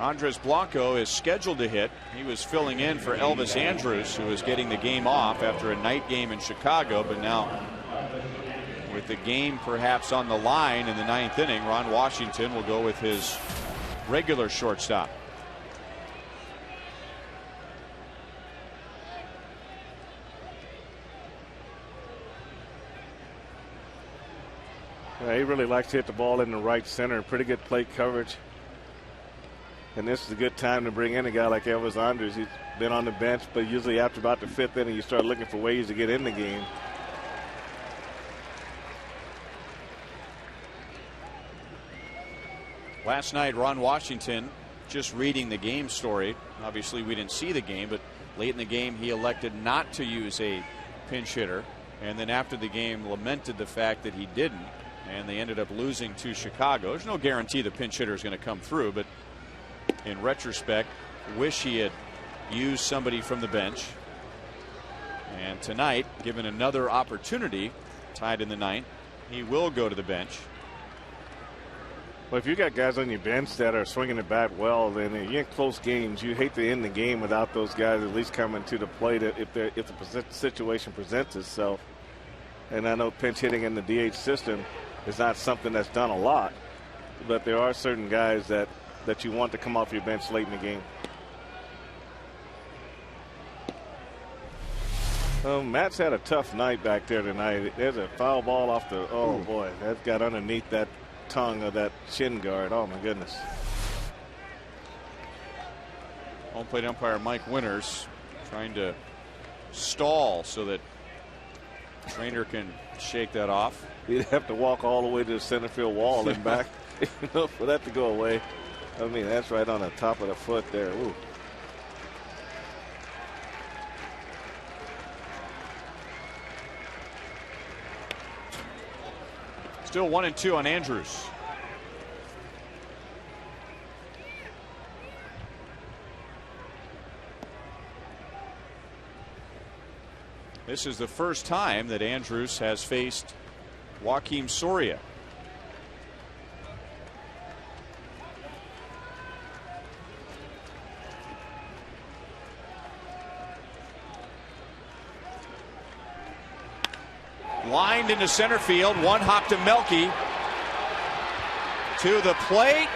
S3: Andres Blanco is scheduled to hit. He was filling in for Elvis Andrus, who was getting the game off after a night game in Chicago. But now, with the game perhaps on the line in the 9th inning, Ron Washington will go with his regular shortstop.
S4: He really likes to hit the ball in the right center. Pretty good plate coverage. And this is a good time to bring in a guy like Elvis Andrus. He's been on the bench, but usually after about the 5th inning, you start looking for ways to get in the game.
S3: Last night, Ron Washington just reading the game story, obviously we didn't see the game, but late in the game he elected not to use a pinch hitter, and then after the game lamented the fact that he didn't, and they ended up losing to Chicago. There's no guarantee the pinch hitter is going to come through, but in retrospect, wish he had used somebody from the bench. And tonight, given another opportunity, tied in the ninth, he will go to the bench.
S4: Well, if you got guys on your bench that are swinging the bat well, then you're in close games. You hate to end the game without those guys at least coming to the plate if the situation presents itself. And I know pinch hitting in the DH system is not something that's done a lot, but there are certain guys that you want to come off your bench late in the game. Matt's had a tough night back there tonight. There's a foul ball off the, oh boy, that got underneath that tongue of that shin guard. Oh my goodness.
S3: Home plate umpire Mike Winters trying to stall so that Trainer can shake that off.
S4: He'd have to walk all the way to the center field wall and back for that to go away. I mean, that's right on the top of the foot there. Ooh.
S3: Still 1-2 on Andrews. This is the first time that Andrews has faced Joakim Soria. Lined into center field. One hop to Melky. To the plate.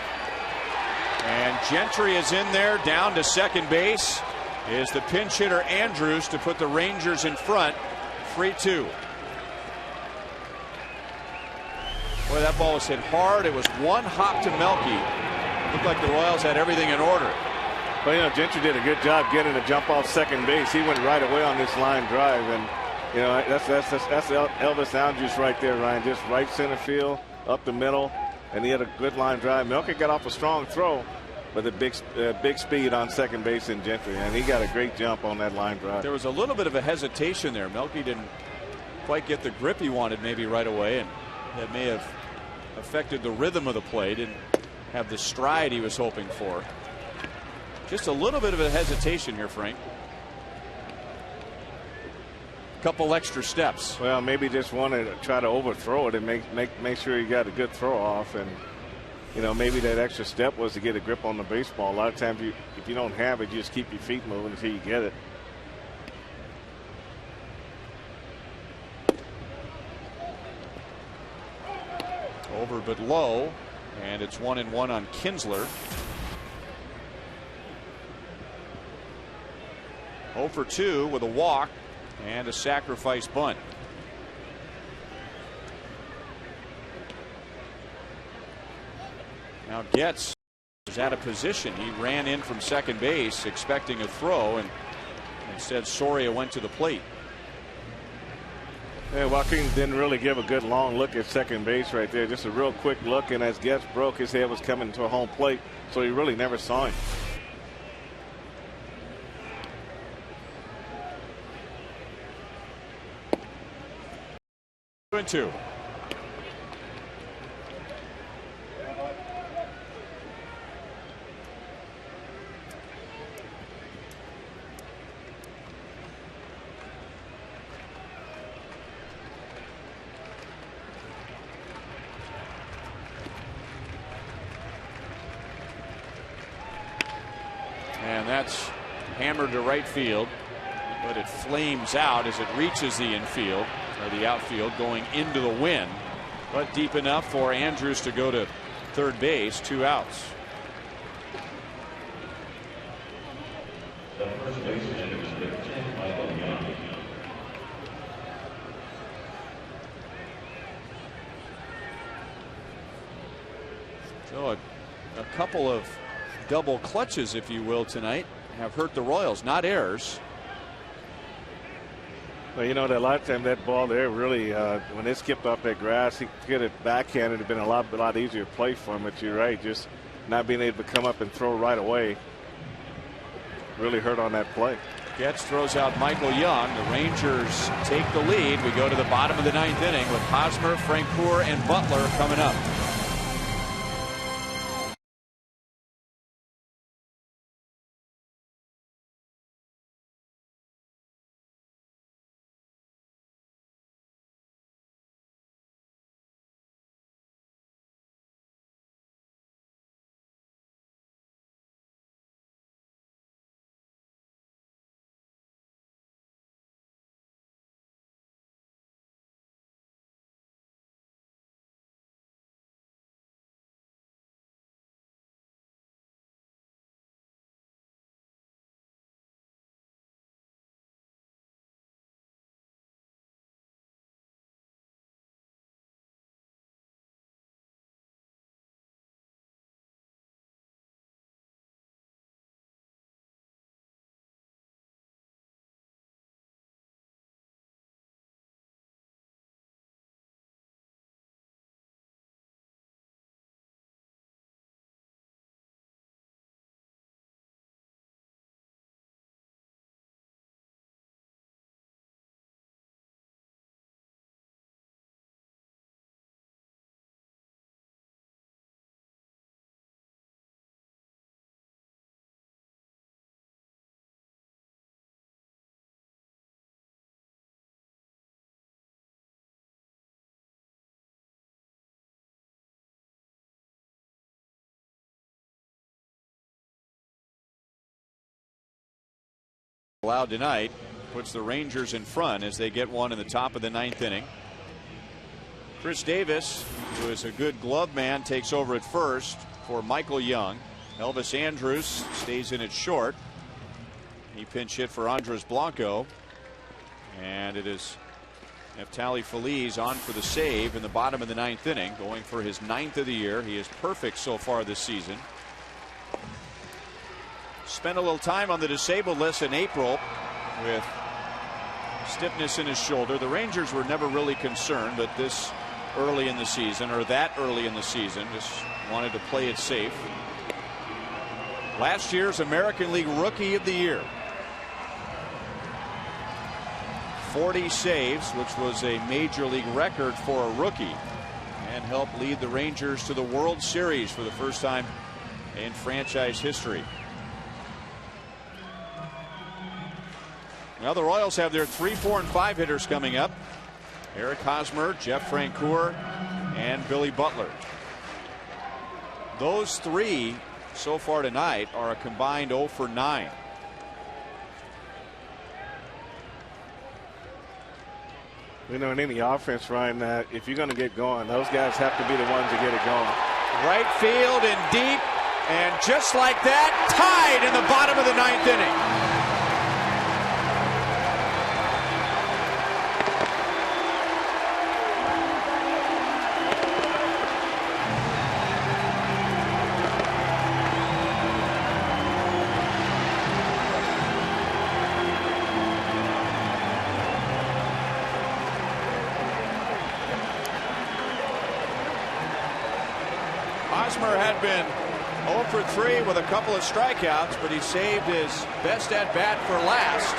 S3: And Gentry is in there down to second base. Is the pinch hitter Andrews to put the Rangers in front. 3-2. Boy, that ball was hit hard. It was one hop to Melky. Looked like the Royals had everything in order.
S4: Well, you know, Gentry did a good job getting a jump off second base. He went right away on this line drive, and you know that's Elvis Andrews right there, Ryan. Just right center field, up the middle, and he had a good line drive. Melky got off a strong throw, but the big speed on second base in Gentry, and he got a great jump on that line drive.
S3: There was a little bit of a hesitation there. Melky didn't quite get the grip he wanted maybe right away, and that may have affected the rhythm of the play. Didn't have the stride he was hoping for. Just a little bit of a hesitation here, Frank. Couple extra steps.
S4: Well, maybe just wanted to try to overthrow it and make sure he got a good throw off, and you know, maybe that extra step was to get a grip on the baseball. A lot of times, if you don't have it, you just keep your feet moving until you get it.
S3: Over but low, and it's 1-1 on Kinsler. 0 for 2 with a walk and a sacrifice bunt. Now Getz is out of position. He ran in from second base expecting a throw, and instead Soria went to the plate.
S4: Yeah, Joaquin didn't really give a good long look at second base right there. Just a real quick look, and as Getz broke, his head was coming to a home plate, so he really never saw him.
S3: Two and two. And that's hammered to right field, but it flames out as it reaches the infield. Or the outfield, going into the wind, but deep enough for Andrews to go to third base. 2 outs. So a couple of double clutches, if you will, tonight have hurt the Royals, not errors.
S4: Well, you know, that a lot of time that ball there really, when it skipped off that grass, he could get it backhanded. It'd been a lot easier play for him. But you're right, just not being able to come up and throw right away really hurt on that play.
S3: Getz throws out Michael Young. The Rangers take the lead. We go to the bottom of the 9th inning with Hosmer, Francoeur, and Butler coming up. Allowed tonight puts the Rangers in front as they get one in the top of the 9th inning. Chris Davis, who is a good glove man, takes over at first for Michael Young. Elvis Andrus stays in at short. He pinch hit for Andres Blanco, and it is Neftali Feliz on for the save in the bottom of the 9th inning, going for his 9th of the year. He is perfect so far this season. Spent a little time on the disabled list in April with stiffness in his shoulder. The Rangers were never really concerned, but this early in the season, or that early in the season, just wanted to play it safe. Last year's American League Rookie of the Year. 40 saves, which was a major league record for a rookie, and helped lead the Rangers to the World Series for the first time in franchise history. Now the Royals have their 3, 4, and 5 hitters coming up. Eric Hosmer, Jeff Francoeur, and Billy Butler. Those three so far tonight are a combined 0 for 9.
S4: You know, in any offense, Ryan, if you're going to get going, those guys have to be the ones to get it going.
S3: Right field and deep, and just like that, tied in the bottom of the 9th inning. Hosmer had been 0 for 3 with a couple of strikeouts, but he saved his best at bat for last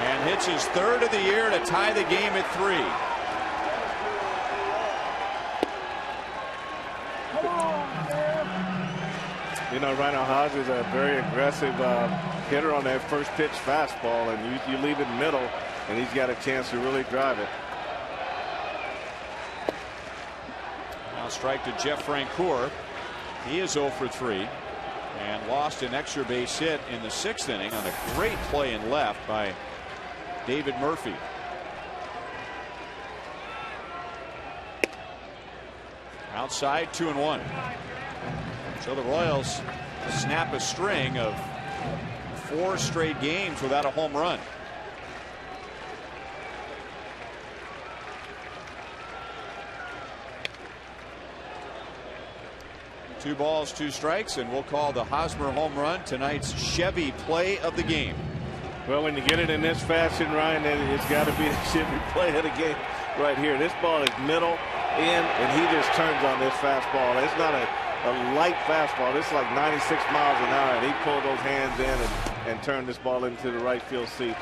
S3: and hits his 3rd of the year to tie the game at 3.
S4: You know, Rhino Hodge is a very aggressive hitter on that first pitch fastball, and you leave it middle, and he's got a chance to really drive it.
S3: Now strike to Jeff Francoeur. He is 0 for 3 and lost an extra base hit in the 6th inning on a great play in left by David Murphy. Outside, 2-1. So the Royals snap a string of 4 straight games without a home run. Two balls, 2 strikes, and we'll call the Hosmer home run tonight's Chevy play of the game.
S4: Well, when you get it in this fashion, Ryan, it's got to be the Chevy play of the game right here. This ball is middle in, and he just turns on this fastball. It's not a a light fastball. This is like 96 miles an hour, and he pulled those hands in and turned this ball into the right field seat.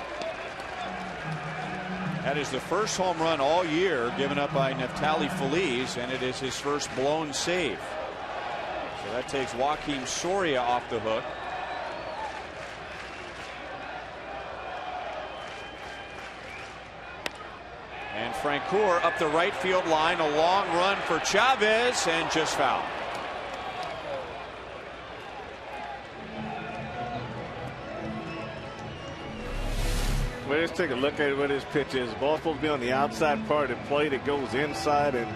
S3: That is the first home run all year given up by Neftali Feliz, and it is his first blown save. So that takes Joakim Soria off the hook. And Francoeur up the right field line, a long run for Chavez, and just foul.
S4: Well, let's take a look at what his pitch is. The ball's supposed to be on the outside part of the plate. It goes inside, and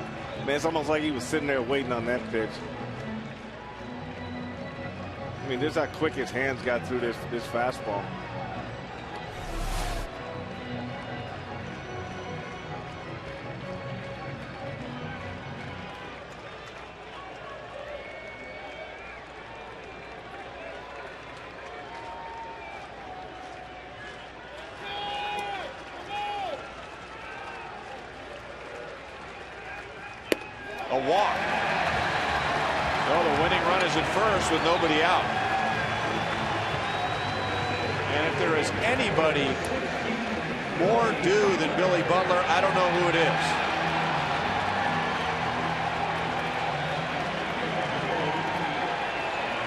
S4: man, it's almost like he was sitting there waiting on that pitch. I mean, this is how quick his hands got through this fastball.
S3: A walk. So the winning run is at first with nobody out. And if there is anybody more due than Billy Butler, I don't know who it is.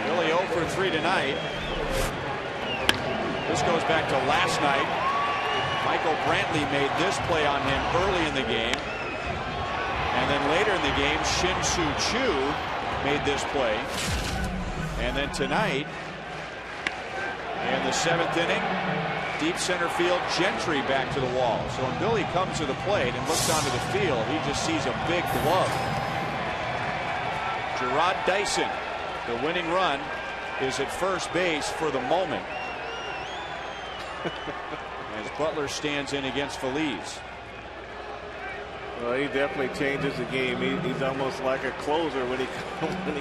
S3: Billy 0 for 3 tonight. This goes back to last night. Michael Brantley made this play on him early in the game. And then later in the game, Shin-Soo Choo made this play. And then tonight, in the 7th inning, deep center field, Gentry back to the wall. So when Billy comes to the plate and looks onto the field, he just sees a big glove. Gerard Dyson, the winning run, is at first base for the moment. As Butler stands in against Feliz.
S4: Well, he definitely changes the game. He's almost like a closer when he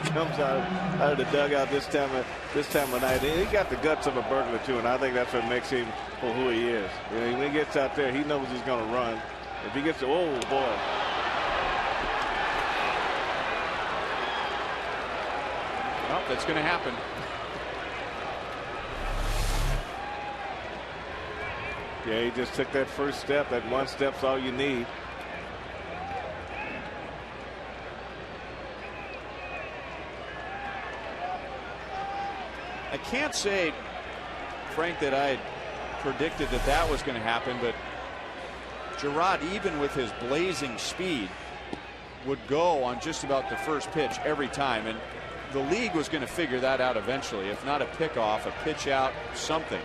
S4: comes out of the dugout this time of night. And he got the guts of a burglar too, and I think that's what makes him for who he is. You know, when he gets out there, he knows he's going to run. If he gets to, oh boy.
S3: Well, that's going to happen.
S4: Yeah, he just took that first step. That one step's all you need.
S3: I can't say, Frank, that I predicted that was going to happen, but Gerard, even with his blazing speed, would go on just about the first pitch every time, and the league was going to figure that out eventually. If not a pickoff, a pitch out, something.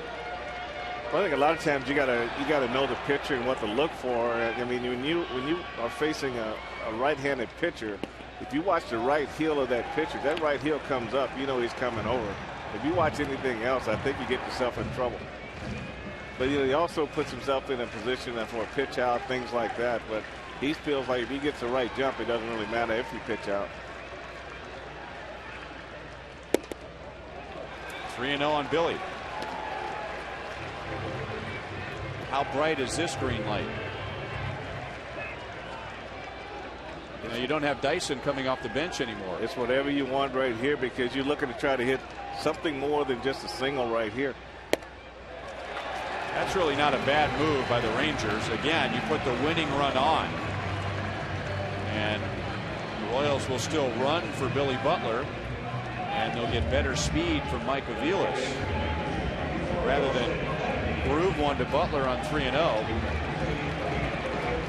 S4: Well, I think a lot of times you gotta know the pitcher and what to look for. I mean, when you are facing a right-handed pitcher, if you watch the right heel of that pitcher, that right heel comes up, you know he's coming over. If you watch anything else, I think you get yourself in trouble. But you know, he also puts himself in a position for a pitch out, things like that. But he feels like if he gets the right jump, it doesn't really matter if you pitch out.
S3: 3-0 on Billy. How bright is this green light? You know, you don't have Dyson coming off the bench anymore.
S4: It's whatever you want right here, because you're looking to try to hit something more than just a single right here.
S3: That's really not a bad move by the Rangers. Again, you put the winning run on, and the Royals will still run for Billy Butler, and they'll get better speed from Mike Aviles rather than groove one to Butler on 3-0,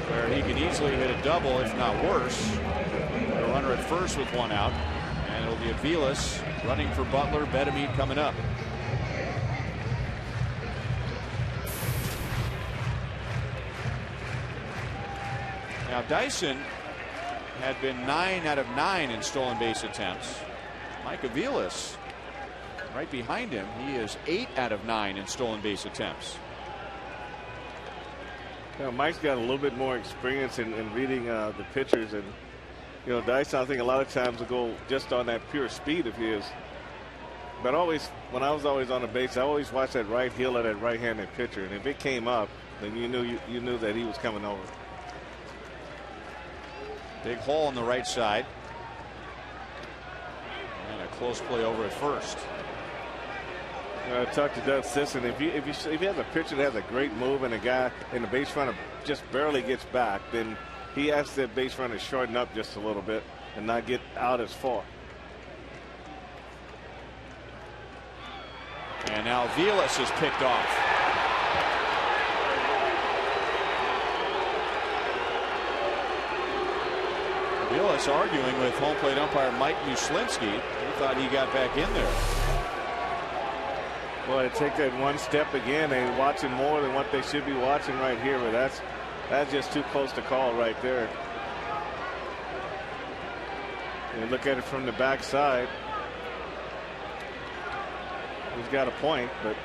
S3: where he could easily hit a double, if not worse. A runner at first with one out, and it'll be Aviles running for Butler. Betemit coming up. Now Dyson had been 9 out of 9 in stolen base attempts. Mike Aviles right behind him, he is 8 out of 9 in stolen base attempts.
S4: You know, Mike's got a little bit more experience in reading the pitchers, and you know, Dyson, I think a lot of times will go just on that pure speed of his. But always, when I was always on the base, I always watched that right heel of that right-handed pitcher, and if it came up, then you knew that he was coming over.
S3: Big hole on the right side. And a close play over at first.
S4: I talked to Doug Sisson. If you have a pitcher that has a great move and a guy in the base runner just barely gets back, then he asks that base runner to shorten up just a little bit and not get out as far.
S3: And now Vilas is picked off. Vilas arguing with home plate umpire Mike Muslinski. He thought he got back in there.
S4: Well, they take that one step again. They're watching more than what they should be watching right here, but that's just too close to call right there. You look at it from the backside. He's got a point, but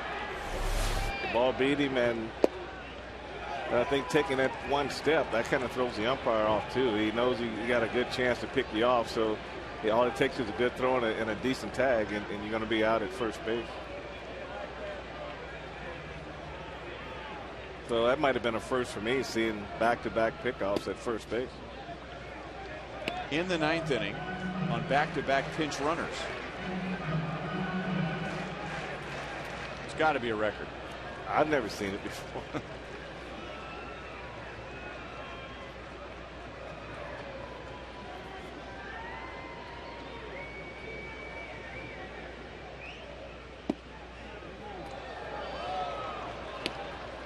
S4: the ball beat him, and I think taking that one step, that kind of throws the umpire off too. He knows he got a good chance to pick you off, so all it takes is a good throw and a decent tag, and you're going to be out at first base. So that might have been a first for me, seeing back-to-back pickoffs at first base.
S3: In the 9th inning on back-to-back pinch runners. It's got to be a record.
S4: I've never seen it before.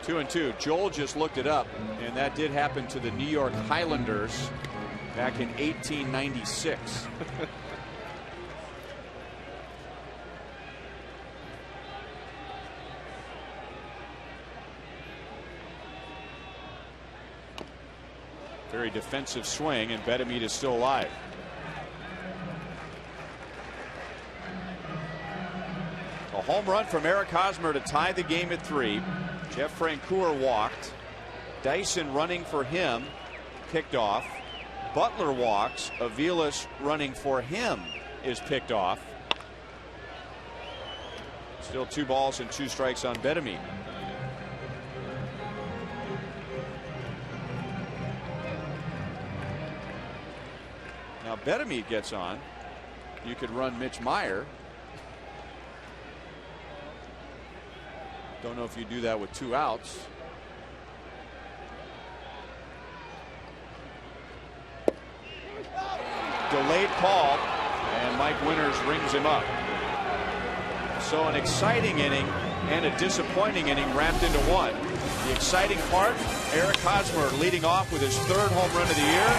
S3: Two and two. Joel just looked it up, and that did happen to the New York Highlanders back in 1896. Very defensive swing, and Betemit is still alive. A home run from Eric Hosmer to tie the game at 3. Jeff Francoeur walked. Dyson running for him, picked off. Butler walks. Avilas running for him is picked off. Still 2 balls and 2 strikes on Betemit. Now Betemit gets on. You could run Mitch Meyer. Don't know if you do that with 2 outs. Delayed call, and Mike Winters rings him up. So an exciting inning and a disappointing inning wrapped into one. The exciting part, Eric Hosmer leading off with his 3rd home run of the year,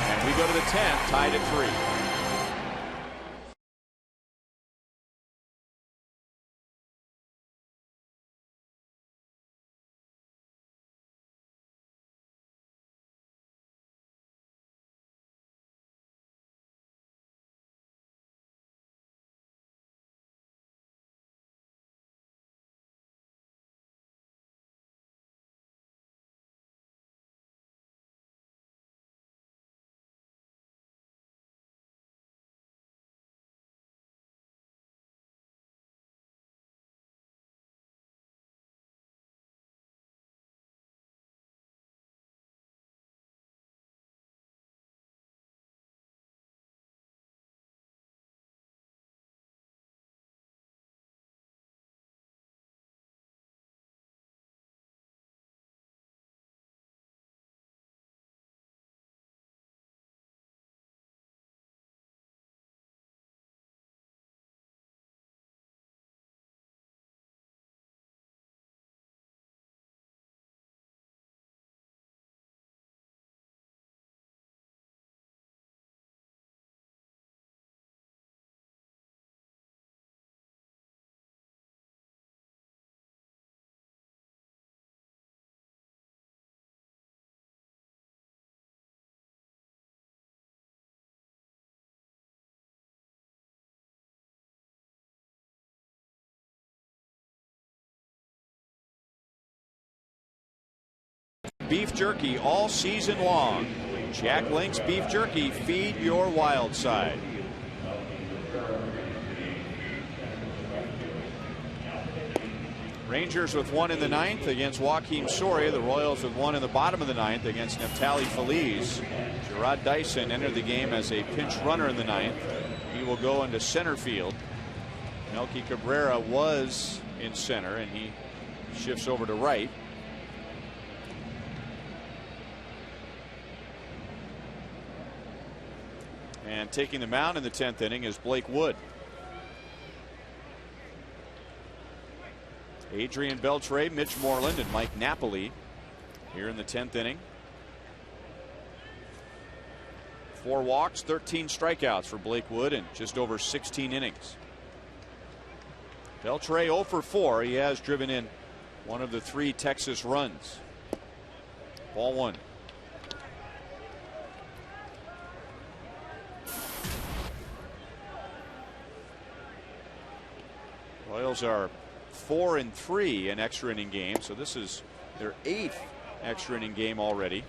S3: and we go to the 10th, tied at 3. Beef jerky all season long. Jack Link's beef jerky, feed your wild side. Rangers with 1 in the 9th against Joakim Soria. The Royals with 1 in the bottom of the 9th against Neftali Feliz. Gerard Dyson entered the game as a pinch runner in the 9th. He will go into center field. Melky Cabrera was in center, and he shifts over to right. And taking the mound in the 10th inning is Blake Wood. Adrian Beltre, Mitch Moreland, and Mike Napoli here in the 10th inning. 4 walks, 13 strikeouts for Blake Wood in just over 16 innings. Beltre 0 for 4. He has driven in one of the 3 Texas runs. Ball 1. Royals are 4-3 in extra inning games, so this is their 8th extra inning game already.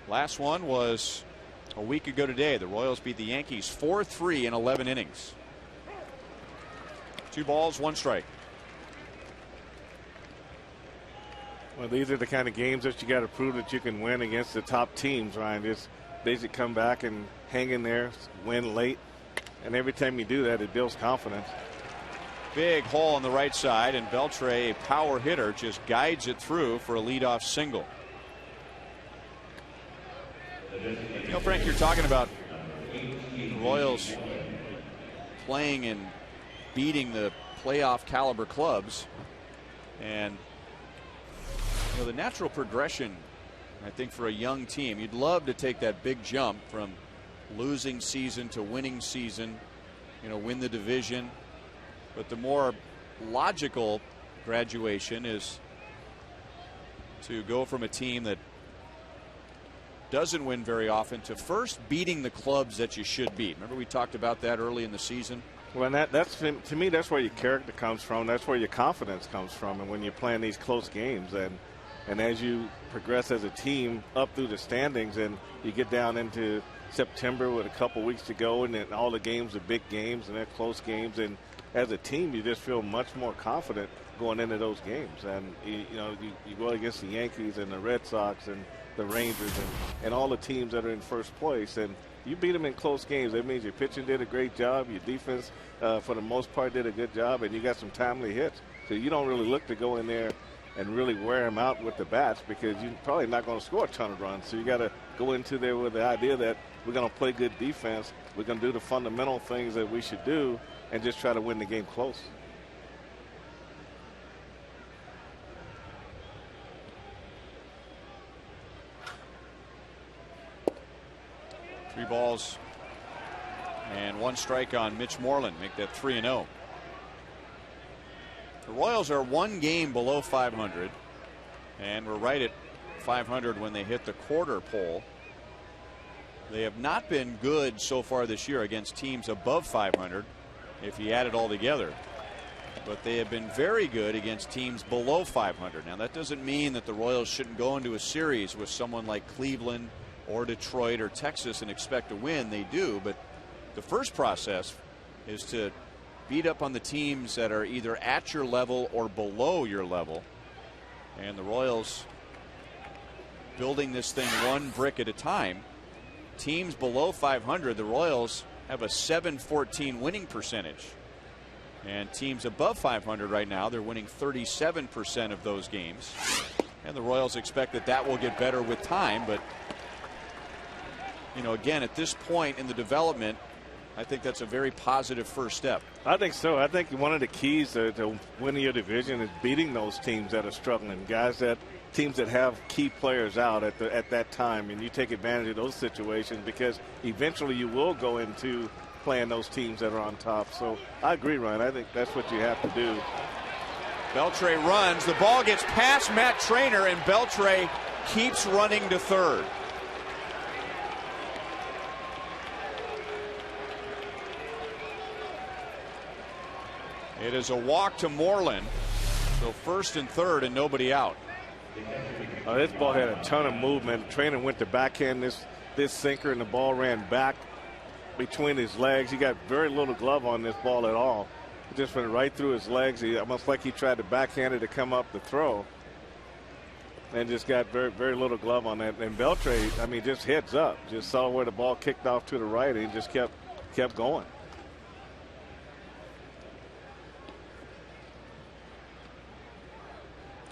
S3: Last one was a week ago today. The Royals beat the Yankees 4-3 in 11 innings. 2 balls, 1 strike.
S4: Well, these are the kind of games that you got to prove that you can win against the top teams, Ryan. Just basically come back and hang in there, win late, and every time you do that, it builds confidence.
S3: Big hole on the right side, and Beltre, a power hitter, just guides it through for a leadoff single. You know, Frank, you're talking about the Royals playing and beating the playoff caliber clubs, and you know, the natural progression, I think, for a young team, you'd love to take that big jump from losing season to winning season, you know, win the division. But the more logical graduation is to go from a team that doesn't win very often to first beating the clubs that you should beat. Remember, we talked about that early in the season.
S4: Well, that's to me, that's where your character comes from. That's where your confidence comes from. And when you're playing these close games, and as you progress as a team up through the standings, and you get down into September with a couple weeks to go, and then all the games are big games and they're close games, and as a team, you just feel much more confident going into those games. And you go against the Yankees and the Red Sox and the Rangers and all the teams that are in first place, and you beat them in close games. That means your pitching did a great job, your defense for the most part did a good job, and you got some timely hits. So you don't really look to go in there and really wear them out with the bats, because you're probably not going to score a ton of runs. So you got to go into there with the idea that we're going to play good defense, we're going to do the fundamental things that we should do, and just try to win the game close.
S3: Three balls and 1 strike on Mitch Moreland, make that 3-0. The Royals are 1 game below 500, and we're right at 500 when they hit the quarter pole. They have not been good so far this year against teams above 500 if you add it all together, but they have been very good against teams below 500. Now, that doesn't mean that the Royals shouldn't go into a series with someone like Cleveland or Detroit or Texas and expect to win. They do, but the first process is to beat up on the teams that are either at your level or below your level, and the Royals building this thing 1 brick at a time. Teams below 500, the Royals have a .714 winning percentage, and teams above 500 right now, they're winning 37% of those games, and the Royals expect that will get better with time. But you know, again, at this point in the development, I think that's a very positive first step.
S4: I think so. I think one of the keys to winning your division is beating those teams that are struggling, teams that have key players out at that time, and you take advantage of those situations, because eventually you will go into playing those teams that are on top. So I agree, Ryan. I think that's what you have to do.
S3: Beltre runs. The ball gets past Matt Trainer, and Beltre keeps running to third. It is a walk to Moreland. So first and third and nobody out.
S4: This ball had a ton of movement. Trainer went to backhand this sinker, and the ball ran back between his legs. He got very little glove on this ball at all. It just went right through his legs. Almost like he tried to backhand it to come up the throw. and just got very, very little glove on that. And Beltre, I mean, just heads up, just saw where the ball kicked off to the right, and he just kept going.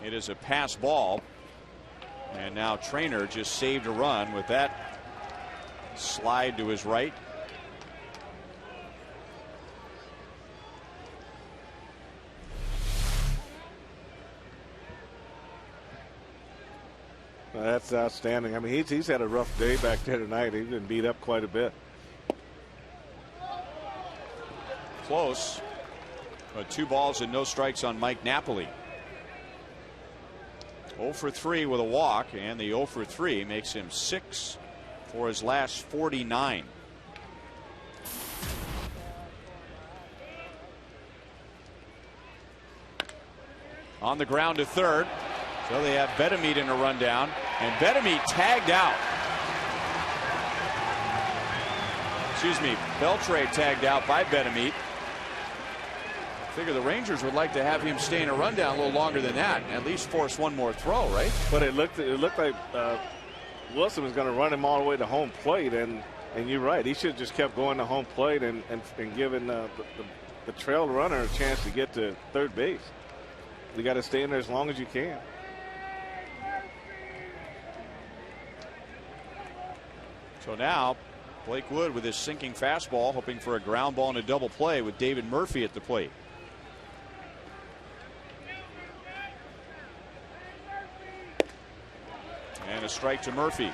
S3: It is a pass ball, and now Trainer just saved a run with that slide to his right.
S4: Well, that's outstanding. I mean, he's had a rough day back there tonight. He's been beat up quite a bit.
S3: Close, but 2 balls and no strikes on Mike Napoli. 0 for 3 with a walk, and the 0 for 3 makes him 6 for his last 49. On the ground to third. So they have Bedemeet in a rundown, and Bedemeet tagged out. Excuse me, Beltre tagged out by Bedemeet. I figure the Rangers would like to have him stay in a rundown a little longer than that, and at least force one more throw, right?
S4: But it looked like Wilson was going to run him all the way to home plate, and you're right. He should have just kept going to home plate and given the trail runner a chance to get to third base. You got to stay in there as long as you can.
S3: So now Blake Wood with his sinking fastball, hoping for a ground ball and a double play with David Murphy at the plate. And a strike to Murphy.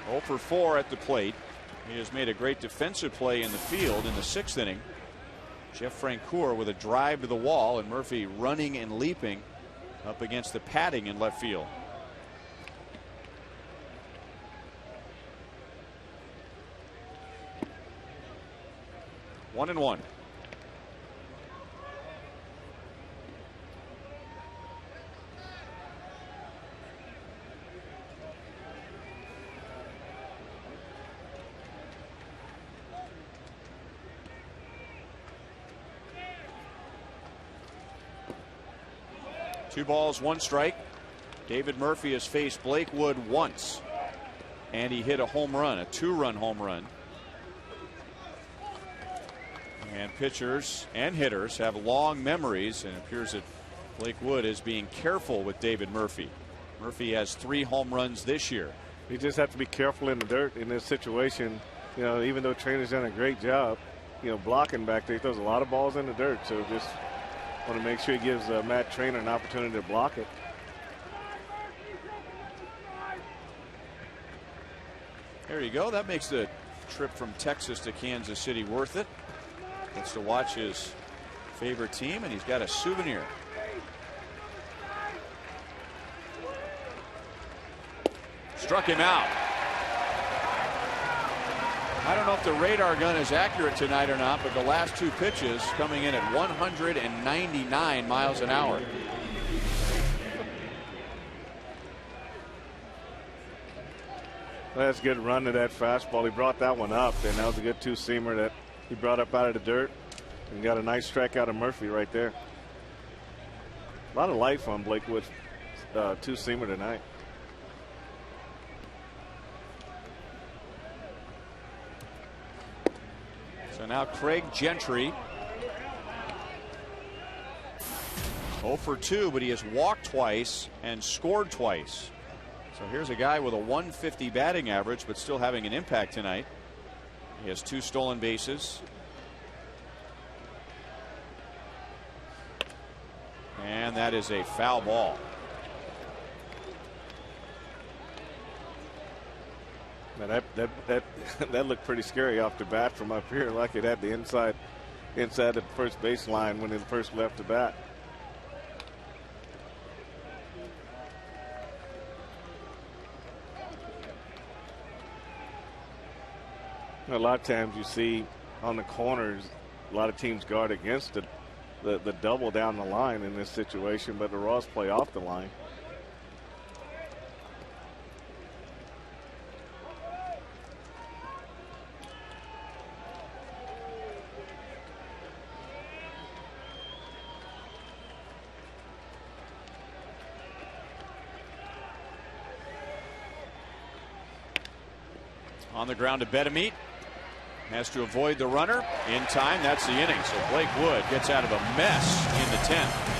S3: 0 for 4 at the plate. He has made a great defensive play in the field in the 6th inning. Jeff Francoeur with a drive to the wall, and Murphy running and leaping up against the padding in left field. One and one. Two balls, 1 strike. David Murphy has faced Blake Wood once, and he hit a home run, a 2-run home run. And pitchers and hitters have long memories, and it appears that Blake Wood is being careful with David Murphy. Murphy has 3 home runs this year.
S4: You just have to be careful in the dirt in this situation. You know, even though Trainer's done a great job, you know, blocking back there, he throws a lot of balls in the dirt. So just want to make sure he gives Matt Trainer an opportunity to block it.
S3: There you go. That makes the trip from Texas to Kansas City worth it. Gets to watch his favorite team, and he's got a souvenir. Struck him out. I don't know if the radar gun is accurate tonight or not, but the last 2 pitches coming in at 199 miles an hour.
S4: That's a good run to that fastball. He brought that one up, and that was a good 2-seamer that he brought up out of the dirt and got a nice strikeout of Murphy right there. A lot of life on Blake Wood's 2-seamer tonight.
S3: So now Craig Gentry. 0 for 2, but he has walked twice and scored twice. So here's a guy with a 150 batting average, but still having an impact tonight. He has 2 stolen bases. And that is a foul ball.
S4: Man, that looked pretty scary off the bat from up here, like it had the inside the first baseline when it first left the bat. A lot of times you see on the corners, a lot of teams guard against the double down the line in this situation, but the Royals play off the line.
S3: on the ground to Bedamit. Has to avoid the runner in time. That's the inning. So Blake Wood gets out of a mess in the 10th.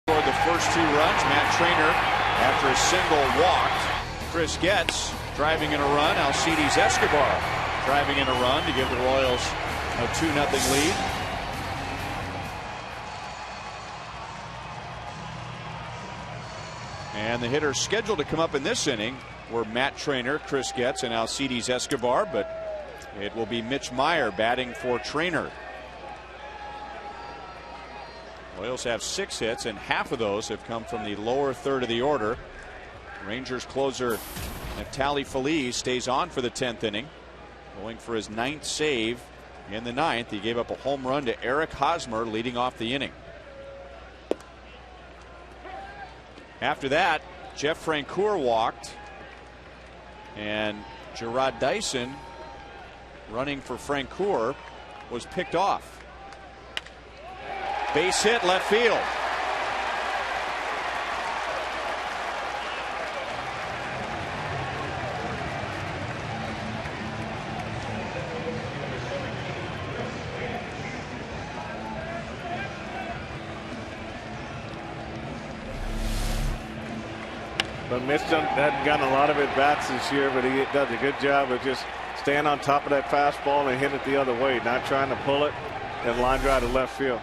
S3: For the first 2 runs, Matt Trainer after a single walked. Chris Getz driving in a run. Alcides Escobar driving in a run to give the Royals a 2-0 lead. And the hitters scheduled to come up in this inning were Matt Trainer, Chris Getz, and Alcides Escobar, but it will be Mitch Meyer batting for Trainer. Royals have 6 hits, and half of those have come from the lower third of the order. Rangers closer Neftali Feliz stays on for the 10th inning, going for his 9th save in the 9th. He gave up a home run to Eric Hosmer leading off the inning. After that, Jeff Francoeur walked, and Gerard Dyson, running for Francoeur, was picked off. Base hit left field.
S4: But Mitch hadn't gotten a lot of at-bats this year, but he does a good job of just staying on top of that fastball and hitting it the other way, not trying to pull it and line drive to left field.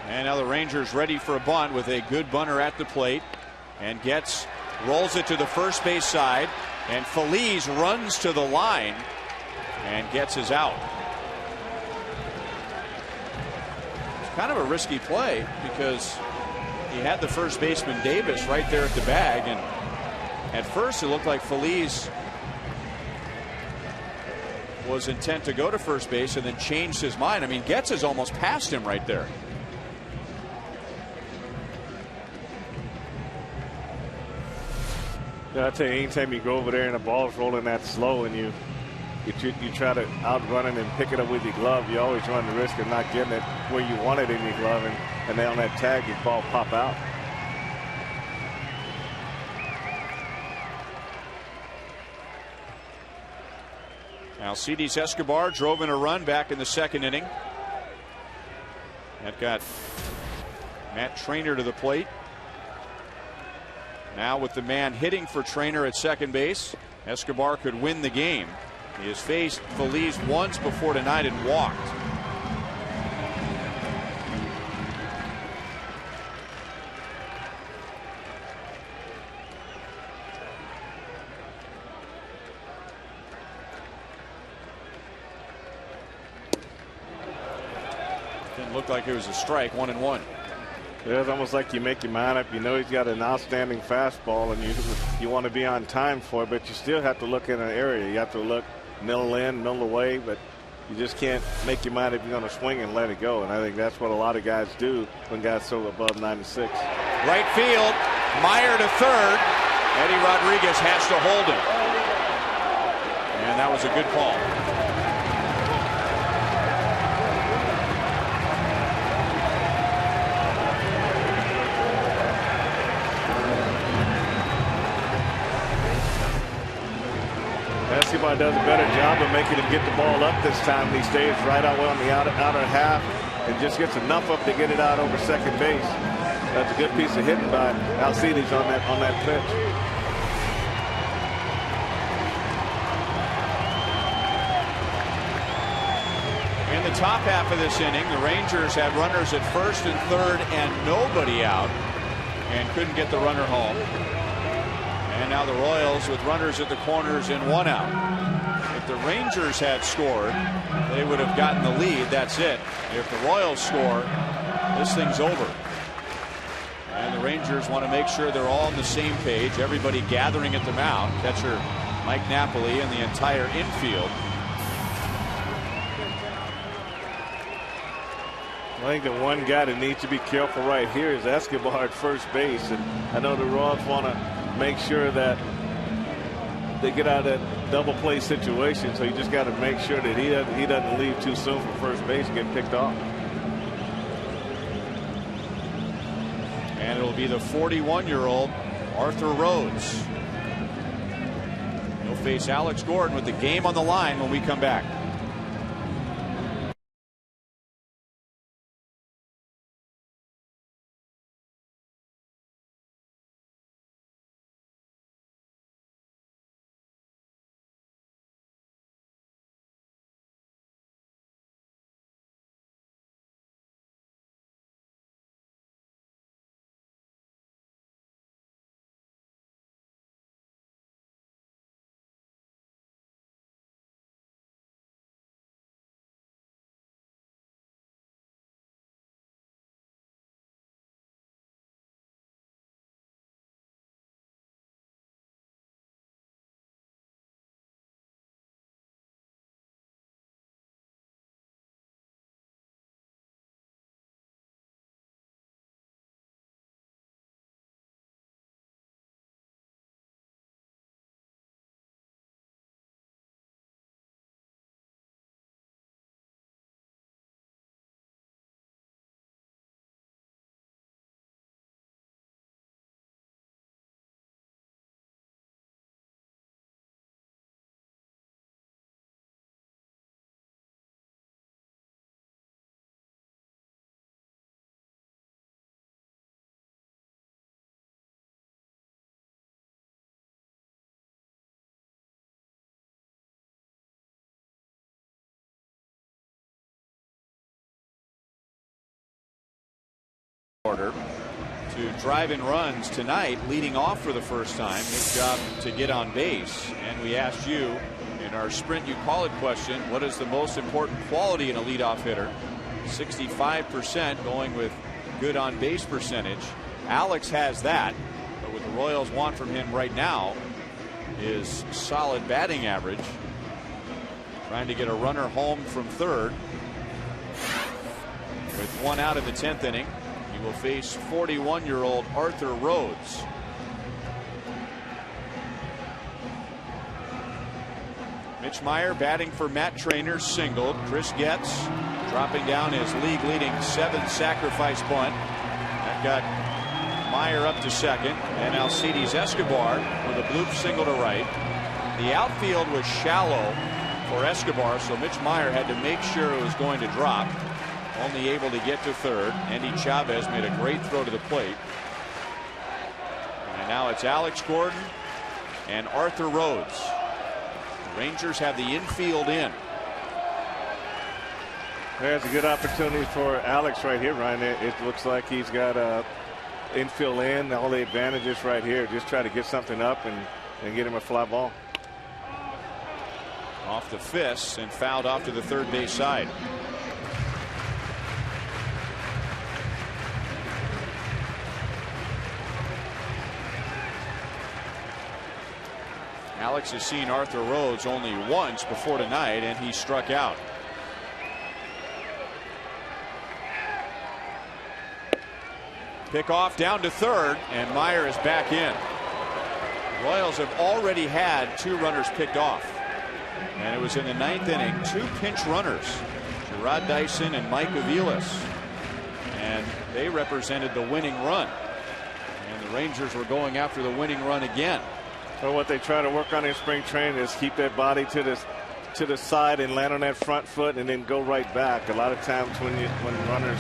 S3: And now the Rangers ready for a bunt with a good bunter at the plate. And Getz rolls it to the first base side. And Feliz runs to the line. And Getz is out. It's kind of a risky play because he had the first baseman Davis right there at the bag. And at first it looked like Feliz was intent to go to first base and then changed his mind. I mean, Getz is almost past him right there.
S4: Yeah, I tell you, anytime you go over there and the ball is rolling that slow and you try to outrun it and pick it up with your glove, you always run the risk of not getting it where you want it in your glove, and then on that tag, your ball pop out.
S3: Alcides Escobar drove in a run back in the 2nd inning. That got Matt Trainer to the plate. Now with the man hitting for Trainer at second base, Escobar could win the game. He has faced Feliz once before tonight and walked. Didn't look like it was a strike. 1-1.
S4: Yeah, it's almost like you make your mind up. You know he's got an outstanding fastball, and you want to be on time for it, but you still have to look in an area. You have to look middle in, middle away, but you just can't make your mind if you're going to swing and let it go. And I think that's what a lot of guys do when guys throw above 96.
S3: Right field, Meyer to third. Eddie Rodriguez has to hold him. And that was a good call.
S4: Escobar does a better job of making him get the ball up this time. He stays right out on the outer half and just gets enough up to get it out over second base. That's a good piece of hitting by Alcides on that pitch.
S3: In the top half of this inning, the Rangers had runners at first and third and nobody out, and couldn't get the runner home. And now the Royals with runners at the corners and one out. If the Rangers had scored, they would have gotten the lead. That's it. If the Royals score, this thing's over. And the Rangers want to make sure they're all on the same page. Everybody gathering at the mound. Catcher Mike Napoli and the entire infield.
S4: I think the one guy that needs to be careful right here is Escobar at first base. And I know the Royals want to make sure that they get out of that double play situation. So you just got to make sure that he doesn't leave too soon from first base and get picked off.
S3: And it'll be the 41-year-old Arthur Rhodes. He'll face Alex Gordon with the game on the line when we come back. Order to drive in runs tonight, leading off for the first time. His job to get on base. And we asked you in our Sprint You Call It question, what is the most important quality in a leadoff hitter? 65% going with good on base percentage. Alex has that, but what the Royals want from him right now is solid batting average. Trying to get a runner home from third. With one out in the 10th inning. Will face 41-year-old Arthur Rhodes. Mitch Meyer batting for Matt Trainer, singled. Chris Getz dropping down his league-leading 7th sacrifice bunt. That got Meyer up to second, and Alcides Escobar with a bloop single to right. The outfield was shallow for Escobar, so Mitch Meyer had to make sure it was going to drop. Only able to get to third. Andy Chavez made a great throw to the plate. And now it's Alex Gordon and Arthur Rhodes. The Rangers have the infield in.
S4: There's a good opportunity for Alex right here, Ryan. It looks like he's got infield in, all the advantages right here. Just try to get something up and get him a fly ball.
S3: Off the fists and fouled off to the third base side. Alex has seen Arthur Rhodes only once before tonight, and he struck out. Pick off down to third, and Meyer is back in. The Royals have already had 2 runners picked off, and it was in the 9th inning. 2 pinch runners, Gerard Dyson and Mike Aviles, and they represented the winning run, and the Rangers were going after the winning run again.
S4: So what they try to work on in spring training is keep that body to the side and land on that front foot and then go right back. A lot of times when runners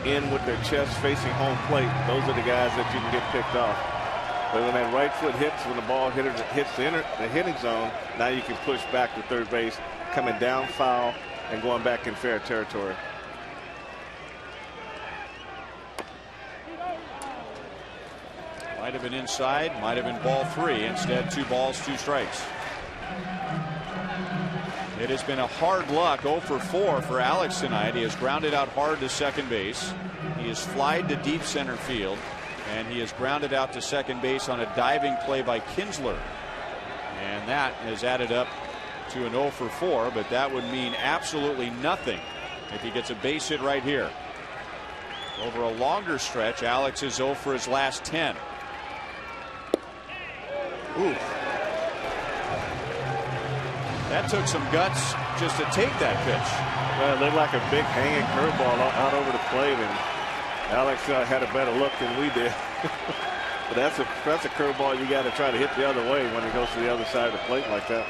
S4: in with their chest facing home plate, those are the guys that you can get picked off. But when that right foot hits, when the ball hits the hitting zone, now you can push back to third base, coming down foul and going back in fair territory.
S3: Might have been inside, might have been ball 3. Instead, 2 balls, 2 strikes. It has been a hard luck 0 for 4 for Alex tonight. He has grounded out hard to second base. He has flied to deep center field, and he has grounded out to second base on a diving play by Kinsler. And that has added up to an 0 for 4, but that would mean absolutely nothing if he gets a base hit right here. Over a longer stretch, Alex is 0 for his last 10. Oof. That took some guts just to take that pitch.
S4: Well, it looked like a big hanging curveball out over the plate, and Alex had a better look than we did. But that's a curveball you got to try to hit the other way when it goes to the other side of the plate like that.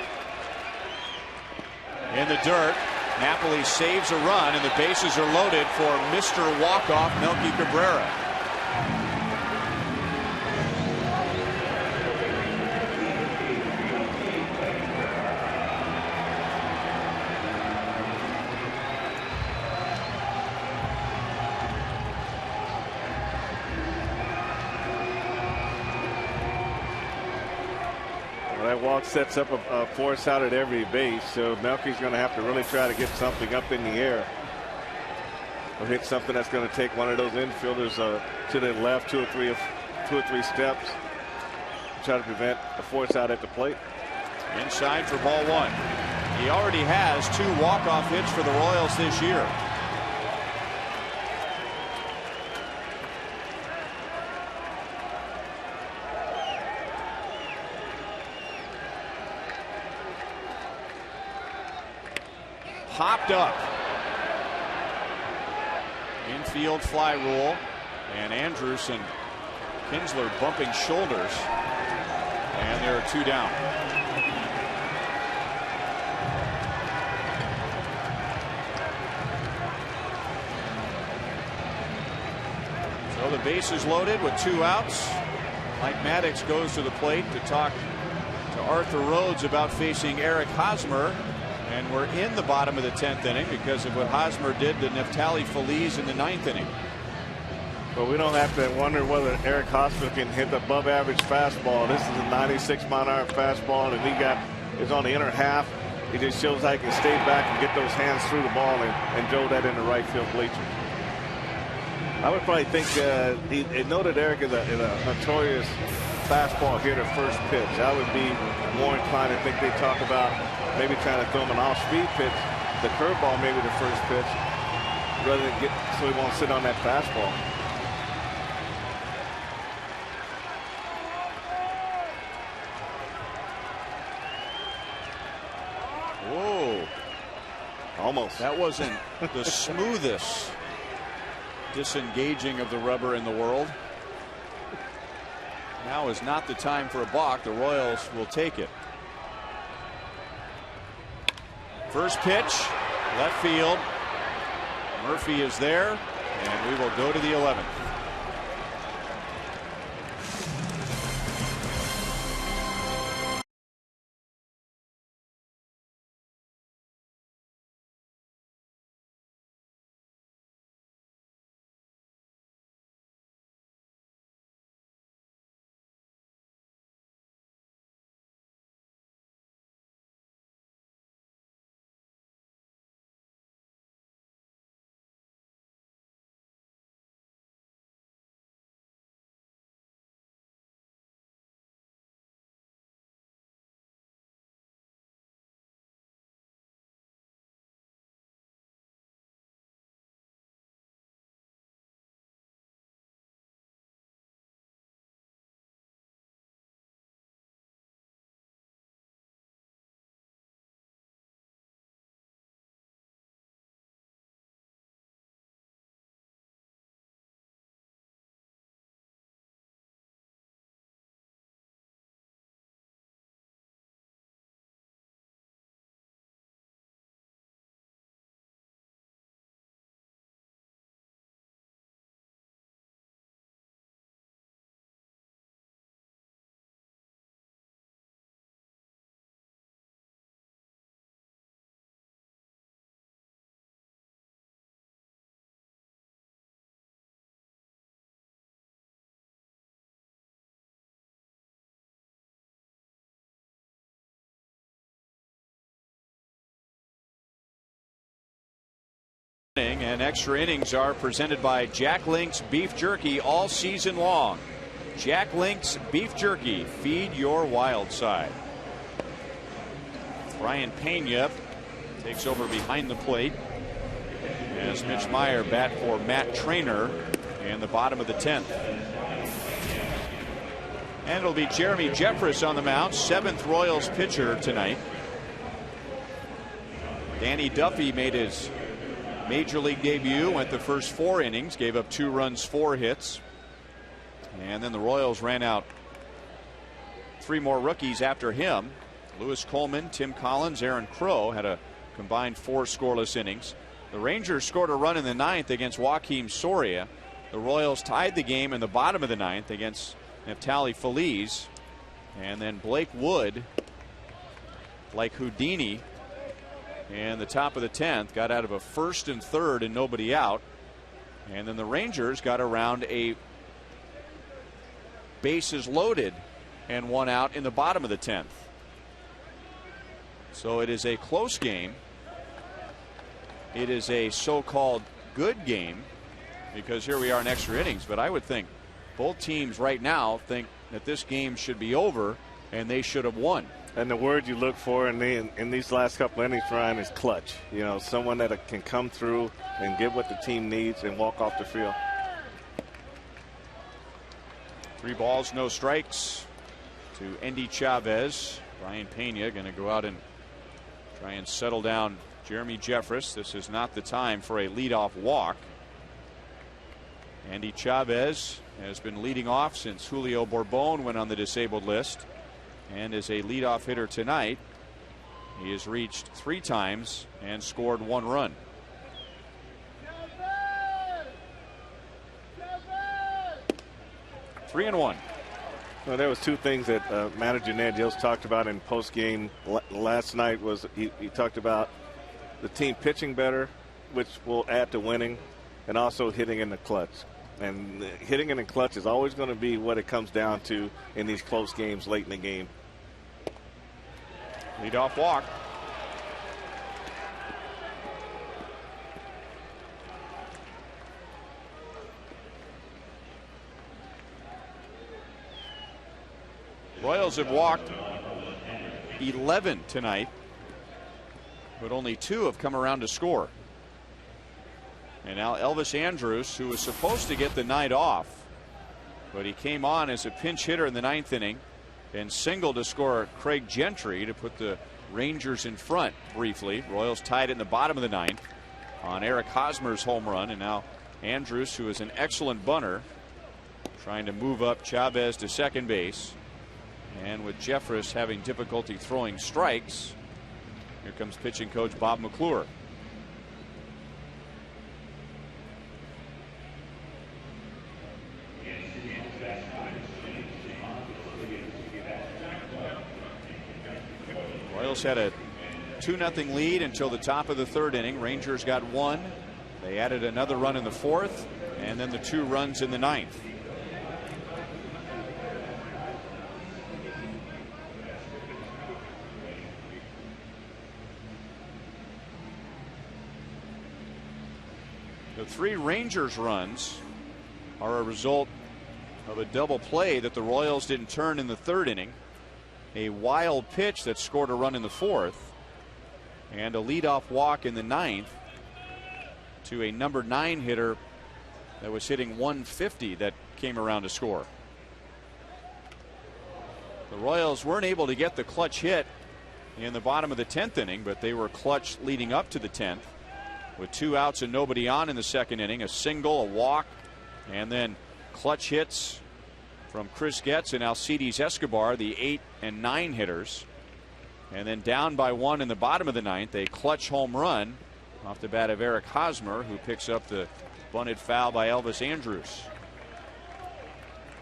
S3: In the dirt, Napoli saves a run, and the bases are loaded for Mr. Walkoff Melky Cabrera.
S4: That walk sets up a force out at every base, so Melky's going to have to really try to get something up in the air or hit something that's going to take one of those infielders to the left 2 or 3 steps, try to prevent a force out at the plate.
S3: Inside for ball 1. He already has 2 walk-off hits for the Royals this year. Popped up. Infield fly rule, and Andrus and Kinsler bumping shoulders, and there are 2 down. So the base is loaded with 2 outs. Mike Maddox goes to the plate to talk to Arthur Rhodes about facing Eric Hosmer. And we're in the bottom of the 10th inning because of what Hosmer did to Neftali Feliz in the 9th inning.
S4: But we don't have to wonder whether Eric Hosmer can hit the above average fastball. This is a 96-mile-an-hour fastball, and he is on the inner half. He just shows how he can stay back and get those hands through the ball and drove that into right field bleachers. I would probably think he noted Eric is a notorious fastball hitter first pitch. I would be more inclined to think they talk about maybe trying to throw him an off-speed pitch, the curveball maybe the first pitch, rather than so he won't sit on that fastball.
S3: Whoa.
S4: Almost.
S3: That wasn't the smoothest disengaging of the rubber in the world. Now is not the time for a balk. The Royals will take it. First pitch, left field. Murphy is there, and we will go to the 11th. And extra innings are presented by Jack Link's Beef Jerky all season long. Jack Link's Beef Jerky. Feed your wild side. Ryan Pena takes over behind the plate as Mitch Meyer bat for Matt Trainer in the bottom of the 10th. And it'll be Jeremy Jeffress on the mound, 7th Royals pitcher tonight. Danny Duffy made his major league debut, went the first 4 innings, gave up 2 runs, 4 hits. And then the Royals ran out 3 more rookies after him. Lewis Coleman, Tim Collins, Aaron Crow had a combined 4 scoreless innings. The Rangers scored a run in the 9th against Joaquim Soria. The Royals tied the game in the bottom of the 9th against Neftali Feliz. And then Blake Wood, like Houdini, in the top of the 10th, got out of a 1st and 3rd and nobody out. And then the Rangers got around a bases loaded and 1 out in the bottom of the 10th. So it is a close game. It is a so-called good game because here we are in extra innings. But I would think both teams right now think that this game should be over and they should have won.
S4: And the word you look for in these last couple innings, Ryan, is clutch. You know, someone that can come through and get what the team needs and walk off the field.
S3: 3 balls, no strikes to Endy Chavez. Ryan Pena going to go out and try and settle down Jeremy Jeffress. This is not the time for a leadoff walk. Endy Chavez has been leading off since Julio Bourbon went on the disabled list and is a leadoff hitter tonight. He has reached 3 times and scored 1 run. Three and 1.
S4: Well, there was 2 things that manager Ned Gills talked about in post-game last night. Was he talked about the team pitching better, which will add to winning, and also hitting in the clutch. And hitting in the clutch is always going to be what it comes down to in these close games late in the game.
S3: Leadoff walk. Royals have walked 11 tonight, but only 2 have come around to score. And now Elvis Andrus, who was supposed to get the night off, but he came on as a pinch hitter in the 9th inning and singled to score Craig Gentry to put the Rangers in front briefly. Royals tied it in the bottom of the 9th on Eric Hosmer's home run, and now Andrus, who is an excellent bunter, trying to move up Chavez to second base. And with Jeffress having difficulty throwing strikes, here comes pitching coach Bob McClure. Royals had a 2-0 lead until the top of the 3rd inning. Rangers got 1. They added another run in the 4th, and then the 2 runs in the 9th. The 3 Rangers runs are a result of a double play that the Royals didn't turn in the 3rd inning, a wild pitch that scored a run in the 4th, and a leadoff walk in the 9th to a number 9 hitter that was hitting 150 that came around to score. The Royals weren't able to get the clutch hit in the bottom of the 10th inning, but they were clutch leading up to the 10th. With 2 outs and nobody on in the 2nd inning, a single, a walk, and then clutch hits from Chris Getz and Alcides Escobar, the 8 and 9 hitters. And then down by 1 in the bottom of the 9th, a clutch home run off the bat of Eric Hosmer, who picks up the bunted foul by Elvis Andrus.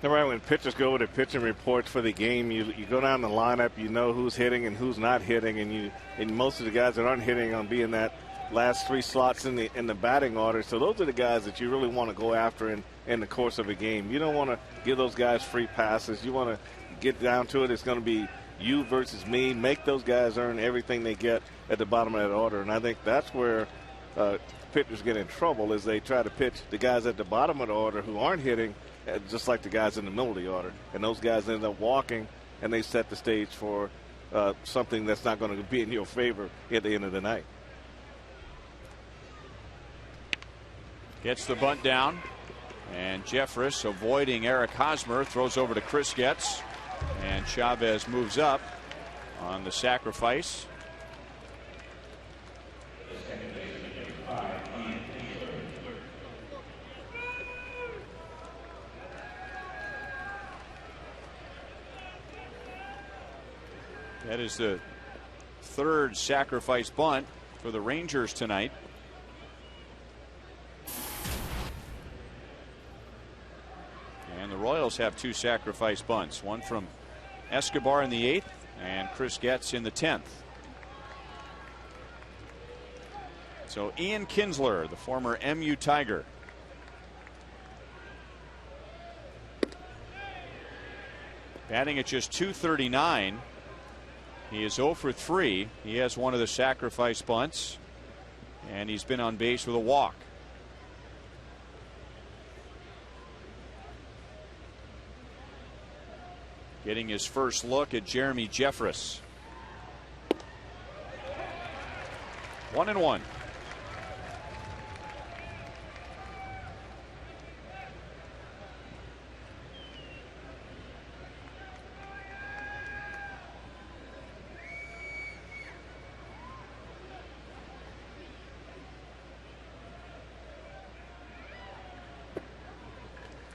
S4: Right, when pitchers go with the pitching reports for the game, you go down the lineup, you know who's hitting and who's not hitting, and most of the guys that aren't hitting on being that last 3 slots in the batting order. So those are the guys that you really want to go after in the course of a game. You don't want to give those guys free passes. You want to get down to it. It's going to be you versus me. Make those guys earn everything they get at the bottom of that order. And I think that's where pitchers get in trouble is they try to pitch the guys at the bottom of the order who aren't hitting, just like the guys in the middle of the order. And those guys end up walking, and they set the stage for something that's not going to be in your favor at the end of the night.
S3: Gets the bunt down. And Jeffress, avoiding Eric Hosmer, throws over to Chris Getz. And Chavez moves up on the sacrifice. That is the third sacrifice bunt for the Rangers tonight. And the Royals have two sacrifice bunts, one from Escobar in the 8th and Chris Getz in the 10th. So Ian Kinsler, the former MU Tiger. Batting at just .239. He is 0 for 3. He has one of the sacrifice bunts, and he's been on base with a walk. Getting his first look at Jeremy Jeffress. 1-1.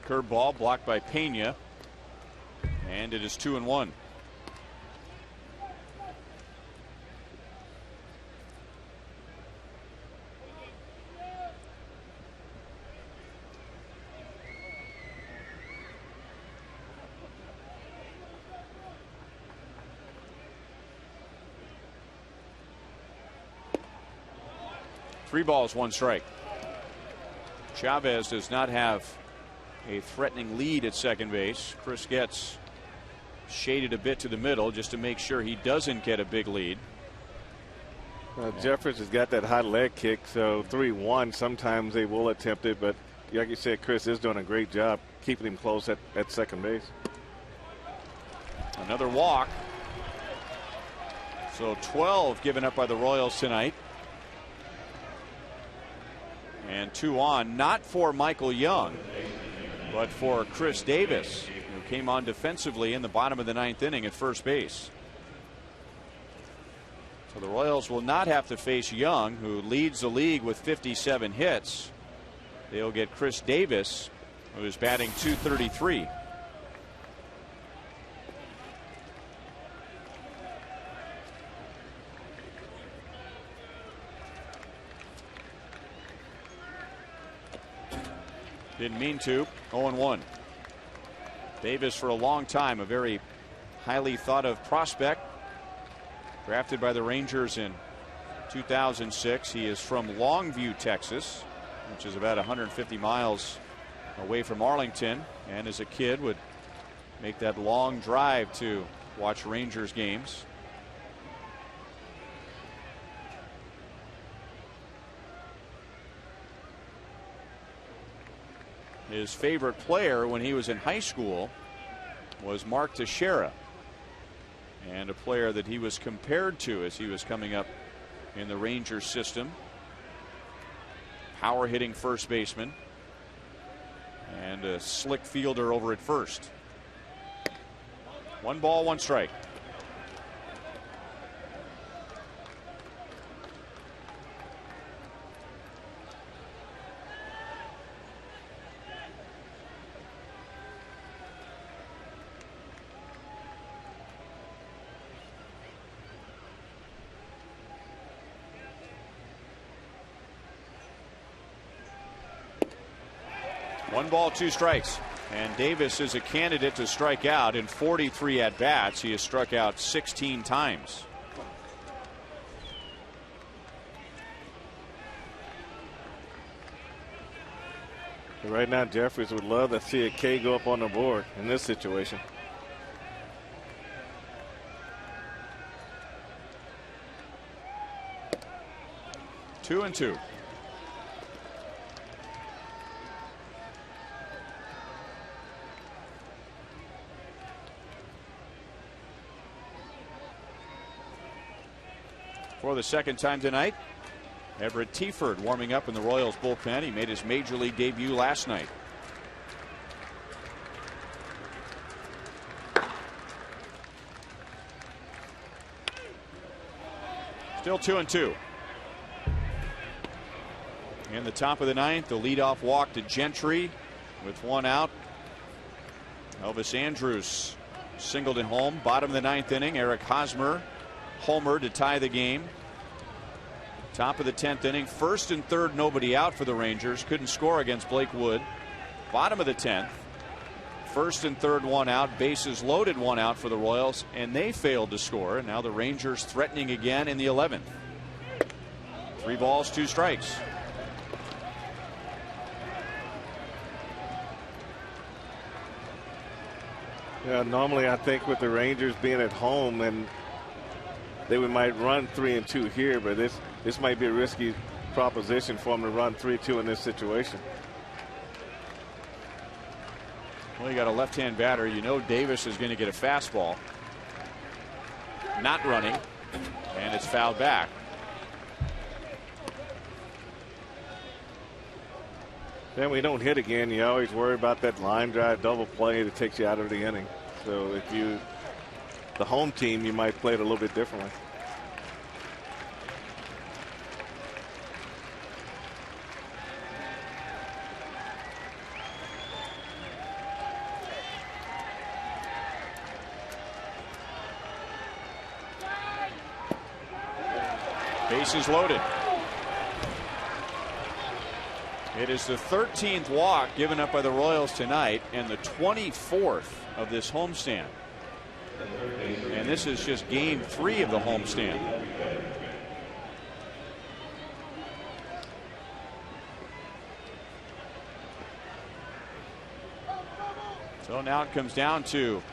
S3: Curveball blocked by Pena. And it is 2-1. Three balls, one strike. Chavez does not have a threatening lead at second base. Chris Getz shaded a bit to the middle just to make sure he doesn't get a big lead.
S4: Jeffress has got that hot leg kick, so 3-1. Sometimes they will attempt it, but like you said, Chris is doing a great job keeping him close at second base.
S3: Another walk. So 12 given up by the Royals tonight. And 2 on, not for Michael Young, but for Chris Davis, who came on defensively in the bottom of the 9th inning at first base. So the Royals will not have to face Young, who leads the league with 57 hits. They'll get Chris Davis, who is batting .233. Didn't mean to. 0-1. Davis, for a long time, a very highly thought of prospect. Drafted by the Rangers in 2006. He is from Longview, Texas, which is about 150 miles away from Arlington. And as a kid would make that long drive to watch Rangers games. His favorite player when he was in high school was Mark Teixeira, and a player that he was compared to as he was coming up in the Rangers system. Power hitting first baseman and a slick fielder over at first. 1 ball, 1 strike. One ball, 2 strikes. And Davis is a candidate to strike out in 43 at bats. He has struck out 16 times.
S4: Right now, Jeffress would love to see a K go up on the board in this situation.
S3: Two and 2. For the second time tonight, Everett Teaford warming up in the Royals bullpen. He made his major league debut last night. Still 2-2. In the top of the ninth, the leadoff walk to Gentry with one out. Elvis Andrus singled it home. Bottom of the ninth inning, Eric Hosmer homer to tie the game. Top of the 10th inning, first and third, nobody out for the Rangers. Couldn't score against Blake Wood. Bottom of the 10th, first and third, one out. Bases loaded, one out for the Royals, and they failed to score. And now the Rangers threatening again in the 11th. 3 balls, 2 strikes.
S4: Yeah, normally I think with the Rangers being at home, and they might run 3-2 here, but this might be a risky proposition for them to run 3-2 in this situation.
S3: Well, you got a left-hand batter. You know Davis is going to get a fastball. Not running, and it's fouled back.
S4: Then we don't hit again. You always worry about that line drive double play that takes you out of the inning. So if you, the home team, you might play it a little bit differently.
S3: Bases loaded. It is the 13th walk given up by the Royals tonight and the 24th of this homestand. And this is just game 3 of the homestand. So now it comes down to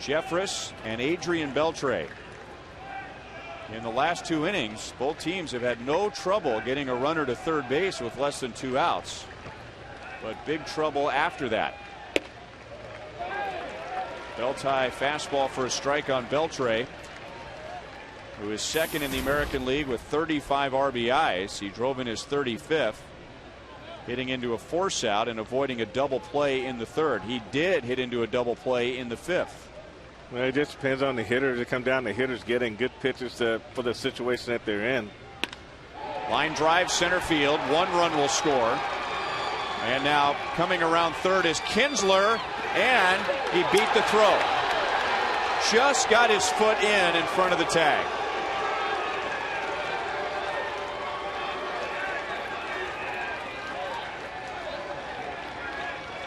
S3: Jeffress and Adrian Beltre. In the last 2 innings, both teams have had no trouble getting a runner to third base with less than 2 outs. But big trouble after that. Beltre fastball for a strike on Beltre, who is second in the American League with 35 RBIs. He drove in his 35th, hitting into a force out and avoiding a double play in the third. He did hit into a double play in the 5th.
S4: Well, it just depends on the hitters. It comes down to hitters getting good pitches for the situation that they're in.
S3: Line drive center field. 1 run will score. And now coming around third is Kinsler, and he beat the throw. Just got his foot in front of the tag.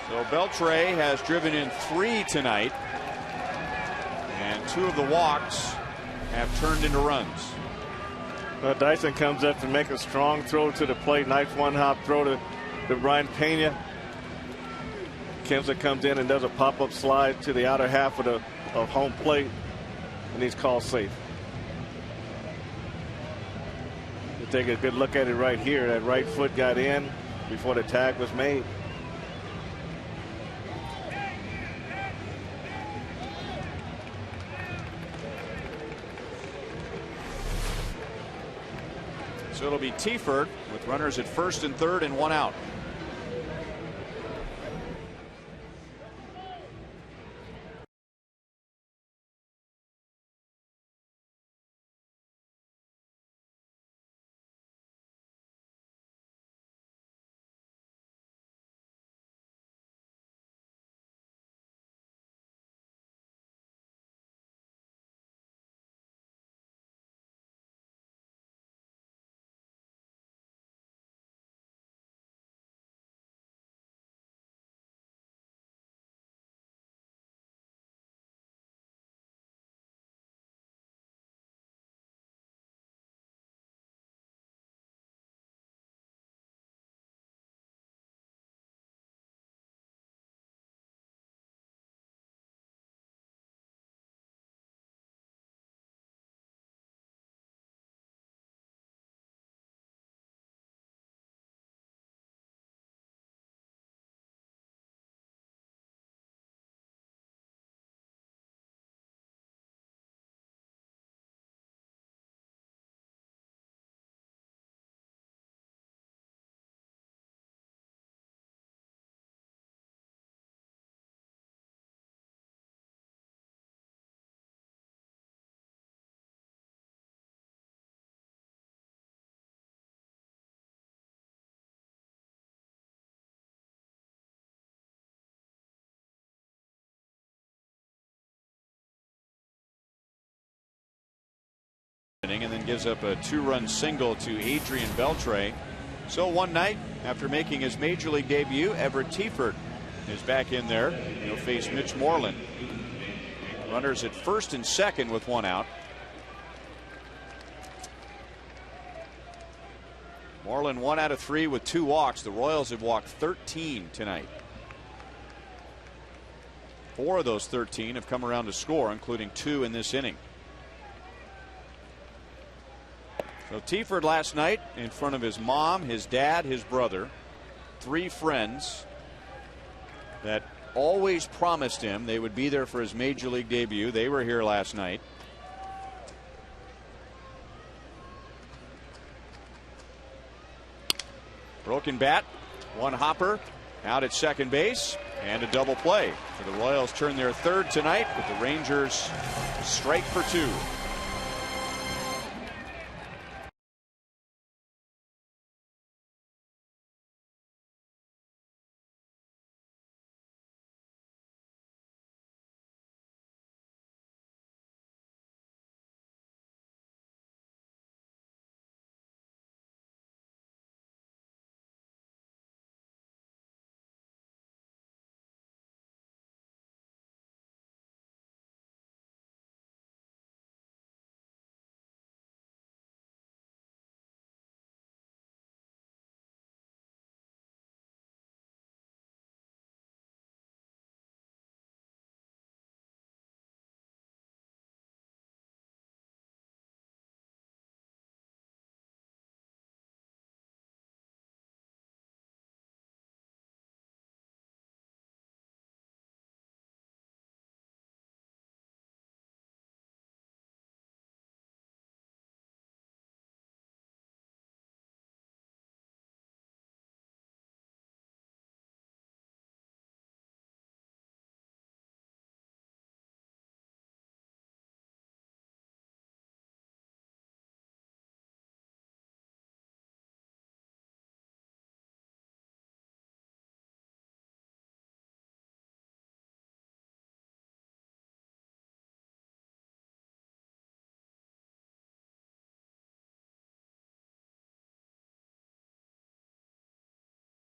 S3: So Beltre has driven in 3 tonight. And 2 of the walks have turned into runs.
S4: Dyson comes up to make a strong throw to the plate. Nice one-hop throw to Brian Pena. Kinsler comes in and does a pop-up slide to the outer half of home plate, and he's called safe. You take a good look at it right here. That right foot got in before the tag was made.
S3: So it'll be Teaford with runners at first and third and 1 out. inning and then gives up a 2-run single to Adrian Beltre. So one night after making his major league debut, Everett Tiefert is back in there. He'll face Mitch Moreland. Runners at first and second with 1 out. Moreland 1 out of 3 with 2 walks. The Royals have walked 13 tonight. 4 of those 13 have come around to score, including 2 in this inning. So Tiefert last night in front of his mom, his dad, his brother, 3 friends that always promised him they would be there for his major league debut. They were here last night. Broken bat, 1 hopper, out at second base, and a double play. So the Royals turn their 3rd tonight with the Rangers strike for 2.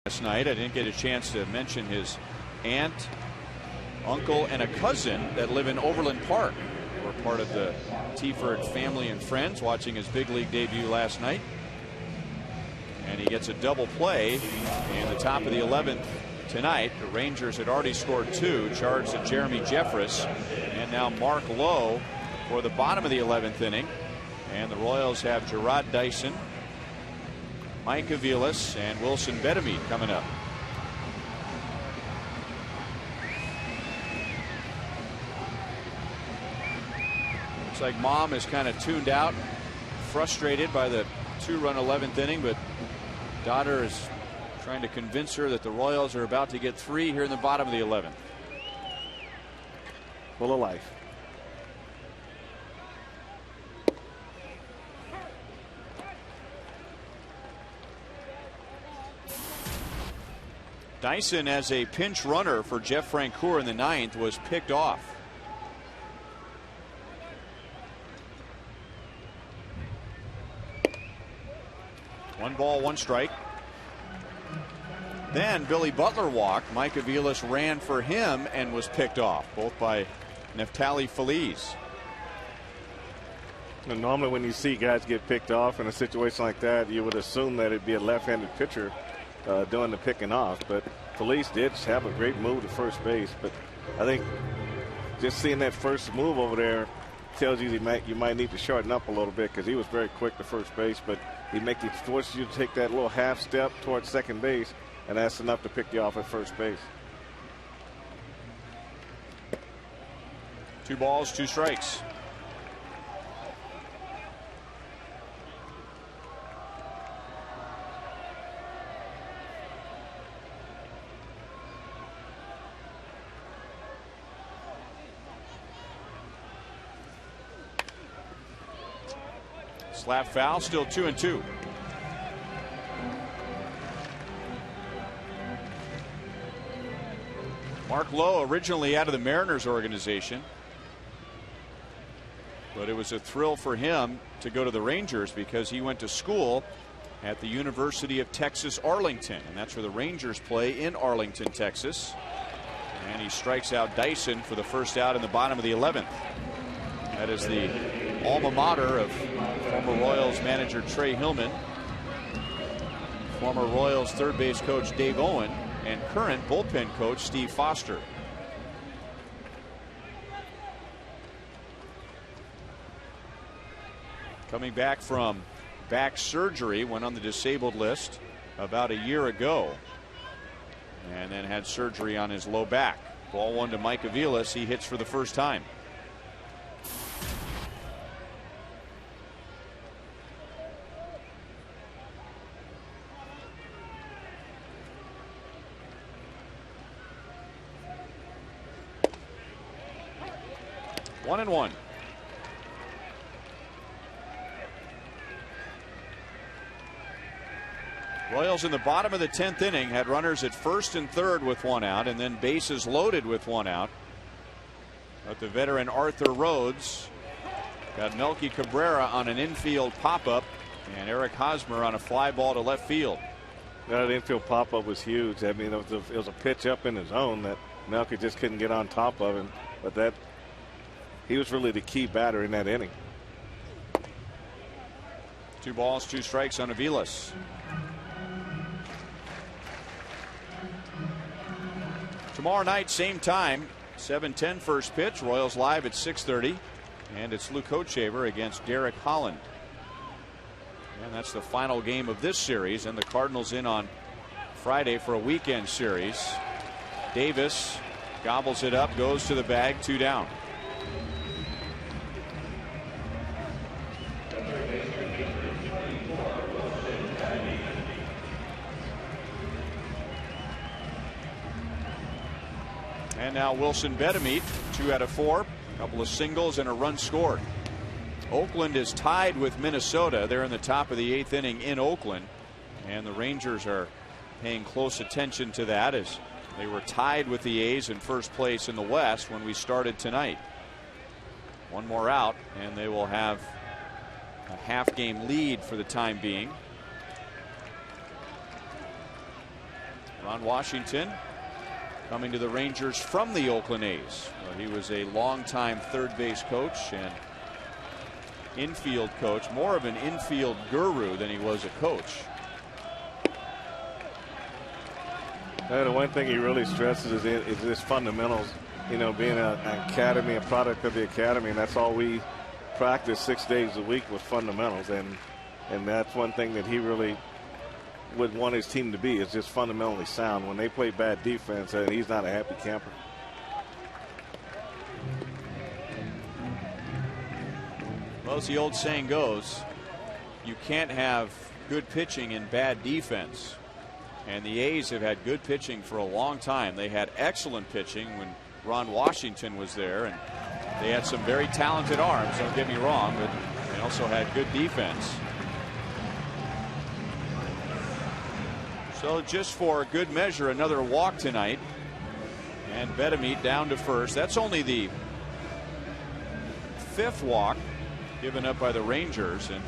S3: Last night, I didn't get a chance to mention his aunt, uncle, and a cousin that live in Overland Park. Were part of the Tiefert family and friends watching his big league debut last night. And he gets a double play in the top of the 11th tonight. The Rangers had already scored 2, charged to Jeremy Jeffress, and now Mark Lowe for the bottom of the 11th inning. And the Royals have Gerard Dyson, Mike Aviles, and Wilson Betemit coming up. Looks like Mom is kind of tuned out, frustrated by the 2-run 11th inning, but daughter is trying to convince her that the Royals are about to get 3 here in the bottom of the 11th.
S4: Full of life.
S3: Dyson, as a pinch runner for Jeff Francoeur in the 9th, was picked off. One ball, 1 strike. Then Billy Butler walked. Mike Aviles ran for him and was picked off, both by Neftali Feliz.
S4: And normally when you see guys get picked off in a situation like that, you would assume that it'd be a left-handed pitcher doing the picking off, but Feliz did have a great move to first base. But I think just seeing that first move over there tells you you might need to shorten up a little bit, because he was very quick to first base, but he forces you to take that little half step towards second base, and that's enough to pick you off at first base.
S3: 2 balls, 2 strikes. Slap foul, still 2-2. Mark Lowe, originally out of the Mariners organization. But it was a thrill for him to go to the Rangers because he went to school at the University of Texas Arlington, and that's where the Rangers play, in Arlington, Texas. And he strikes out Dyson for the first out in the bottom of the 11th. That is the alma mater of former Royals manager Trey Hillman, former Royals third base coach Dave Owen, and current bullpen coach Steve Foster. Coming back from back surgery, went on the disabled list about a year ago, and then had surgery on his low back. Ball one to Mike Aviles. He hits for the first time. One and one. Royals in the bottom of the 10th inning had runners at first and third with one out, and then bases loaded with one out. But the veteran Arthur Rhodes got Melky Cabrera on an infield pop-up and Eric Hosmer on a fly ball to left field.
S4: That infield pop-up was huge. I mean, it was a pitch up in the zone that Melky just couldn't get on top of him. But he was really the key batter in that inning.
S3: 2 balls, 2 strikes on Aviles. Tomorrow night, same time, 7:10 first pitch. Royals live at 6:30, and it's Luke Hochevar against Derek Holland. And that's the final game of this series, and the Cardinals in on Friday for a weekend series. Davis gobbles it up, goes to the bag, 2 down. And now Wilson Betemit, 2 out of 4, a couple of singles and a run scored. Oakland is tied with Minnesota. They're in the top of the 8th inning in Oakland, and the Rangers are paying close attention to that as they were tied with the A's in first place in the West when we started tonight. One more out, and they will have a half-game lead for the time being. Ron Washington coming to the Rangers from the Oakland A's. He was a longtime third base coach and infield coach, more of an infield guru than he was a coach.
S4: The one thing he really stresses is his fundamentals. You know, being an academy, a product of the academy, and that's all we practice 6 days a week with fundamentals. And that's one thing that he really would want his team to be, is just fundamentally sound. When they play bad defense, he's not a happy camper.
S3: Well, as the old saying goes, you can't have good pitching and bad defense. And the A's have had good pitching for a long time. They had excellent pitching when Ron Washington was there, and they had some very talented arms, don't get me wrong, but they also had good defense. So just for good measure, another walk tonight, and Betemit down to first. That's only the 5th walk given up by the Rangers, and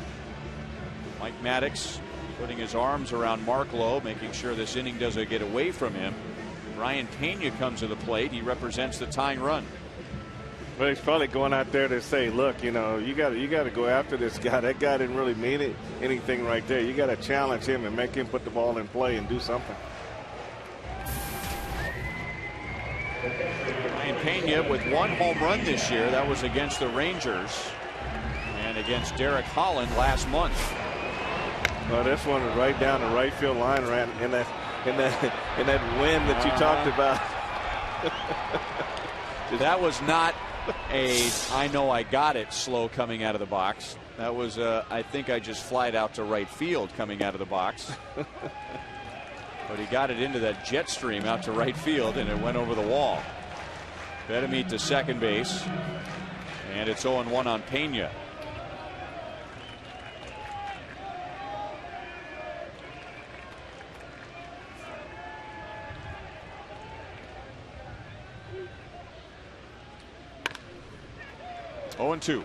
S3: Mike Maddox putting his arms around Mark Lowe, making sure this inning doesn't get away from him. Ryan Pena comes to the plate. He represents the tying run.
S4: Well, he's probably going out there to say, look, you know, you got to go after this guy. That guy didn't really mean anything right there. You got to challenge him and make him put the ball in play and do something.
S3: Ryan Pena with 1 home run this year. That was against the Rangers and against Derek Holland last month.
S4: Well, this one was right down the right field line, ran in that wind that you talked about.
S3: That was not a I know I got it slow coming out of the box. That was I think I just flied out to right field coming out of the box. But he got it into that jet stream out to right field, and it went over the wall. Betemit to second base, and it's 0-1 on Pena. Oh, 2.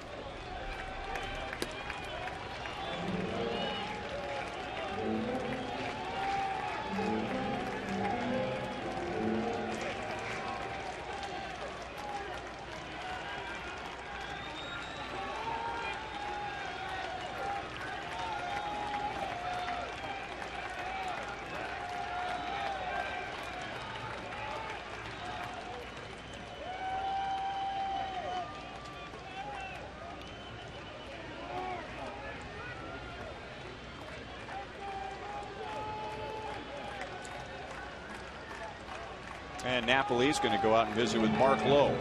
S3: And Napoli's going to go out and visit with Mark Lowe.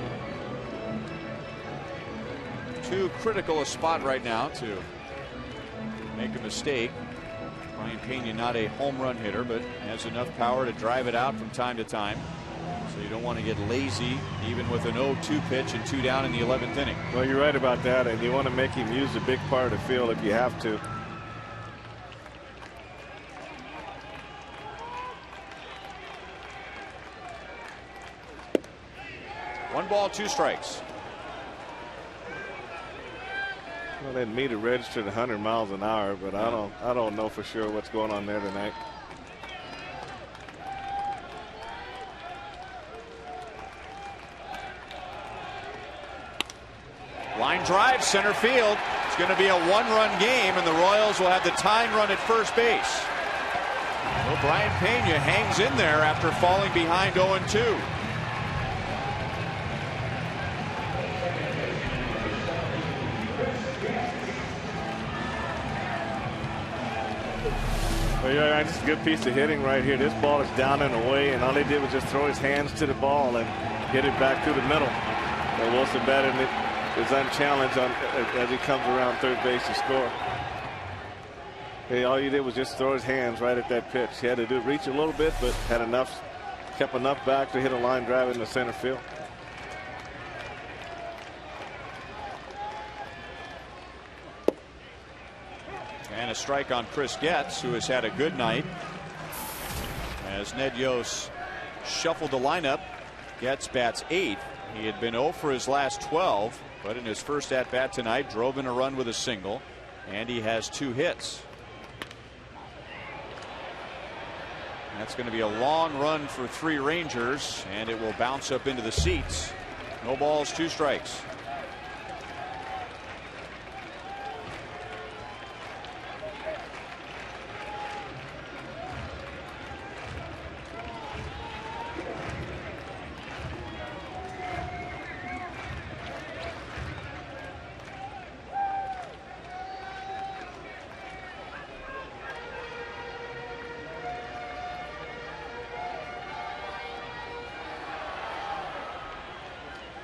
S3: Too critical a spot right now to make a mistake. Brian Pena not a home run hitter, but has enough power to drive it out from time to time. So you don't want to get lazy even with an 0-2 pitch and 2 down in the 11th inning.
S4: Well, you're right about that, and you want to make him use a big part of the field if you have to.
S3: One ball, 2 strikes.
S4: Well, that meter registered 100 miles an hour, but I don't know for sure what's going on there tonight.
S3: Line drive, center field. It's going to be a 1-run game, and the Royals will have the tying run at first base. Well, Brian Pena hangs in there after falling behind 0-2.
S4: Well, yeah, just a good piece of hitting right here. This ball is down and away, and all he did was just throw his hands to the ball and hit it back through the middle. And Wilson batted it is unchallenged as he comes around third base to score. Hey, all he did was just throw his hands right at that pitch. He had to reach a little bit, but had enough, kept enough back to hit a line drive in the center field.
S3: And a strike on Chris Getz, who has had a good night. As Ned Yost shuffled the lineup, Getz bats 8th. He had been 0 for his last 12, but in his first at bat tonight drove in a run with a single, and he has 2 hits. That's going to be a long run for 3 Rangers, and it will bounce up into the seats. No balls, 2 strikes.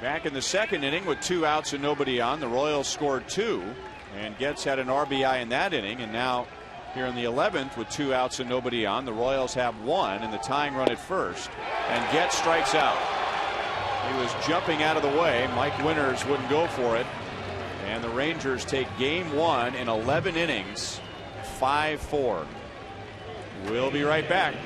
S3: Back in the second inning with 2 outs and nobody on, the Royals scored 2, and Getz had an RBI in that inning. And now here in the 11th with 2 outs and nobody on, the Royals have 1 in the tying run at first, and Getz strikes out. He was jumping out of the way. Mike Winters wouldn't go for it, and the Rangers take game 1 in 11 innings, 5-4. We'll be right back.